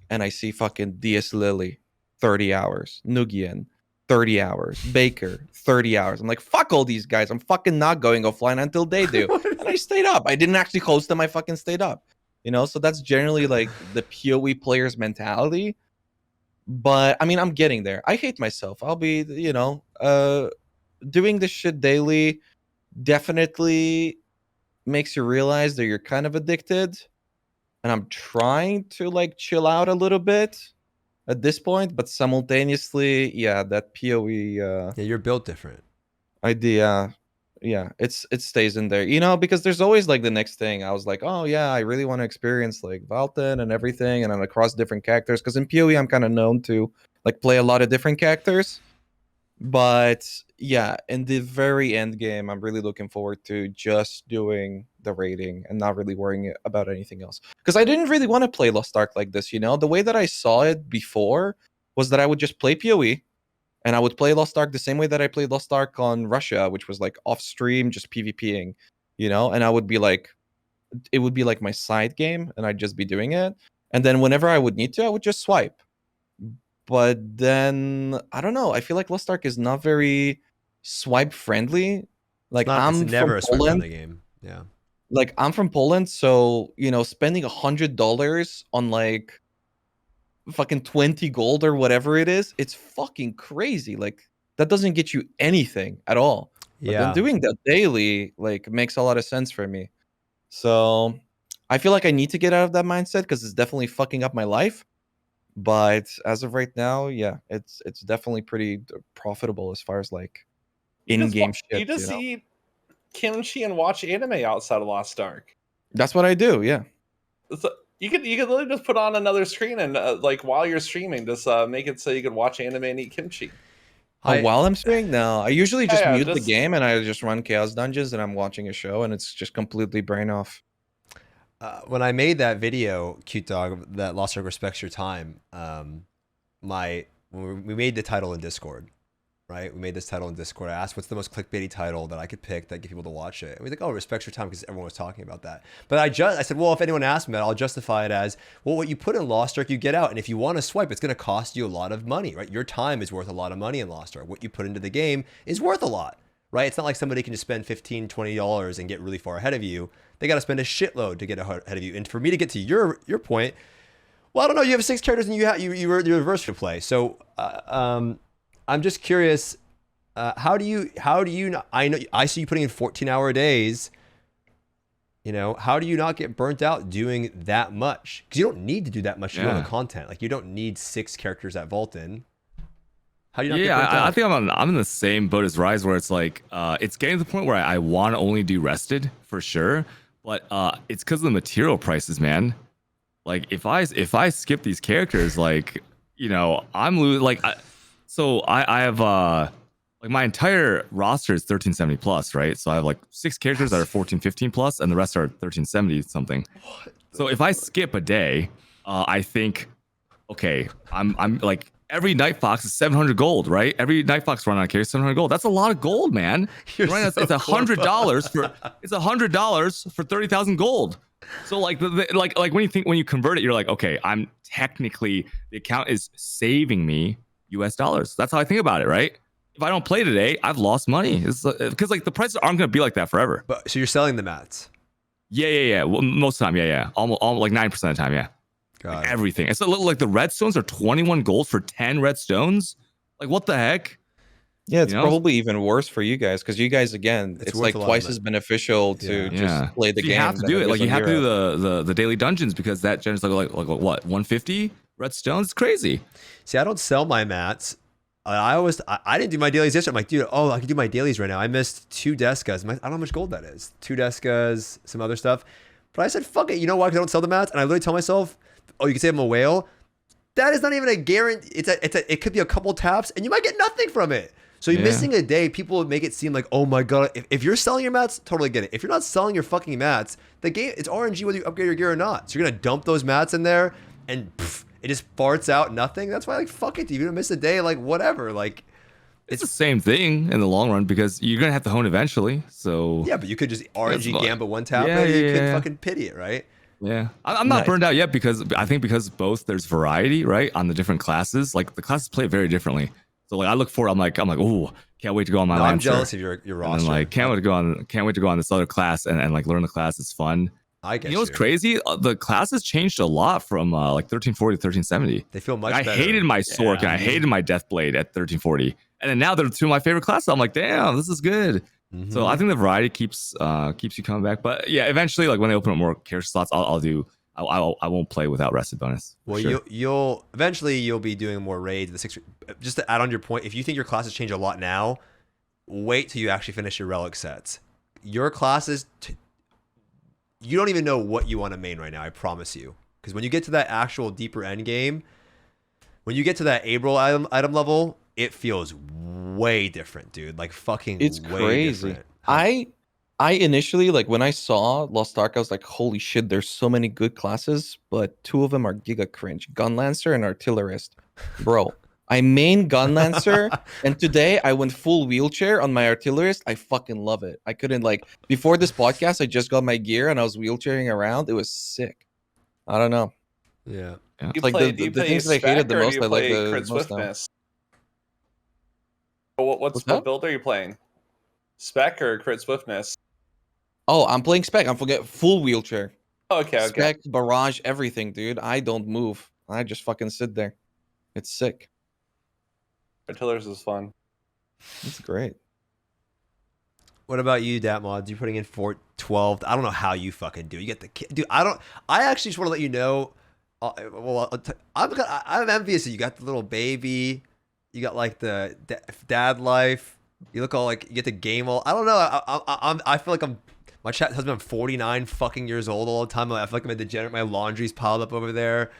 Speaker 2: and I see fucking DS Lily, 30 hours. Nugiyen, 30 hours. Baker, 30 hours. I'm like, fuck all these guys. I'm fucking not going offline until they do. And I stayed up. I didn't actually host them. I fucking stayed up. You know, so that's generally like the PoE player's mentality. But I mean, I'm getting there. I hate myself. I'll be, you know, doing this shit daily definitely makes you realize that you're kind of addicted. And I'm trying to like chill out a little bit at this point, but simultaneously, yeah, that PoE
Speaker 1: yeah, you're built different.
Speaker 2: Idea, yeah, it stays in there, you know, because there's always like the next thing. I was like, oh yeah, I really want to experience like Valtan and everything, and I'm across different characters, because in PoE I'm kind of known to like play a lot of different characters. But yeah, in the very end game, I'm really looking forward to just doing the raiding and not really worrying about anything else. Because I didn't really want to play Lost Ark like this, you know? The way that I saw it before was that I would just play PoE, and I would play Lost Ark the same way that I played Lost Ark on Russia, which was like off stream, just PvPing, you know? And I would be like, it would be like my side game, and I'd just be doing it. And then whenever I would need to, I would just swipe. But then I don't know. I feel like Lost Ark is not very swipe friendly. Like
Speaker 1: It's never a
Speaker 2: from
Speaker 1: swipe
Speaker 2: Poland.
Speaker 1: friendly game. Yeah.
Speaker 2: Like I'm from Poland, so you know, spending $100 on like fucking 20 gold or whatever it is, it's fucking crazy. Like that doesn't get you anything at all. But then doing that daily like makes a lot of sense for me. So I feel like I need to get out of that mindset because it's definitely fucking up my life. But as of right now, yeah, it's definitely pretty profitable as far as like in-game shit.
Speaker 4: You just eat kimchi and watch anime outside of Lost Ark.
Speaker 2: That's what I do. Yeah.
Speaker 4: So you could literally just put on another screen and like while you're streaming, just make it so you could watch anime and eat kimchi.
Speaker 2: While I'm streaming, no, I usually just mute the game and I just run Chaos Dungeons and I'm watching a show and it's just completely brain off.
Speaker 1: When I made that video, Cutedog, that Lost Ark respects your time, when we made the title in Discord, right? We made this title in Discord. I asked what's the most clickbaity title that I could pick that get people to watch it. And we was like, oh, respects your time, because everyone was talking about that. But I said, well, if anyone asks me that, I'll justify it as, well, what you put in Lost Ark, you get out. And if you want to swipe, it's going to cost you a lot of money, right? Your time is worth a lot of money in Lost Ark. What you put into the game is worth a lot, right? It's not like somebody can just spend $15, $20 and get really far ahead of you. They got to spend a shitload to get ahead of you. And for me to get to your point, well, I don't know. You have 6 characters and you reverse to play. So I'm just curious. How do you? I know I see you putting in 14-hour days. You know, how do you not get burnt out doing that much? Because you don't need to do that much to do the content. Like you don't need 6 characters at Valtan. How do you not get burnt out?
Speaker 3: I think I'm in the same boat as Rise, where it's like it's getting to the point where I want to only do rested for sure, but it's because of the material prices, man. Like if I skip these characters, like you know, I'm losing. Like I have like my entire roster is 1370 plus, right? So I have like 6 characters that are 1415 plus, and the rest are 1370 something. So if I skip a day, I think, okay, I'm like every Night Fox is 700 gold, right? Every Night Fox run on carry 700 gold. That's a lot of gold, man.
Speaker 1: You're
Speaker 3: Right?
Speaker 1: so
Speaker 3: It's $100 for 30,000 gold. So like like when you convert it, you're like, okay, I'm technically, the account is saving me US dollars. That's how I think about it, right? If I don't play today, I've lost money. It's because like the prices aren't going to be like that forever.
Speaker 1: But so you're selling the mats.
Speaker 3: Yeah. Well, most of the time, yeah. Almost like 9% of the time, yeah. Like everything. It's a little like the redstones are 21 gold for 10 redstones. Like what the heck?
Speaker 2: Yeah, it's probably even worse for you guys because you guys, again, it's like twice as beneficial to just play the game.
Speaker 3: You have to do it. Like you have to do the daily dungeons because that generates like what 150 redstones. It's crazy.
Speaker 1: See, I don't sell my mats. I didn't do my dailies yesterday. I'm like, dude, I can do my dailies right now. I missed 2 Deskas. I don't know how much gold that is. 2 Deskas, some other stuff. But I said, fuck it. You know why? Because I don't sell the mats. And I literally tell myself, oh, you can say I'm a whale. That is not even a guarantee. It could be a couple taps and you might get nothing from it. So you're missing a day. People make it seem like, oh my God, if you're selling your mats, totally get it. If you're not selling your fucking mats, the game, it's RNG whether you upgrade your gear or not. So you're going to dump those mats in there and it just farts out nothing. That's why, like, fuck it. If you don't miss a day, like, whatever. Like,
Speaker 3: it's the same thing in the long run because you're going to have to hone eventually. So
Speaker 1: yeah, but you could just RNG gambit one tap and you could fucking pity it, right?
Speaker 3: Yeah, I'm not burned out yet because both there's variety, right, on the different classes. Like the classes play very differently. So like I look forward, I'm like, oh, can't wait to go on my Lancer.
Speaker 1: I'm jealous of your roster.
Speaker 3: And like can't wait to go on this other class and like learn the class. It's fun.
Speaker 1: I get
Speaker 3: you know what's crazy? The classes changed a lot from like 1340 to 1370.
Speaker 1: They feel much
Speaker 3: better. I hated my Sork and I hated my Deathblade at 1340. And then now they're 2 of my favorite classes. I'm like, damn, this is good. Mm-hmm. So I think the variety keeps you coming back. But yeah, eventually, like when they open up more character slots, I won't play without rested bonus.
Speaker 1: Well, sure. you'll eventually be doing more raids. Just to add on your point, if you think your classes change a lot now, wait till you actually finish your relic sets. Your classes, you don't even know what you want to main right now. I promise you, because when you get to that actual deeper end game, when you get to that April item level, it feels way different, dude. Like fucking,
Speaker 2: it's
Speaker 1: way
Speaker 2: crazy.
Speaker 1: Different.
Speaker 2: I initially, like when I saw Lost Ark, I was like, holy shit, there's so many good classes, but 2 of them are giga cringe. Gunlancer and Artillerist. Bro, I main Gunlancer, and today I went full wheelchair on my Artillerist. I fucking love it. I couldn't, like, before this podcast, I just got my gear and I was wheelchairing around. It was sick. I don't know.
Speaker 1: Yeah.
Speaker 2: It's like the things that I hated the most, I like the most now.
Speaker 4: What build are you playing? Spec or Crit Swiftness?
Speaker 2: Oh, I'm playing Spec. I'm full wheelchair.
Speaker 4: Okay.
Speaker 2: Spec, barrage, everything, dude. I don't move. I just fucking sit there. It's sick.
Speaker 4: Artillers is fun.
Speaker 2: It's great.
Speaker 1: What about you, Datmodz? You putting in 412? I don't know how you fucking do. You get the kid, dude. I actually just want to let you know. I'm envious of you. You got the little baby. You got like the dad life. You look all like you get the game all. I don't know. I feel like my chat husband. I'm 49 fucking years old all the time. I feel like I'm a degenerate. My laundry's piled up over there.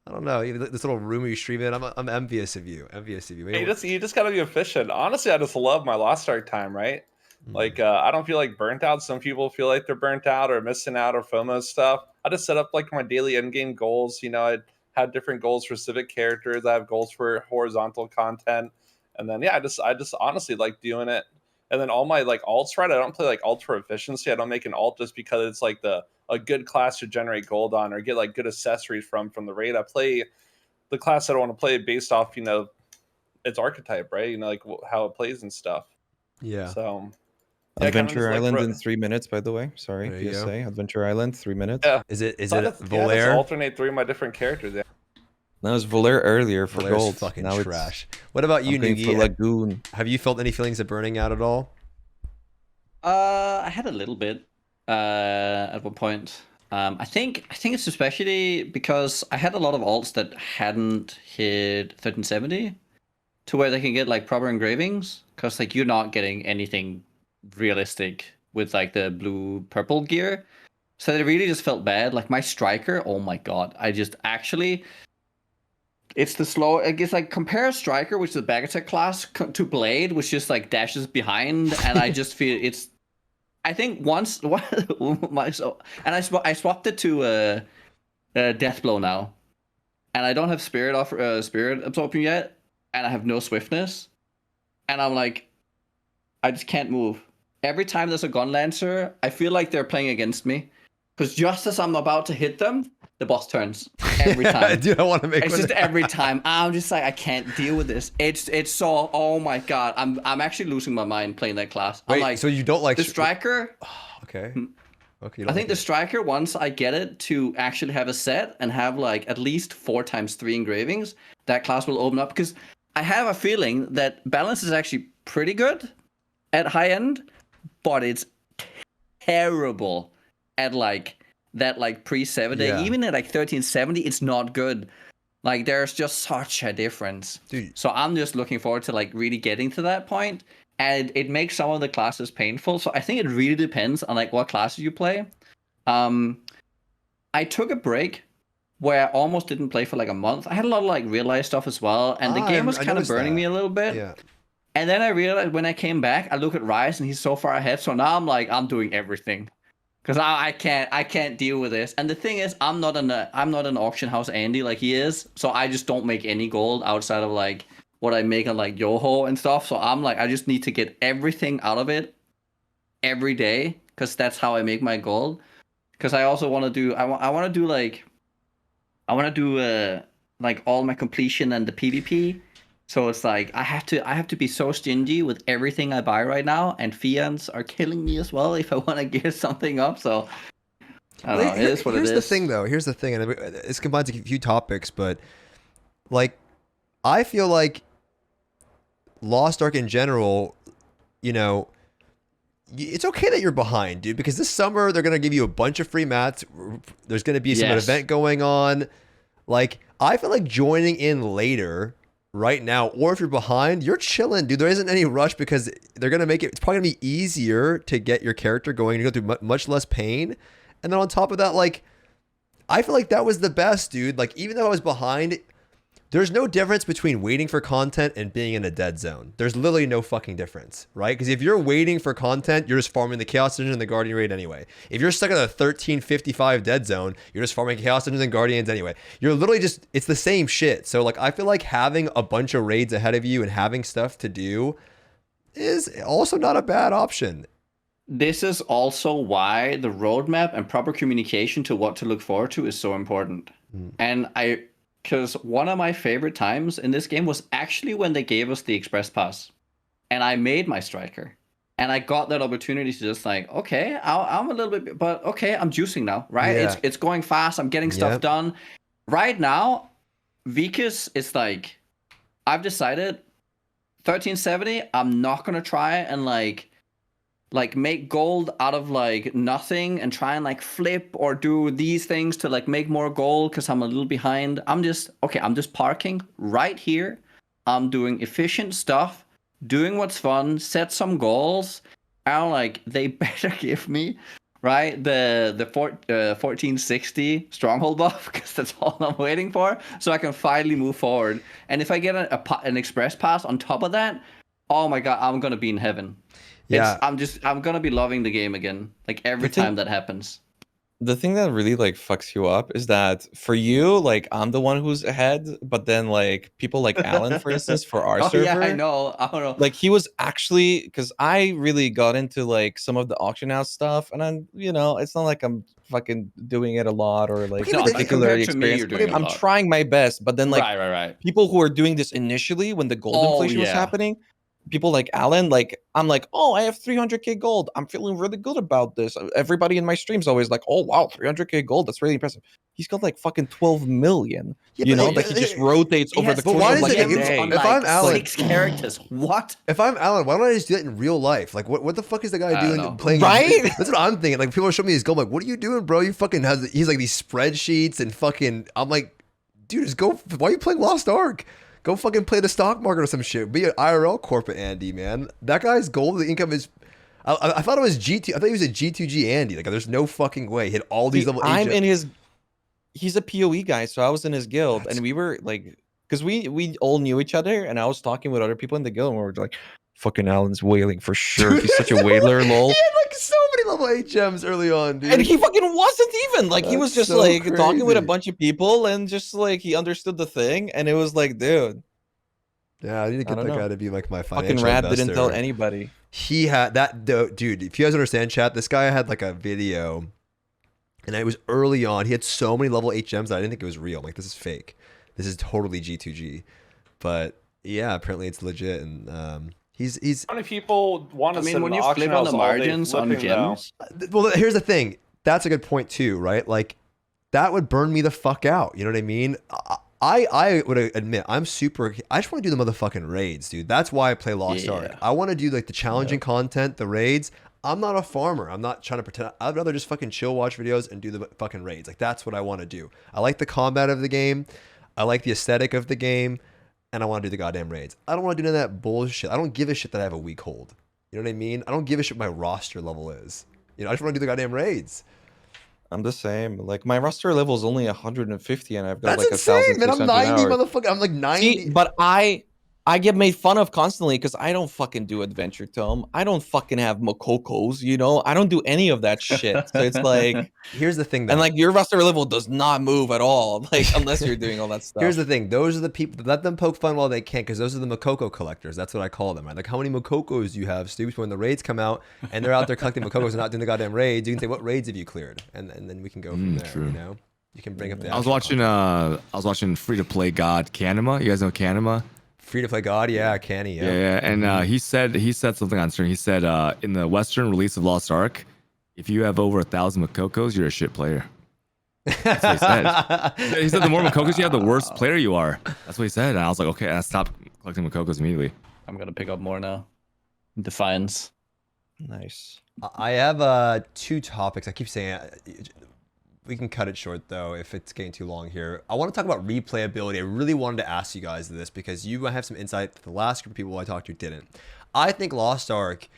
Speaker 1: I don't know. This little room you stream in. I'm envious of you.
Speaker 4: Hey, you just gotta be efficient. Honestly, I just love my Lost Ark time. Right. Like I don't feel like burnt out. Some people feel like they're burnt out or missing out or FOMO stuff. I just set up like my daily end game goals. You know, I had different goals for civic characters. I have goals for horizontal content. And then, yeah, I just honestly like doing it. And then all my like alts, right? I don't play like alt for efficiency. I don't make an alt just because it's like a good class to generate gold on or get like good accessories from the raid. I play the class I want to play based off, you know, its archetype, right? You know, like how it plays and stuff.
Speaker 1: Yeah.
Speaker 4: So.
Speaker 2: Yeah, Adventure Island in 3 minutes, by the way. Sorry, PSA. Adventure Island, 3 minutes.
Speaker 1: Yeah. Is it Volair?
Speaker 4: Yeah, alternate 3 of my different characters. Yeah.
Speaker 2: That was Volair earlier for
Speaker 1: Volair's
Speaker 2: gold.
Speaker 1: Fucking
Speaker 2: now
Speaker 1: trash. What about you, Nugiyen?
Speaker 2: Lagoon.
Speaker 1: Have you felt any feelings of burning out at all?
Speaker 5: I had a little bit at one point. I think it's especially because I had a lot of alts that hadn't hit 1370 to where they can get like proper engravings, because like you're not getting anything realistic with like the blue purple gear. So it really just felt bad. Like my striker, oh my god, I just actually. It's the slow. It's like compare Striker, which is a back attack class, to Blade, which just like dashes behind, and I just feel it's. I think once, and I swapped it to Deathblow now, and I don't have spirit absorption yet, and I have no swiftness, and I'm like, I just can't move. Every time there's a gun lancer, I feel like they're playing against me, because just as I'm about to hit them, the boss turns every time.
Speaker 1: Dude, I want to make.
Speaker 5: It's just every time. I'm just like, I can't deal with this. It's so. Oh my god, I'm actually losing my mind playing that class.
Speaker 1: Wait,
Speaker 5: I'm like,
Speaker 1: so you don't like
Speaker 5: the striker?
Speaker 1: Okay. Okay.
Speaker 5: I think the striker, once I get it to actually have a set and have like at least 4x3 engravings, that class will open up, because I have a feeling that balance is actually pretty good at high end, but it's terrible at like that like pre-7 day.
Speaker 1: Yeah.
Speaker 5: Even at like 1370, it's not good. Like there's just such a difference.
Speaker 1: Dude.
Speaker 5: So I'm just looking forward to like really getting to that point. And it makes some of the classes painful. So I think it really depends on like what classes you play. I took a break where I almost didn't play for like a month. I had a lot of like real life stuff as well, and the game was kind of burning me a little bit.
Speaker 1: Yeah.
Speaker 5: And then I realized when I came back, I look at Ryze and he's so far ahead. So now I'm like, I'm doing everything, because I can't deal with this. And the thing is, I'm not an auction house Andy like he is. So I just don't make any gold outside of like what I make on like Yoho and stuff. So I'm like, I just need to get everything out of it every day, because that's how I make my gold. Because I also want to do, I want to do like all my completion and the PvP. So it's like I have to be so stingy with everything I buy right now, and fians are killing me as well if I want to get something up. So I don't know. It is what it is.
Speaker 1: Here's the thing, though. Here's the thing, and it's combines a few topics, but like I feel like Lost Ark in general, you know, it's okay that you're behind, dude, because this summer they're gonna give you a bunch of free mats. There's gonna be some event going on. Like I feel like joining in later right now, or if you're behind, you're chilling, dude. There isn't any rush, because they're gonna make it. It's probably gonna be easier to get your character going. You go through much less pain, and then on top of that, like I feel like that was the best, dude. Like even though I was behind, there's no difference between waiting for content and being in a dead zone. There's literally no fucking difference, right? Because if you're waiting for content, you're just farming the Chaos Dungeon and the Guardian Raid anyway. If you're stuck in a 1355 dead zone, you're just farming Chaos Dungeons and Guardians anyway. You're literally just, it's the same shit. So like, I feel like having a bunch of raids ahead of you and having stuff to do is also not a bad option.
Speaker 5: This is also why the roadmap and proper communication to what to look forward to is so important. And because one of my favorite times in this game was actually when they gave us the Express Pass. And I made my striker. And I got that opportunity to just like, okay, I'm a little bit, but okay, I'm juicing now, right?
Speaker 1: Yeah.
Speaker 5: It's going fast. I'm getting stuff done. Right now, Vykas is like, I've decided 1370, I'm not going to try and like make gold out of like nothing and try and like flip or do these things to like make more gold, because I'm a little behind. I'm just parking right here. I'm doing efficient stuff, doing what's fun, set some goals. And like they better give me right the 1460 stronghold buff, because that's all I'm waiting for, so I can finally move forward. And if I get an express pass on top of that, oh my god, I'm gonna be in heaven.
Speaker 1: Yeah,
Speaker 5: I'm gonna be loving the game again, like every time that happens.
Speaker 2: The thing that really like fucks you up is that for you, like I'm the one who's ahead, but then like people like Alan, for instance, for our server,
Speaker 5: yeah, I know.
Speaker 2: Like he was actually, because I really got into like some of the auction house stuff, and I'm, you know, it's not like I'm fucking doing it a lot or like particularly experienced. I'm trying my best, but then like
Speaker 5: right.
Speaker 2: people who are doing this initially when the gold inflation was happening. People like Alan, like I'm like, oh, I have 300k gold. I'm feeling really good about this. Everybody in my streams always like, oh wow, 300k gold. That's really impressive. He's got like fucking 12 million.
Speaker 1: Yeah,
Speaker 2: you know, like he just rotates over the course of like a day.
Speaker 1: If I'm Alan,
Speaker 5: 6 characters. What?
Speaker 1: If I'm Alan, why don't I just do that in real life? Like, what the fuck is the guy doing playing?
Speaker 2: Right?
Speaker 1: That's what I'm thinking. Like, people are showing me his gold. I'm like, what are you doing, bro? You fucking has. He's like these spreadsheets and fucking. I'm like, dude, just go. Why are you playing Lost Ark? Go fucking play the stock market or some shit. Be an IRL corporate Andy, man. That guy's gold income is. I thought it was G2. I thought he was a G2G Andy. Like, there's no fucking way. He hit all these level.
Speaker 2: I'm in his. He's a PoE guy, so I was in his guild, and we were like, because we all knew each other, and I was talking with other people in the guild, and we were like, fucking Alan's whaling for sure. He's such a whaler, lol.
Speaker 1: He had like so many level 8 gems early on, dude.
Speaker 2: And he fucking wasn't even like he was
Speaker 1: That's
Speaker 2: just
Speaker 1: so
Speaker 2: like talking with a
Speaker 1: crazy.
Speaker 2: bunch of people and just like he understood the thing and it was like, dude,
Speaker 1: Yeah, I need to get that
Speaker 2: don't
Speaker 1: guy
Speaker 2: know.
Speaker 1: to be like my
Speaker 2: fucking
Speaker 1: financial
Speaker 2: Rad
Speaker 1: investor.
Speaker 2: didn't tell anybody.
Speaker 1: He had that dude. If you guys understand, chat, this guy had like a video, and it was early on. He had so many level 8 gems that I didn't think it was real. I'm like, this is fake. This is totally G2G. But yeah, apparently it's legit, and he's.
Speaker 4: How many people want to
Speaker 5: I mean,
Speaker 4: sit
Speaker 5: when
Speaker 4: in
Speaker 5: you
Speaker 4: auction
Speaker 5: flip on
Speaker 4: house
Speaker 5: the
Speaker 4: all day
Speaker 5: margins on
Speaker 4: flipping, though?
Speaker 5: gems,
Speaker 1: Well, here's the thing. That's a good point too, right? Like, that would burn me the fuck out. You know what I mean? I would admit I just want to do the motherfucking raids, dude. That's why I play Lost Ark. I want to do like the challenging content, the raids. I'm not a farmer. I'm not trying to pretend. I'd rather just fucking chill, watch videos, and do the fucking raids. Like, that's what I want to do. I like the combat of the game. I like the aesthetic of the game, and I want to do the goddamn raids. I don't want to do none of that bullshit. I don't give a shit that I have a weak hold. You know what I mean? I don't give a shit what my roster level is. You know, I just want to do the goddamn raids.
Speaker 2: I'm the same. Like my roster level is only 150 and I've got
Speaker 1: That's
Speaker 2: like
Speaker 1: insane, man. I'm
Speaker 2: 1,600
Speaker 1: 90,
Speaker 2: hours.
Speaker 1: motherfucker. I'm like 90.
Speaker 2: See, but I get made fun of constantly because I don't fucking do Adventure Tome. I don't fucking have Mokokos, you know? I don't do any of that shit. So it's like,
Speaker 1: Here's the thing, though.
Speaker 2: and like your roster level does not move at all. Like unless you're doing all that stuff.
Speaker 1: Here's the thing. Those are the people, let them poke fun while they can, because those are the Mokoko collectors. That's what I call them, right? Like, how many Mokokos do you have, Stoopzz? When the raids come out and they're out there collecting Mokokos and not doing the goddamn raids, you can say, what raids have you cleared? And then we can go from there,
Speaker 3: true.
Speaker 1: you know? You can bring up the
Speaker 3: I was
Speaker 1: actual
Speaker 3: watching Free to Play God Kanema. You guys know Kanema?
Speaker 1: Free to play God, yeah, Canny, yeah.
Speaker 3: Yeah. And he said something on stream. He said in the Western release of Lost Ark, if you have over 1,000 Mokokos, you're a shit player. That's what he said. He said the more Mokokos you have, the worse player you are. That's what he said. And I was like, okay, I stopped collecting Mokokos immediately.
Speaker 5: I'm gonna pick up more now. Defiance.
Speaker 2: Nice.
Speaker 1: I have 2 topics. I keep saying we can cut it short though if it's getting too long here. I want to talk about replayability. I really wanted to ask you guys this because you might have some insight that the last group of people I talked to didn't. I think Lost Ark,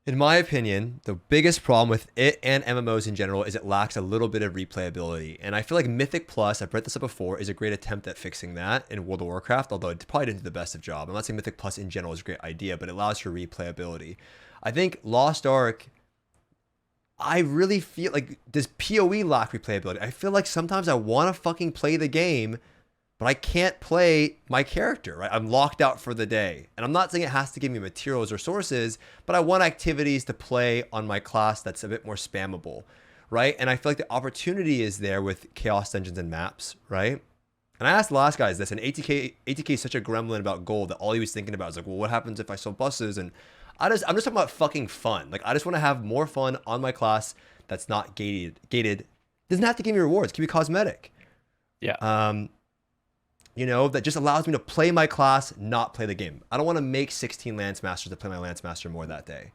Speaker 1: in my opinion, the biggest problem with it and MMOs in general is it lacks a little bit of replayability. And I feel like Mythic Plus, I've read this up before, is a great attempt at fixing that in World of Warcraft, although it probably didn't do the best of job. I'm not saying Mythic Plus in general is a great idea, but it allows for replayability. I think Lost Ark, I really feel like does PoE lack replayability? I feel like sometimes I want to fucking play the game, but I can't play my character, right? I'm locked out for the day. And I'm not saying it has to give me materials or sources, but I want activities to play on my class that's a bit more spammable, right? And I feel like the opportunity is there with Chaos Dungeons and maps, right? And I asked the last guys this, and ATK is such a gremlin about gold that all he was thinking about is like, well, what happens if I sell buses? And I'm just talking about fucking fun. Like, I just want to have more fun on my class that's not gated. Doesn't have to give me rewards. It can be cosmetic.
Speaker 5: Yeah.
Speaker 1: You know, that just allows me to play my class, not play the game. I don't want to make 16 Lance Masters to play my Lance Master more that day,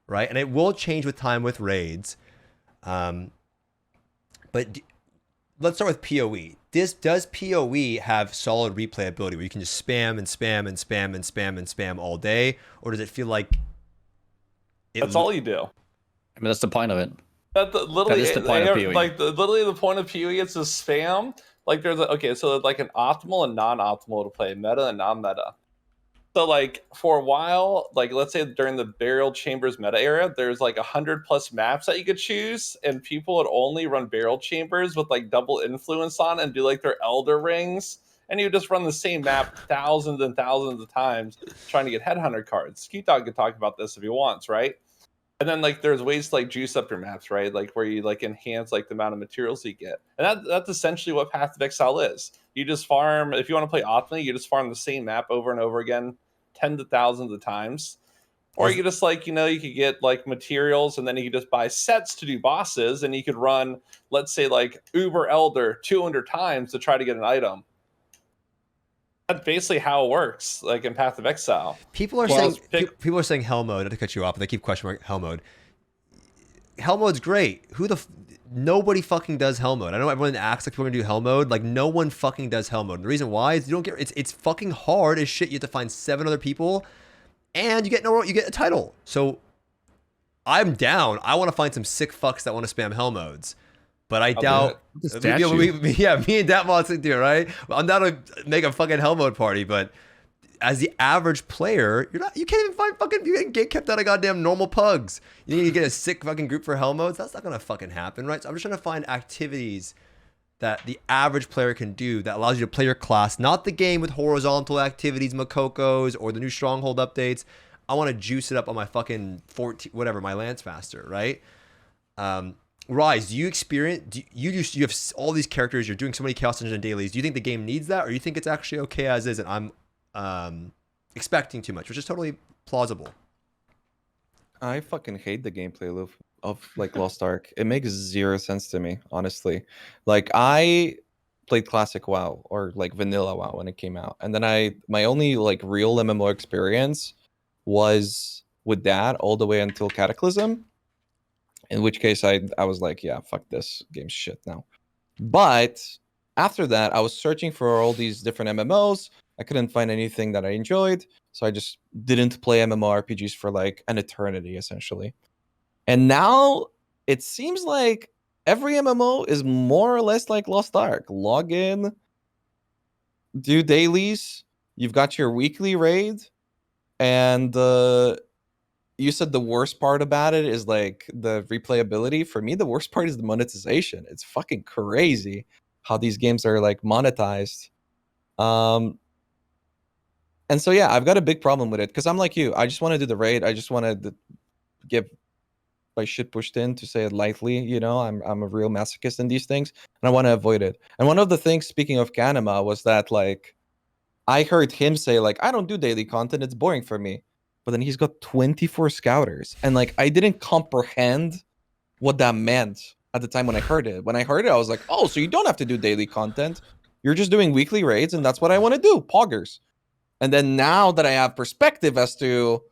Speaker 1: right? And it will change with time with raids. But let's start with PoE. Does PoE have solid replayability where you can just spam and spam and spam and spam and spam all day? Or does it feel like...
Speaker 4: That's all you do.
Speaker 5: I mean, that's the point of it.
Speaker 4: Literally,
Speaker 5: That is the point of PoE.
Speaker 4: Like literally the point of PoE is to spam. Like there's so like an optimal and non-optimal to play, meta and non-meta. So like for a while, like let's say during the Burial Chambers meta era, there's like 100+ maps that you could choose, and people would only run Burial Chambers with like double influence on and do like their Elder Rings, and you would just run the same map thousands and thousands of times trying to get Headhunter cards. Cutedog could talk about this if he wants, right? And then like there's ways to like juice up your maps, right? Like where you like enhance like the amount of materials you get. And that's essentially what Path of Exile is. You just farm, if you want to play optimally, you just farm the same map over and over again, tens of thousands of times. Or you just like, you could get like materials and then you could just buy sets to do bosses, and you could run, let's say like Uber Elder 200 times to try to get an item. That's basically how it works, like in Path of Exile.
Speaker 1: People are saying hell mode. Not to cut you off, but they keep questioning hell mode. Hell mode's great. Nobody fucking does hell mode. I know everyone acts like people are gonna do hell mode. Like, no one fucking does hell mode. And the reason why is you don't get it's fucking hard as shit. You have to find 7 other people, and you get a title. So I'm down. I want to find some sick fucks that want to spam hell modes. But I doubt. Me and Datmodz do it, right? I'm down to make a fucking hell mode party, but as the average player, you can't even find fucking, you get kept out of goddamn normal pugs. You need to get a sick fucking group for hell modes. That's not gonna fucking happen, right? So I'm just trying to find activities that the average player can do that allows you to play your class, not the game with horizontal activities, Makokos, or the new Stronghold updates. I want to juice it up on my fucking 14, whatever, my Lance Master, right? Rise, do you experience, you have all these characters, you're doing so many Chaos Engine dailies. Do you think the game needs that, or you think it's actually okay as is and I'm expecting too much, which is totally plausible?
Speaker 2: I fucking hate the gameplay loop of like Lost Ark. It makes zero sense to me, honestly. Like I played classic WoW or like vanilla WoW when it came out, and then my only like real MMO experience was with that all the way until Cataclysm. In which case I was like, yeah, fuck this game's shit now. But after that, I was searching for all these different MMOs. I couldn't find anything that I enjoyed, so I just didn't play MMORPGs for like an eternity, essentially. And now it seems like every MMO is more or less like Lost Ark. Log in, do dailies, you've got your weekly raid, and you said the worst part about it is like the replayability. For me, the worst part is the monetization. It's fucking crazy how these games are like monetized. And so, yeah, I've got a big problem with it because I'm like you. I just want to do the raid. I just want to get my shit pushed in, to say it lightly. You know, I'm a real masochist in these things, and I want to avoid it. And one of the things, speaking of Kanema, was that like I heard him say like, I don't do daily content. It's boring for me. But then he's got 24 scouters, and like I didn't comprehend what that meant at the time when I heard it. When I heard it, I was like, oh, so you don't have to do daily content. You're just doing weekly raids, and that's what I want to do, poggers. And then now that I have perspective as to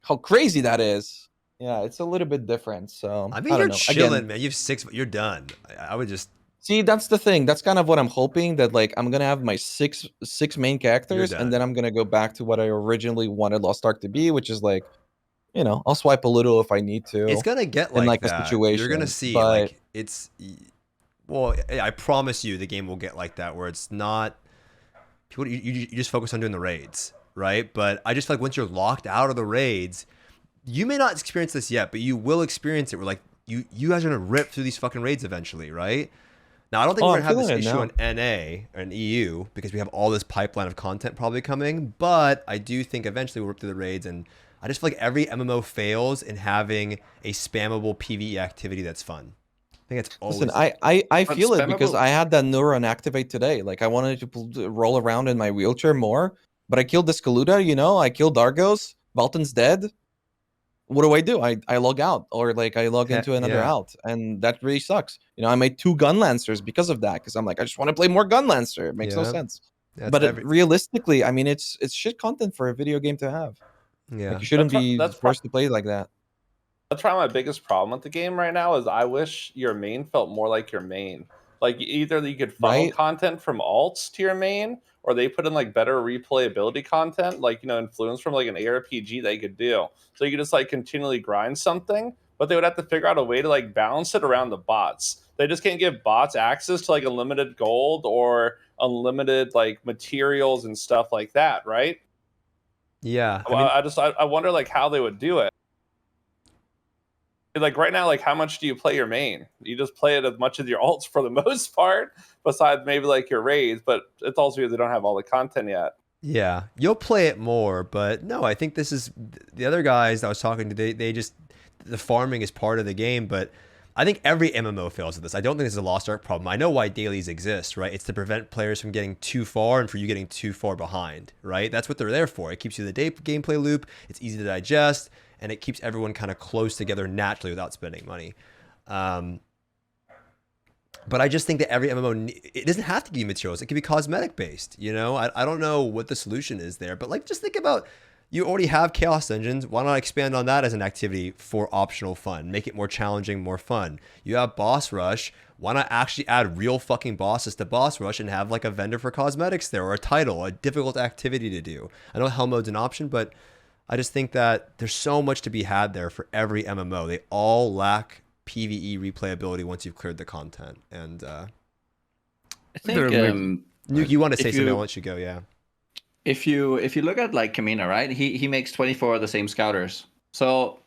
Speaker 2: how crazy that is, yeah, it's a little bit different. So
Speaker 1: I mean, you're chilling, man. You have 6, you're done. I would just
Speaker 2: see. That's the thing. That's kind of what I'm hoping, that like I'm gonna have my six main characters, and then I'm gonna go back to what I originally wanted Lost Ark to be, which is like, you know, I'll swipe a little if I need to.
Speaker 1: It's gonna get like that. A situation. You're gonna see, but like it's. Well, I promise you, the game will get like that, where it's not. People, you just focus on doing the raids, right? But I just feel like once you're locked out of the raids, you may not experience this yet, but you will experience it. Where like you guys are gonna rip through these fucking raids eventually, right? Now I don't think we're gonna have this issue in NA or in EU because we have all this pipeline of content probably coming. But I do think eventually we'll rip through the raids, and I just feel like every MMO fails in having a spammable PvE activity that's fun. I think it's always.
Speaker 2: Listen, I feel it because I had that neuron activate today. Like I wanted to roll around in my wheelchair more, but I killed the Skaluda, you know, I killed Dargos, Valtan's dead. What do? I log out, or like I log into another alt, and that really sucks. You know, I made 2 Gun Lancers because of that, because I'm like, I just want to play more Gun Lancer. It makes no sense. But realistically, I mean, it's shit content for a video game to have.
Speaker 1: Yeah,
Speaker 2: like, you shouldn't be forced to play like that.
Speaker 4: That's probably my biggest problem with the game right now is I wish your main felt more like your main. Like either you could funnel content from alts to your main, or they put in like better replayability content, like, you know, influence from like an ARPG that you could do. So you could just like continually grind something, but they would have to figure out a way to like balance it around the bots. They just can't give bots access to like unlimited gold or unlimited like materials and stuff like that, right?
Speaker 1: Yeah.
Speaker 4: I wonder like how they would do it. Like right now, like how much do you play your main? You just play it as much as your alts for the most part, besides maybe like your raids, but it's also because they don't have all the content yet.
Speaker 1: Yeah, you'll play it more, but no, I think this is the other guys I was talking to. They just, the farming is part of the game, but I think every MMO fails at this. I don't think this is a Lost Ark problem. I know why dailies exist, right? It's to prevent players from getting too far and for you getting too far behind, right? That's what they're there for. It keeps you in the gameplay loop. It's easy to digest, and it keeps everyone kind of close together naturally without spending money. But I just think that every MMO, it doesn't have to be materials. It can be cosmetic based, you know? I don't know what the solution is there, but like just think about, you already have Chaos Engines. Why not expand on that as an activity for optional fun? Make it more challenging, more fun. You have Boss Rush. Why not actually add real fucking bosses to Boss Rush and have like a vendor for cosmetics there, or a title, a difficult activity to do? I know Hell Mode's an option, but I just think that there's so much to be had there for every MMO. They all lack PvE replayability once you've cleared the content. And
Speaker 5: I think
Speaker 1: Nuke, you want to say something? I'll let you go. Yeah.
Speaker 5: if you look at like Kamina, right? He makes 24 of the same scouters. So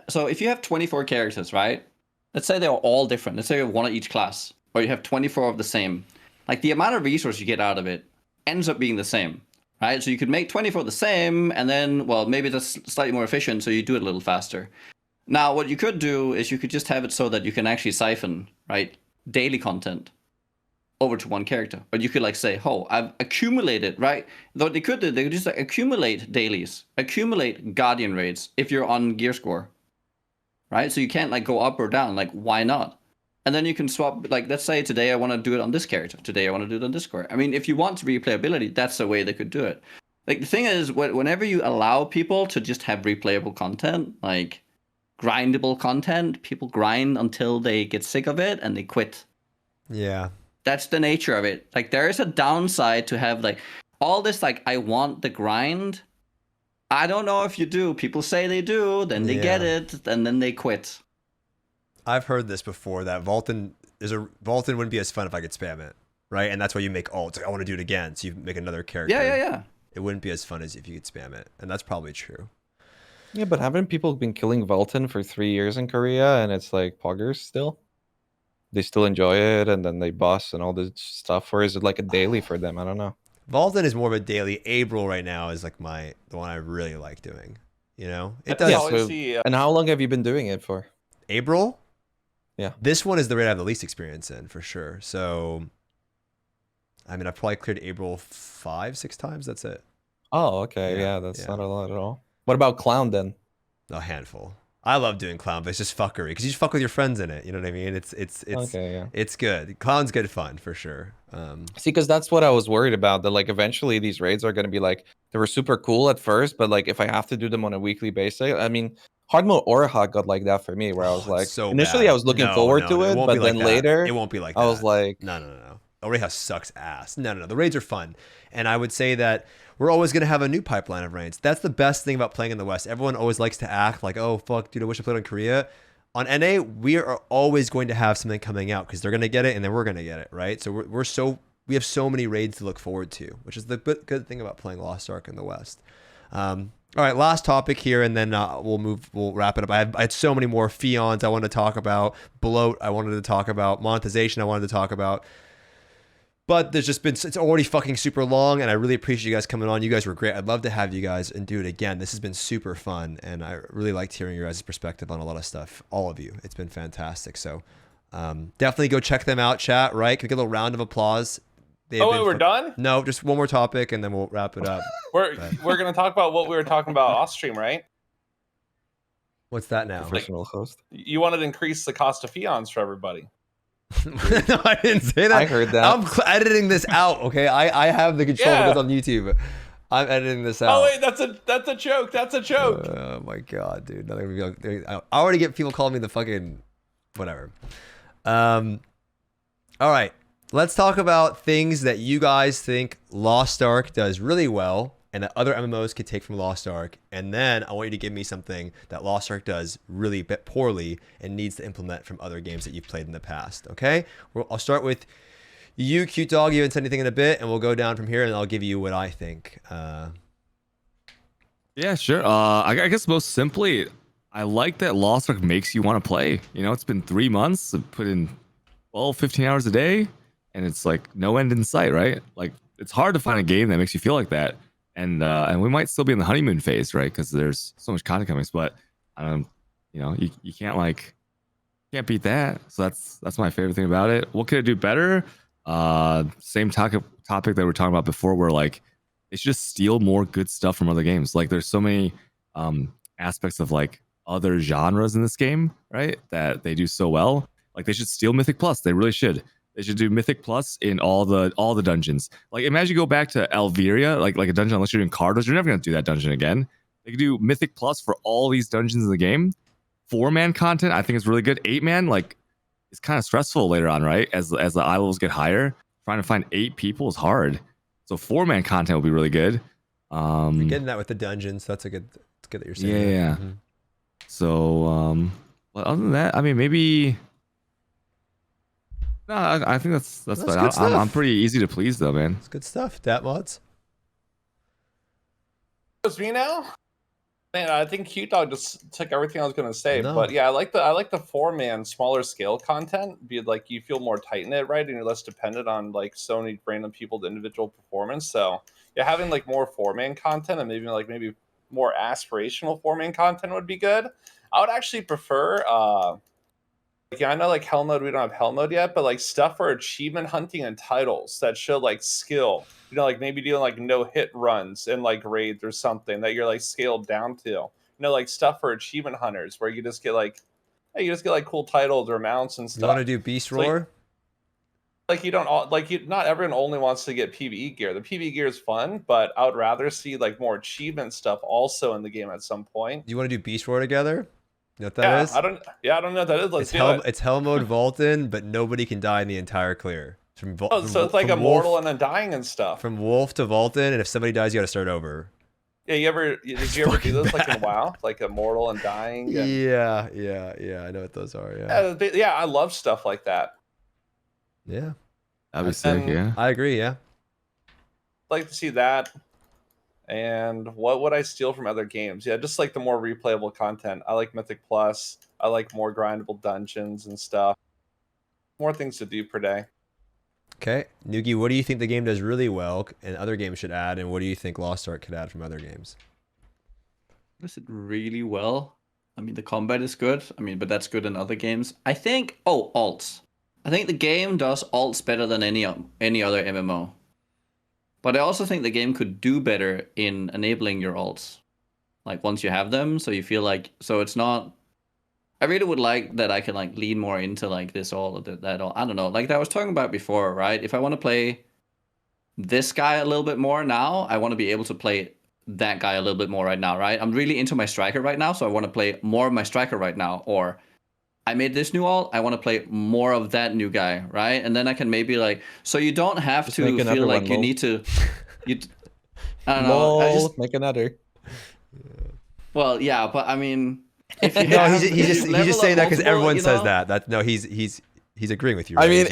Speaker 5: so if you have 24 characters, right? Let's say they're all different. Let's say you have one of each class, or you have 24 of the same. Like the amount of resource you get out of it ends up being the same, right? So you could make 24 the same, and then, well, maybe that's slightly more efficient, so you do it a little faster. Now, what you could do is you could just have it so that you can actually siphon, right, daily content over to one character. But you could like say, oh, I've accumulated, right? Though they could just like accumulate dailies, accumulate Guardian raids if you're on gear score, right? So you can't like go up or down. Like, why not? And then you can swap, like, let's say today I want to do it on this character. Today I want to do it on this score. I mean, if you want replayability, that's the way they could do it. Like, the thing is, whenever you allow people to just have replayable content, like grindable content, people grind until they get sick of it and they quit.
Speaker 1: Yeah.
Speaker 5: That's the nature of it. Like, there is a downside to have, like, all this, like, I want the grind. I don't know if you do. People say they do, then they get it, and then they quit.
Speaker 1: I've heard this before, that Valtan wouldn't be as fun if I could spam it, right? And that's why you make ults. Like, I want to do it again, so you make another character.
Speaker 5: Yeah.
Speaker 1: It wouldn't be as fun as if you could spam it, and that's probably true.
Speaker 2: Yeah, but haven't people been killing Valtan for 3 years in Korea, and it's like poggers still? They still enjoy it, and then they boss and all this stuff, or is it like a daily for them? I don't know.
Speaker 1: Valtan is more of a daily. April right now is like the one I really like doing. You know, it does.
Speaker 2: Yeah,
Speaker 4: always
Speaker 2: so-
Speaker 4: see,
Speaker 2: And how long have you been doing it for?
Speaker 1: April.
Speaker 2: Yeah.
Speaker 1: This one is the raid I have the least experience in, for sure. So, I mean, I've probably cleared April 5-6 times. That's it.
Speaker 2: Oh, okay.
Speaker 1: Yeah,
Speaker 2: Yeah, that's
Speaker 1: yeah.
Speaker 2: not a lot at all. What about Clown then?
Speaker 1: A handful. I love doing clown, but it's just fuckery because you just fuck with your friends in it. You know what I mean? It's
Speaker 2: Okay, yeah.
Speaker 1: It's good. Clown's good fun for sure.
Speaker 2: See, because that's what I was worried about. That like eventually these raids are going to be like they were super cool at first, but like if I have to do them on a weekly basis, I mean, hard mode Oraha got like that for me, where I was
Speaker 1: it's
Speaker 2: like,
Speaker 1: so
Speaker 2: initially
Speaker 1: bad.
Speaker 2: I was looking forward to it,
Speaker 1: won't
Speaker 2: but
Speaker 1: be like
Speaker 2: then
Speaker 1: that.
Speaker 2: later
Speaker 1: It won't be like that.
Speaker 2: I was like,
Speaker 1: no. Oraha sucks ass. No. The raids are fun, and I would say that we're always going to have a new pipeline of raids. That's the best thing about playing in the West. Everyone always likes to act like, oh, fuck, dude, I wish I played on Korea. On NA, we are always going to have something coming out because they're going to get it and then we're going to get it, right? So we have so many raids to look forward to, which is the good thing about playing Lost Ark in the West. All right, last topic here, and then we'll wrap it up. I had so many more Fions I wanted to talk about, bloat I wanted to talk about, monetization I wanted to talk about. But there's just been, it's already fucking super long, and I really appreciate you guys coming on. You guys were great. I'd love to have you guys and do it again. This has been super fun, and I really liked hearing your guys' perspective on a lot of stuff. All of you. It's been fantastic. So definitely go check them out, chat, right? Can we get a little round of applause?
Speaker 4: we're done?
Speaker 1: No, just one more topic, and then we'll wrap it up.
Speaker 4: We're going to talk about what we were talking about off stream, right?
Speaker 1: What's that now?
Speaker 2: professional host.
Speaker 4: You wanted to increase the cost of Fions for everybody.
Speaker 1: No, I didn't say that.
Speaker 2: I heard that.
Speaker 1: I'm editing this out, okay? I have the control of it on YouTube. I'm editing this out.
Speaker 4: Oh wait, that's a joke. That's a joke.
Speaker 1: Oh my god, dude! I already get people calling me the fucking whatever. All right, let's talk about things that you guys think Lost Ark does really well and that other MMOs could take from Lost Ark. And then I want you to give me something that Lost Ark does really poorly and needs to implement from other games that you've played in the past. Okay? I'll start with you, Cutedog. You haven't said anything in a bit, and we'll go down from here, and I'll give you what I think.
Speaker 3: Yeah, sure. I guess most simply, I like that Lost Ark makes you want to play. You know, it's been 3 months. I've put in 12, 15 hours a day, and it's like no end in sight, right? Like, it's hard to find a game that makes you feel like that. And we might still be in the honeymoon phase, right? Because there's so much content coming. But you know, you can't beat that. So that's my favorite thing about it. What could it do better? Same topic that we were talking about before, where like it should just steal more good stuff from other games. Like there's so many aspects of like other genres in this game, right? That they do so well. Like they should steal Mythic Plus. They really should. They should do Mythic Plus in all the dungeons. Like imagine you go back to Alveria, like a dungeon, unless you're doing Cardos, you're never gonna do that dungeon again. They could do Mythic Plus for all these dungeons in the game. 4-man content, I think is really good. 8-man, like it's kind of stressful later on, right? As the eye levels get higher, trying to find 8 people is hard. So 4-man content will be really good.
Speaker 1: You're getting that with the dungeons. It's good that you're saying that.
Speaker 3: Yeah.
Speaker 1: Mm-hmm.
Speaker 3: So well, other than that, I mean maybe. No, I think that's fine.
Speaker 1: good stuff.
Speaker 3: I'm pretty easy to please though, man.
Speaker 1: It's good stuff. Datmodz.
Speaker 4: It's me now. Man, I think Cutedog just took everything I was gonna say.
Speaker 1: No.
Speaker 4: But yeah, I like the 4-man smaller scale content. Be like you feel more tight knit, right? And you're less dependent on like so many random people's individual performance. So yeah, having like more 4-man content and maybe more aspirational 4-man content would be good. I would actually prefer I know like Hell Mode, we don't have Hell Mode yet, but like stuff for achievement hunting and titles that show like skill. You know, like maybe doing like no hit runs in like raids or something that you're like scaled down to. You know, like stuff for achievement hunters where you just get like cool titles or mounts and stuff.
Speaker 1: You want to do Beast Roar?
Speaker 4: Like you don't not everyone only wants to get PvE gear. The PvE gear is fun, but I would rather see like more achievement stuff also in the game at some point.
Speaker 1: Do you want to do Beast Roar together? You know what that is?
Speaker 4: I don't know what that is. Let's do it.
Speaker 1: It's Hell Mode Valtan, but nobody can die in the entire clear.
Speaker 4: So it's like immortal and undying and stuff.
Speaker 1: From Wolf to Valtan, and if somebody dies, you got to start over.
Speaker 4: Yeah, did you ever do this like in WoW, like immortal and dying? And...
Speaker 1: Yeah. I know what those are. Yeah.
Speaker 4: Yeah, I love stuff like that.
Speaker 1: Yeah.
Speaker 3: That'd be sick. Yeah.
Speaker 1: I agree. Yeah.
Speaker 4: I'd like to see that. And what would I steal from other games? Yeah, just like the more replayable content. I like Mythic Plus. I like more grindable dungeons and stuff. More things to do per day.
Speaker 1: Okay, Nugi, what do you think the game does really well and other games should add, and what do you think Lost Ark could add from other games?
Speaker 5: Does it really well? I mean, the combat is good. I mean, but that's good in other games. I think. Oh, alts. I think the game does alts better than any other MMO. But I also think the game could do better in enabling your alts, like once you have them, so you feel like it's not. I really would like that I can like lean more into like this all or that all. I don't know, like that I was talking about before, right? If I want to play this guy a little bit more now, I want to be able to play that guy a little bit more right now, right? I'm really into my striker right now, so I want to play more of my striker right now. Or I made this new alt, I want to play more of that new guy, right? And then I can maybe like, so you don't have
Speaker 2: Just
Speaker 5: to feel like you need to. I don't know.
Speaker 2: Make another.
Speaker 5: Well, yeah, but I mean.
Speaker 1: No, he's just saying that because everyone says that. No, he's agreeing with you. Right?
Speaker 2: I mean,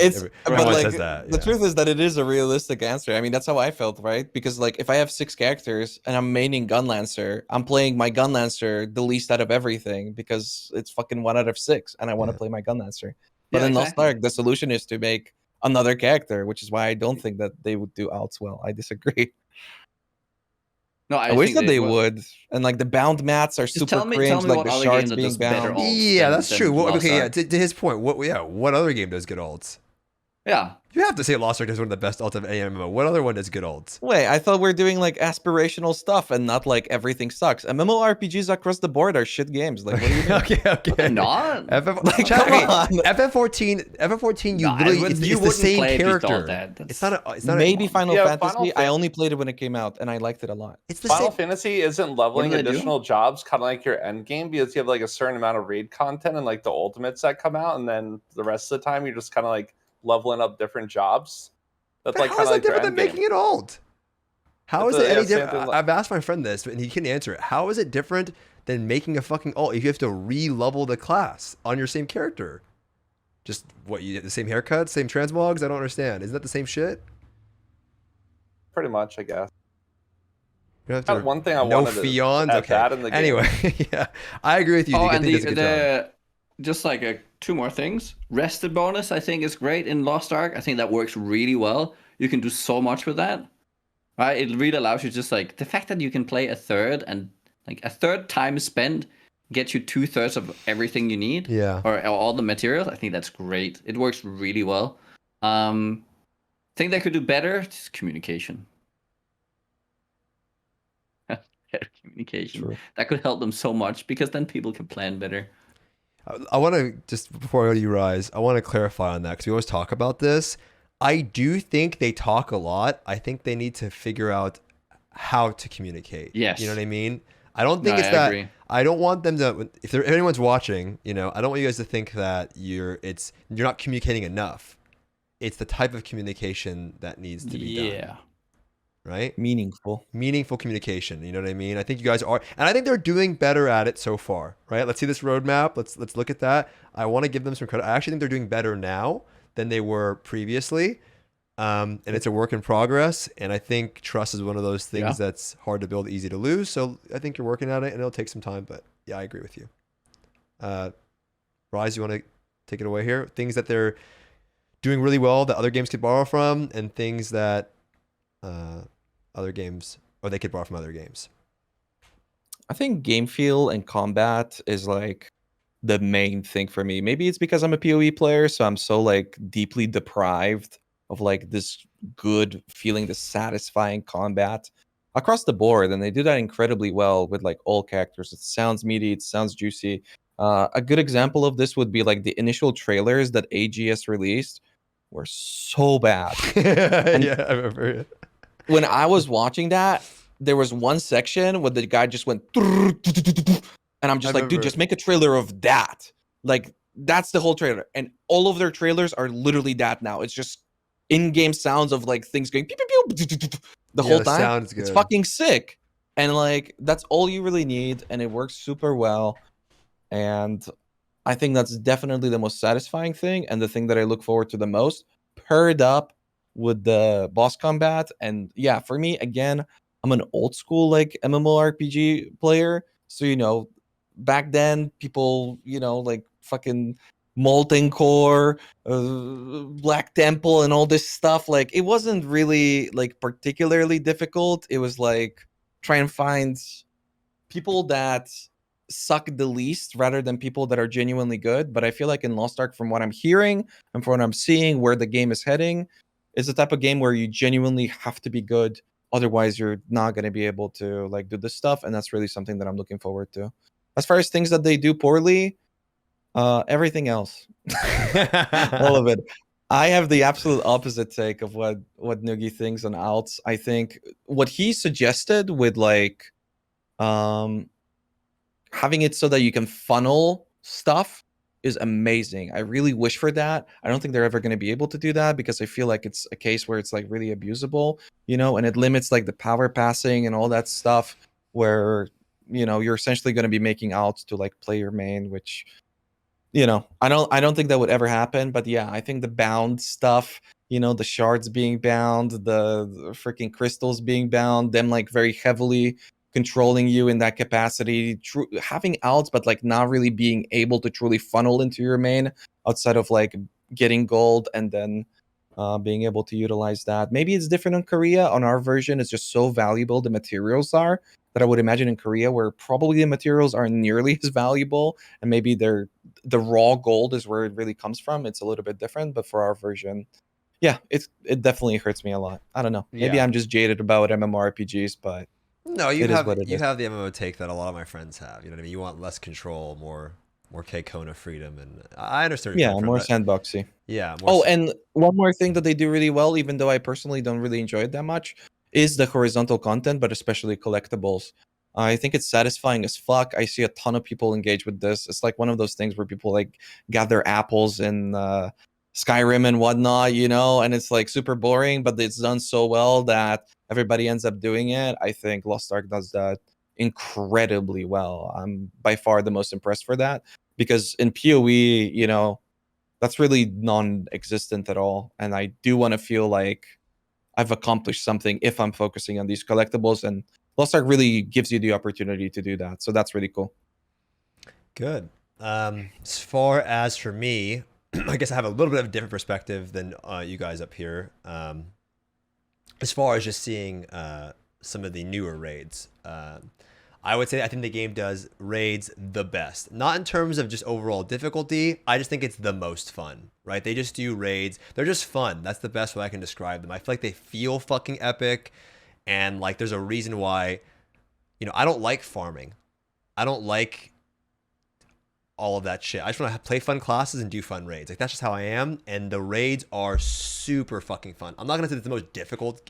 Speaker 1: everyone says that.
Speaker 2: The truth is that it is a realistic answer. I mean, that's how I felt, right? Because like, if I have 6 characters and I'm maining Gunlancer, I'm playing my Gunlancer the least out of everything because it's fucking 1 out of 6, and I want to play my Gunlancer. But in Lost Ark, the solution is to make another character, which is why I don't think that they would do alts well. I disagree.
Speaker 5: No,
Speaker 2: I wish that they would. And like the bound mats are super cringe, like the shards being bound.
Speaker 1: Yeah, that's true. Okay, yeah. To his point, what other game does good alts?
Speaker 5: Yeah.
Speaker 1: You have to say Lost Ark is one of the best alts of any MMO. What other one does good alts?
Speaker 2: Wait, I thought we're doing like aspirational stuff and not like everything sucks. MMORPGs across the board are shit games. Like, what do you mean?
Speaker 1: okay.
Speaker 5: Not.
Speaker 2: Come on.
Speaker 1: FF14. You literally, it's the same character. It's not.
Speaker 2: Maybe Final Fantasy. I only played it when it came out, and I liked it a lot.
Speaker 1: It's the
Speaker 4: Final
Speaker 1: same.
Speaker 4: Fantasy isn't leveling additional jobs kind of like your end game because you have like a certain amount of raid content and like the ultimates that come out, and then the rest of the time you're just kind of like leveling up different jobs. That's like kind of like
Speaker 1: different than making it alt. How is it any different? I've asked my friend this, and he couldn't answer it. How is it different than making a fucking alt if you have to re-level the class on your same character? Just what, you get the same haircut, same transmogs? I don't understand. Isn't that the same shit?
Speaker 4: Pretty much, I guess.
Speaker 1: One
Speaker 4: thing I wanted to add that in the game.
Speaker 1: Anyway, yeah, I agree with you.
Speaker 5: Oh, and just like 2 more things. Rested bonus, I think, is great in Lost Ark. I think that works really well. You can do so much with that. Right? It really allows you just like the fact that you can play a third and like a third time spent gets you 2/3 of everything you need.
Speaker 1: Yeah.
Speaker 5: Or all the materials. I think that's great. It works really well. Think they could do better? Just communication. Better communication. True. That could help them so much because then people can plan better.
Speaker 1: I want to, just before I go to you, Rise, I want to clarify on that because we always talk about this. I do think they talk a lot. I think they need to figure out how to communicate.
Speaker 5: Yes.
Speaker 1: You know what I mean? I don't think I agree. I don't want them to, if anyone's watching, I don't want you guys to think that you're not communicating enough. It's the type of communication that needs to be done. Yeah. Right?
Speaker 2: Meaningful
Speaker 1: communication. You know what I mean? I think you guys are, and I think they're doing better at it so far, right? Let's see this roadmap. Let's look at that. I want to give them some credit. I actually think they're doing better now than they were previously. and it's a work in progress. And I think trust is one of those things that's hard to build, easy to lose. So I think you're working at it, and it'll take some time. But yeah, I agree with you. Raiz, you want to take it away here? Things that they're doing really well that other games could borrow from, and things that other games, or they could borrow from other games.
Speaker 2: I think game feel and combat is like the main thing for me. Maybe it's because I'm a PoE player, so I'm so like deeply deprived of like this good feeling, this satisfying combat across the board, and they do that incredibly well with like all characters. It sounds meaty, it sounds juicy. A good example of this would be like the initial trailers that AGS released were so bad.
Speaker 1: Yeah, I remember it.
Speaker 2: When I was watching that, there was one section where the guy just went, and I'm just like, dude, just make a trailer of that. Like, that's the whole trailer. And all of their trailers are literally that now. It's just in-game sounds of like things going pew, pew, pew, the whole time.
Speaker 1: Sounds good.
Speaker 2: It's fucking sick. And like, that's all you really need. And it works super well. And I think that's definitely the most satisfying thing. And the thing that I look forward to the most, paired up with the boss combat. And yeah, for me, again, I'm an old school like MMORPG player. So, you know, back then people, you know, like fucking Molten Core, Black Temple and all this stuff. Like it wasn't really like particularly difficult. It was like try and find people that suck the least rather than people that are genuinely good. But I feel like in Lost Ark, from what I'm hearing and from what I'm seeing, where the game is heading, is the type of game where you genuinely have to be good. Otherwise, you're not going to be able to like do this stuff. And that's really something that I'm looking forward to. As far as things that they do poorly, everything else, all of it. I have the absolute opposite take of what Nugi thinks on alts. I think what he suggested with like having it so that you can funnel stuff is amazing. I really wish for that. I don't think they're ever going to be able to do that because I feel like it's a case where it's like really abusable, you know, and it limits like the power passing and all that stuff where, you know, you're essentially going to be making alts to like play your main, which, you know, I don't think that would ever happen. But yeah, I think the bound stuff, you know, the shards being bound, the freaking crystals being bound, them like very heavily controlling you in that capacity, having alts, but like not really being able to truly funnel into your main outside of like getting gold and then being able to utilize that. Maybe it's different in Korea. On our version, it's just so valuable the materials are that I would imagine in Korea, where probably the materials aren't nearly as valuable, and maybe the raw gold is where it really comes from. It's a little bit different, but for our version, yeah, it definitely hurts me a lot. I don't know. Maybe I'm just jaded about MMORPGs, but
Speaker 1: no, you
Speaker 2: have
Speaker 1: the MMO take that a lot of my friends have. You know what I mean? You want less control, more K-Kona freedom, and I understand.
Speaker 2: Yeah, more sandboxy.
Speaker 1: Yeah.
Speaker 2: And one more thing that they do really well, even though I personally don't really enjoy it that much, is the horizontal content, but especially collectibles. I think it's satisfying as fuck. I see a ton of people engage with this. It's like one of those things where people like gather apples in Skyrim and whatnot, you know, and it's like super boring, but it's done so well that everybody ends up doing it. I think Lost Ark does that incredibly well. I'm by far the most impressed for that because in PoE, you know, that's really non-existent at all. And I do want to feel like I've accomplished something if I'm focusing on these collectibles, and Lost Ark really gives you the opportunity to do that. So that's really cool.
Speaker 1: Good. As far as for me, I guess I have a little bit of a different perspective than you guys up here. As far as just seeing some of the newer raids, I would say I think the game does raids the best. Not in terms of just overall difficulty. I just think it's the most fun, right? They just do raids. They're just fun. That's the best way I can describe them. I feel like they feel fucking epic. And like there's a reason why, you know, I don't like farming. I don't like all of that shit. I just want to play fun classes and do fun raids. Like that's just how I am. And the raids are super fucking fun. I'm not going to say it's the most difficult,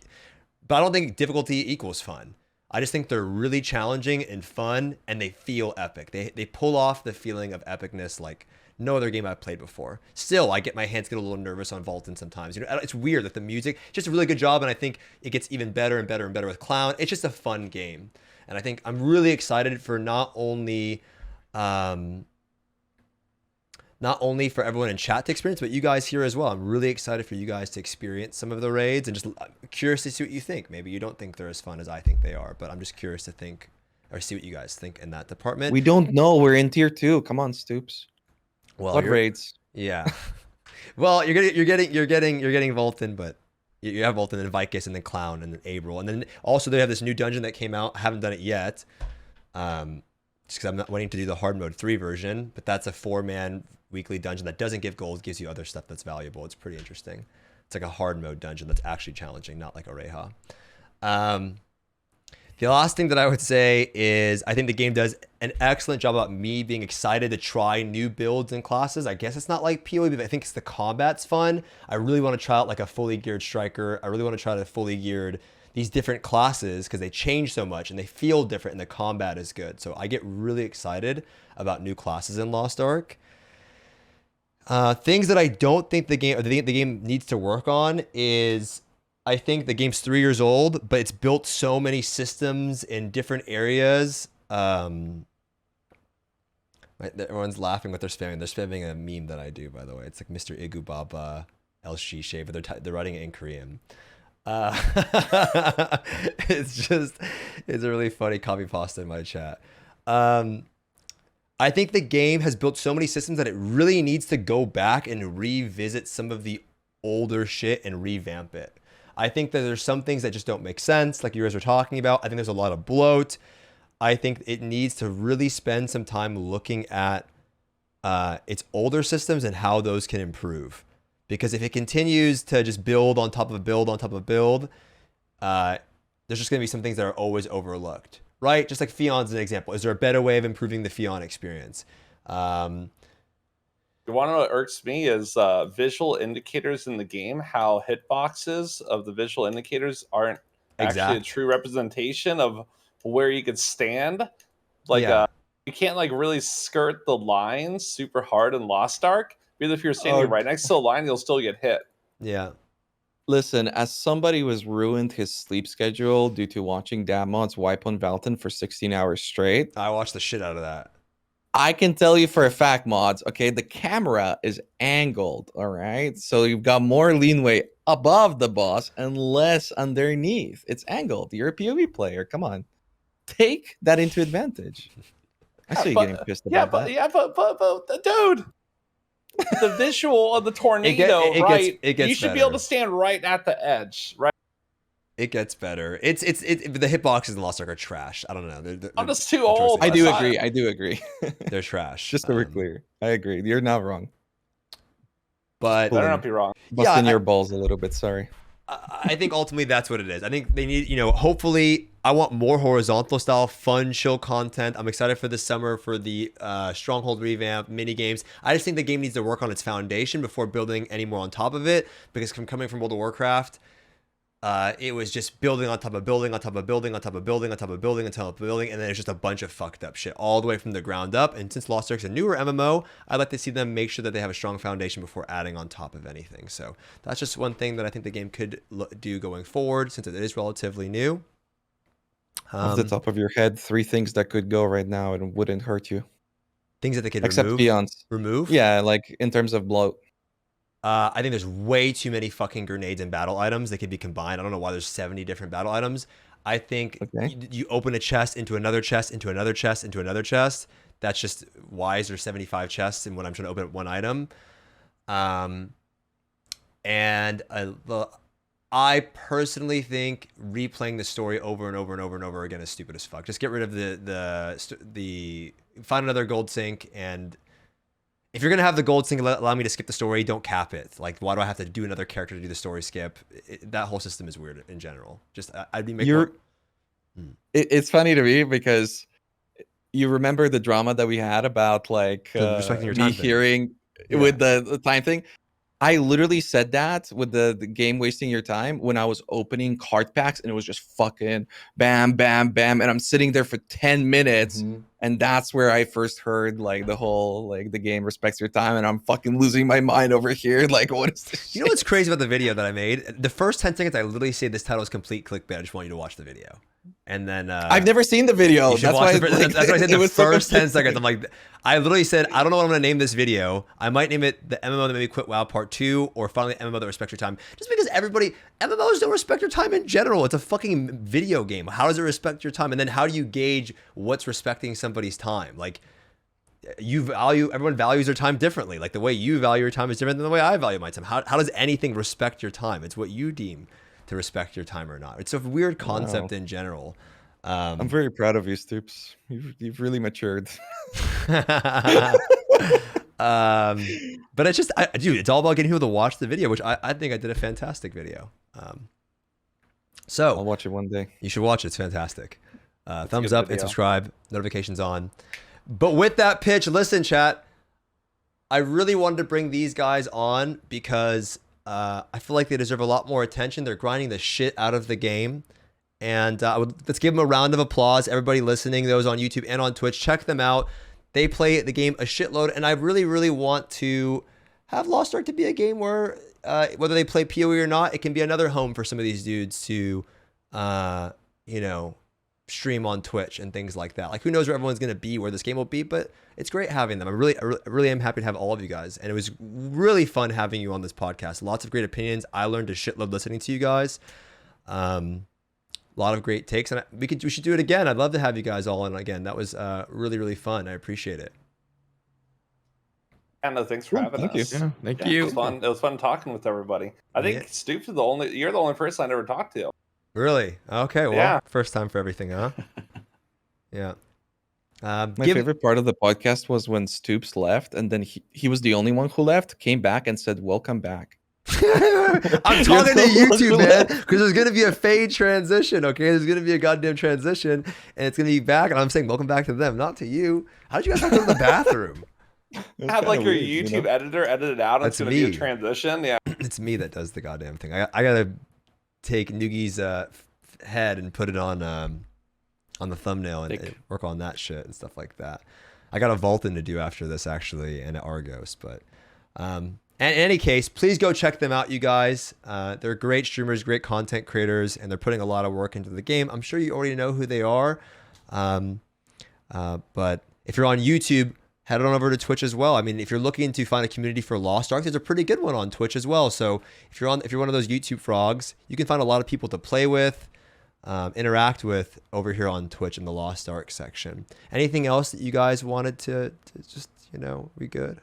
Speaker 1: but I don't think difficulty equals fun. I just think they're really challenging and fun, and they feel epic. They pull off the feeling of epicness like no other game I've played before. Still, I get my hands get a little nervous on Valtan sometimes. You know, it's weird that the music just a really good job, and I think it gets even better and better and better with Clown. It's just a fun game, and I think I'm really excited for not only not only for everyone in chat to experience, but you guys here as well. I'm really excited for you guys to experience some of the raids, and just curious to see what you think. Maybe you don't think they're as fun as I think they are, but I'm just curious to think or see what you guys think in that department.
Speaker 2: We don't know. We're in tier 2. Come on, Stoopzz.
Speaker 1: Well,
Speaker 2: What raids?
Speaker 1: Yeah. Well, you're getting Valtan, but you have Valtan and Vykas and then Clown and then April, and then also they have this new dungeon that came out. I haven't done it yet, just because I'm not waiting to do the hard mode 3 version. But that's a 4-man weekly dungeon that doesn't give gold, gives you other stuff that's valuable. It's pretty interesting. It's like a hard mode dungeon that's actually challenging, not like a Reha. The last thing that I would say is I think the game does an excellent job about me being excited to try new builds and classes. I guess it's not like PoE, but I think it's the combat's fun. I really want to try out like a fully geared striker. I really want to try to fully geared these different classes because they change so much and they feel different and the combat is good. So I get really excited about new classes in Lost Ark. Things that I don't think the game needs to work on is I think the game's 3 years old, but it's built so many systems in different areas. Everyone's laughing what they're spamming. They're spamming a meme that I do, by the way. It's like Mr. Igu Baba El Shishe, but they're writing it in Korean. It's a really funny copy pasta in my chat. I think the game has built so many systems that it really needs to go back and revisit some of the older shit and revamp it. I think that there's some things that just don't make sense, like you guys were talking about. I think there's a lot of bloat. I think it needs to really spend some time looking at its older systems and how those can improve. Because if it continues to just build on top of build on top of build, there's just going to be some things that are always overlooked, right? Just like Fion's an example. Is there a better way of improving the Fion experience?
Speaker 4: You want to know what irks me is visual indicators in the game, how hitboxes of the visual indicators aren't actually a true representation of where you could stand. Like, you can't like really skirt the lines super hard in Lost Ark. Because if you're standing right next to the line, you'll still get hit.
Speaker 1: Yeah.
Speaker 2: Listen, as somebody who has ruined his sleep schedule due to watching Datmodz wipe on Valtan for 16 hours straight,
Speaker 1: I watched the shit out of that.
Speaker 2: I can tell you for a fact, mods, okay, the camera is angled, all right? So you've got more leanway above the boss and less underneath. It's angled. You're a PoE player. Come on. Take that into advantage. I see you getting pissed about that.
Speaker 4: But dude, the visual of the tornado,
Speaker 1: it gets
Speaker 4: you should
Speaker 1: better.
Speaker 4: be able to stand right at the edge, right?
Speaker 1: It gets better. The hitboxes in Lost Ark are trash. I don't know.
Speaker 4: I'm just too old.
Speaker 2: I do agree.
Speaker 1: They're trash.
Speaker 2: Just so we're clear. I agree. You're not wrong.
Speaker 1: But
Speaker 4: better not be wrong.
Speaker 2: Busting your balls a little bit. Sorry.
Speaker 1: I think ultimately that's what it is. I think they need, hopefully I want more horizontal style, fun, chill content. I'm excited for this summer for the Stronghold revamp, mini games. I just think the game needs to work on its foundation before building any more on top of it. Because coming from World of Warcraft, it was just building on top of building on top of building on top of building on top of building on top of building, and then it's just a bunch of fucked up shit all the way from the ground up. And since Lost Ark's a newer MMO, I'd like to see them make sure that they have a strong foundation before adding on top of anything. So that's just one thing that I think the game could do going forward, since it is relatively new.
Speaker 2: Off the top of your head, 3 things that could go right now and wouldn't hurt you.
Speaker 1: Things that they could
Speaker 2: except
Speaker 1: remove.
Speaker 2: Fions.
Speaker 1: Remove?
Speaker 2: Yeah, like in terms of bloat.
Speaker 1: I think there's way too many fucking grenades and battle items that could be combined. I don't know why there's 70 different battle items. I think you open a chest into another chest, into another chest, into another chest. That's just, why is there 75 chests and when I'm trying to open one item? And I personally think replaying the story over and over and over and over again is stupid as fuck. Just get rid of the find another gold sink, and if you're going to have the gold sink allow me to skip the story, don't cap it. Like, why do I have to do another character to do the story skip? That whole system is weird in general. Just, I'd be making...
Speaker 2: It's funny to me because you remember the drama that we had about, like,
Speaker 1: respecting your time
Speaker 2: hearing with the time thing? I literally said that with the game wasting your time when I was opening card packs and it was just fucking bam, bam, bam. And I'm sitting there for 10 minutes. And that's where I first heard like the whole, like the game respects your time. And I'm fucking losing my mind over here. Like, what is this shit?
Speaker 1: You know what's crazy about the video that I made? The first 10 seconds, I literally say this title is complete clickbait. I just want you to watch the video. And then
Speaker 2: I've never seen the video. That's why.
Speaker 1: That's what I said. The
Speaker 2: so
Speaker 1: first 10 seconds, I'm like, I literally said, I don't know what I'm gonna name this video. I might name it the MMO that made me quit WoW Part 2, or finally MMO that respect your time. Just because MMOs don't respect your time in general. It's a fucking video game. How does it respect your time? And then how do you gauge what's respecting somebody's time? Like, everyone values their time differently. Like the way you value your time is different than the way I value my time. How does anything respect your time? It's what you deem to respect your time or not. It's a weird concept in general.
Speaker 2: I'm very proud of you, Stoopzz. You've really matured.
Speaker 1: But it's just, dude, it's all about getting people to watch the video, which I think I did a fantastic video. So
Speaker 2: I'll watch it one day.
Speaker 1: You should watch it. It's fantastic. Thumbs up and subscribe, notifications on. But with that pitch, listen, chat, I really wanted to bring these guys on because I feel like they deserve a lot more attention. They're grinding the shit out of the game. And let's give them a round of applause. Everybody listening, those on YouTube and on Twitch, check them out. They play the game a shitload. And I really, really want to have Lost Ark to be a game where, whether they play PoE or not, it can be another home for some of these dudes to, you know, stream on Twitch and things like that. Like, who knows where everyone's going to be, where this game will be, but it's great having them. I really am happy to have all of you guys. And it was really fun having you on this podcast. Lots of great opinions. I learned a shitload listening to you guys. A lot of great takes, and we should do it again. I'd love to have you guys all on again. That was really, really fun. I appreciate it.
Speaker 4: Anna, thanks for having us.
Speaker 3: Yeah, thank you.
Speaker 4: It was fun. It was fun talking with everybody. I think Stoopzz is you're the only person I ever talked to.
Speaker 1: Really? Okay. Well, first time for everything, huh? Yeah.
Speaker 2: My favorite part of the podcast was when Stoopzz left, and then he was the only one who left, came back and said, "Welcome back."
Speaker 1: I'm talking to YouTube, man, because there's going to be a fade transition, okay? There's going to be a goddamn transition, and it's going to be back, and I'm saying welcome back to them, not to you. How did you guys have to go to the bathroom?
Speaker 4: Have like your YouTube editor edit it out. It's going to be a transition. Yeah,
Speaker 1: it's me that does the goddamn thing. I got to take Nugi's head and put it on the thumbnail and work on that shit and stuff like that. I got a Valtan to do after this, actually, and an Argos, but and in any case, please go check them out, you guys. They're great streamers, great content creators, and they're putting a lot of work into the game. I'm sure you already know who they are, but if you're on YouTube, head on over to Twitch as well. I mean, if you're looking to find a community for Lost Ark, there's a pretty good one on Twitch as well. So if you're one of those YouTube frogs, you can find a lot of people to play with, interact with over here on Twitch in the Lost Ark section. Anything else that you guys wanted to just, be good?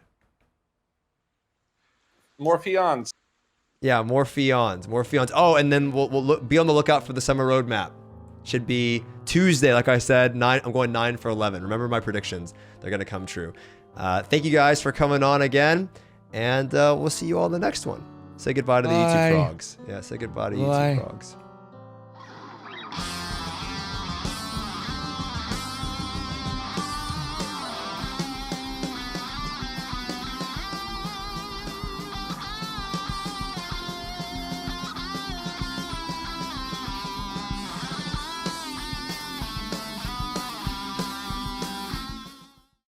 Speaker 4: More Fions.
Speaker 1: Yeah, more Fions. Oh, and then we'll be on the lookout for the summer roadmap. Should be Tuesday, like I said. I'm going 9 for 11. Remember my predictions; they're gonna come true. Thank you guys for coming on again, and we'll see you all in the next one. Say goodbye to the YouTube frogs. Yeah, say goodbye to YouTube frogs.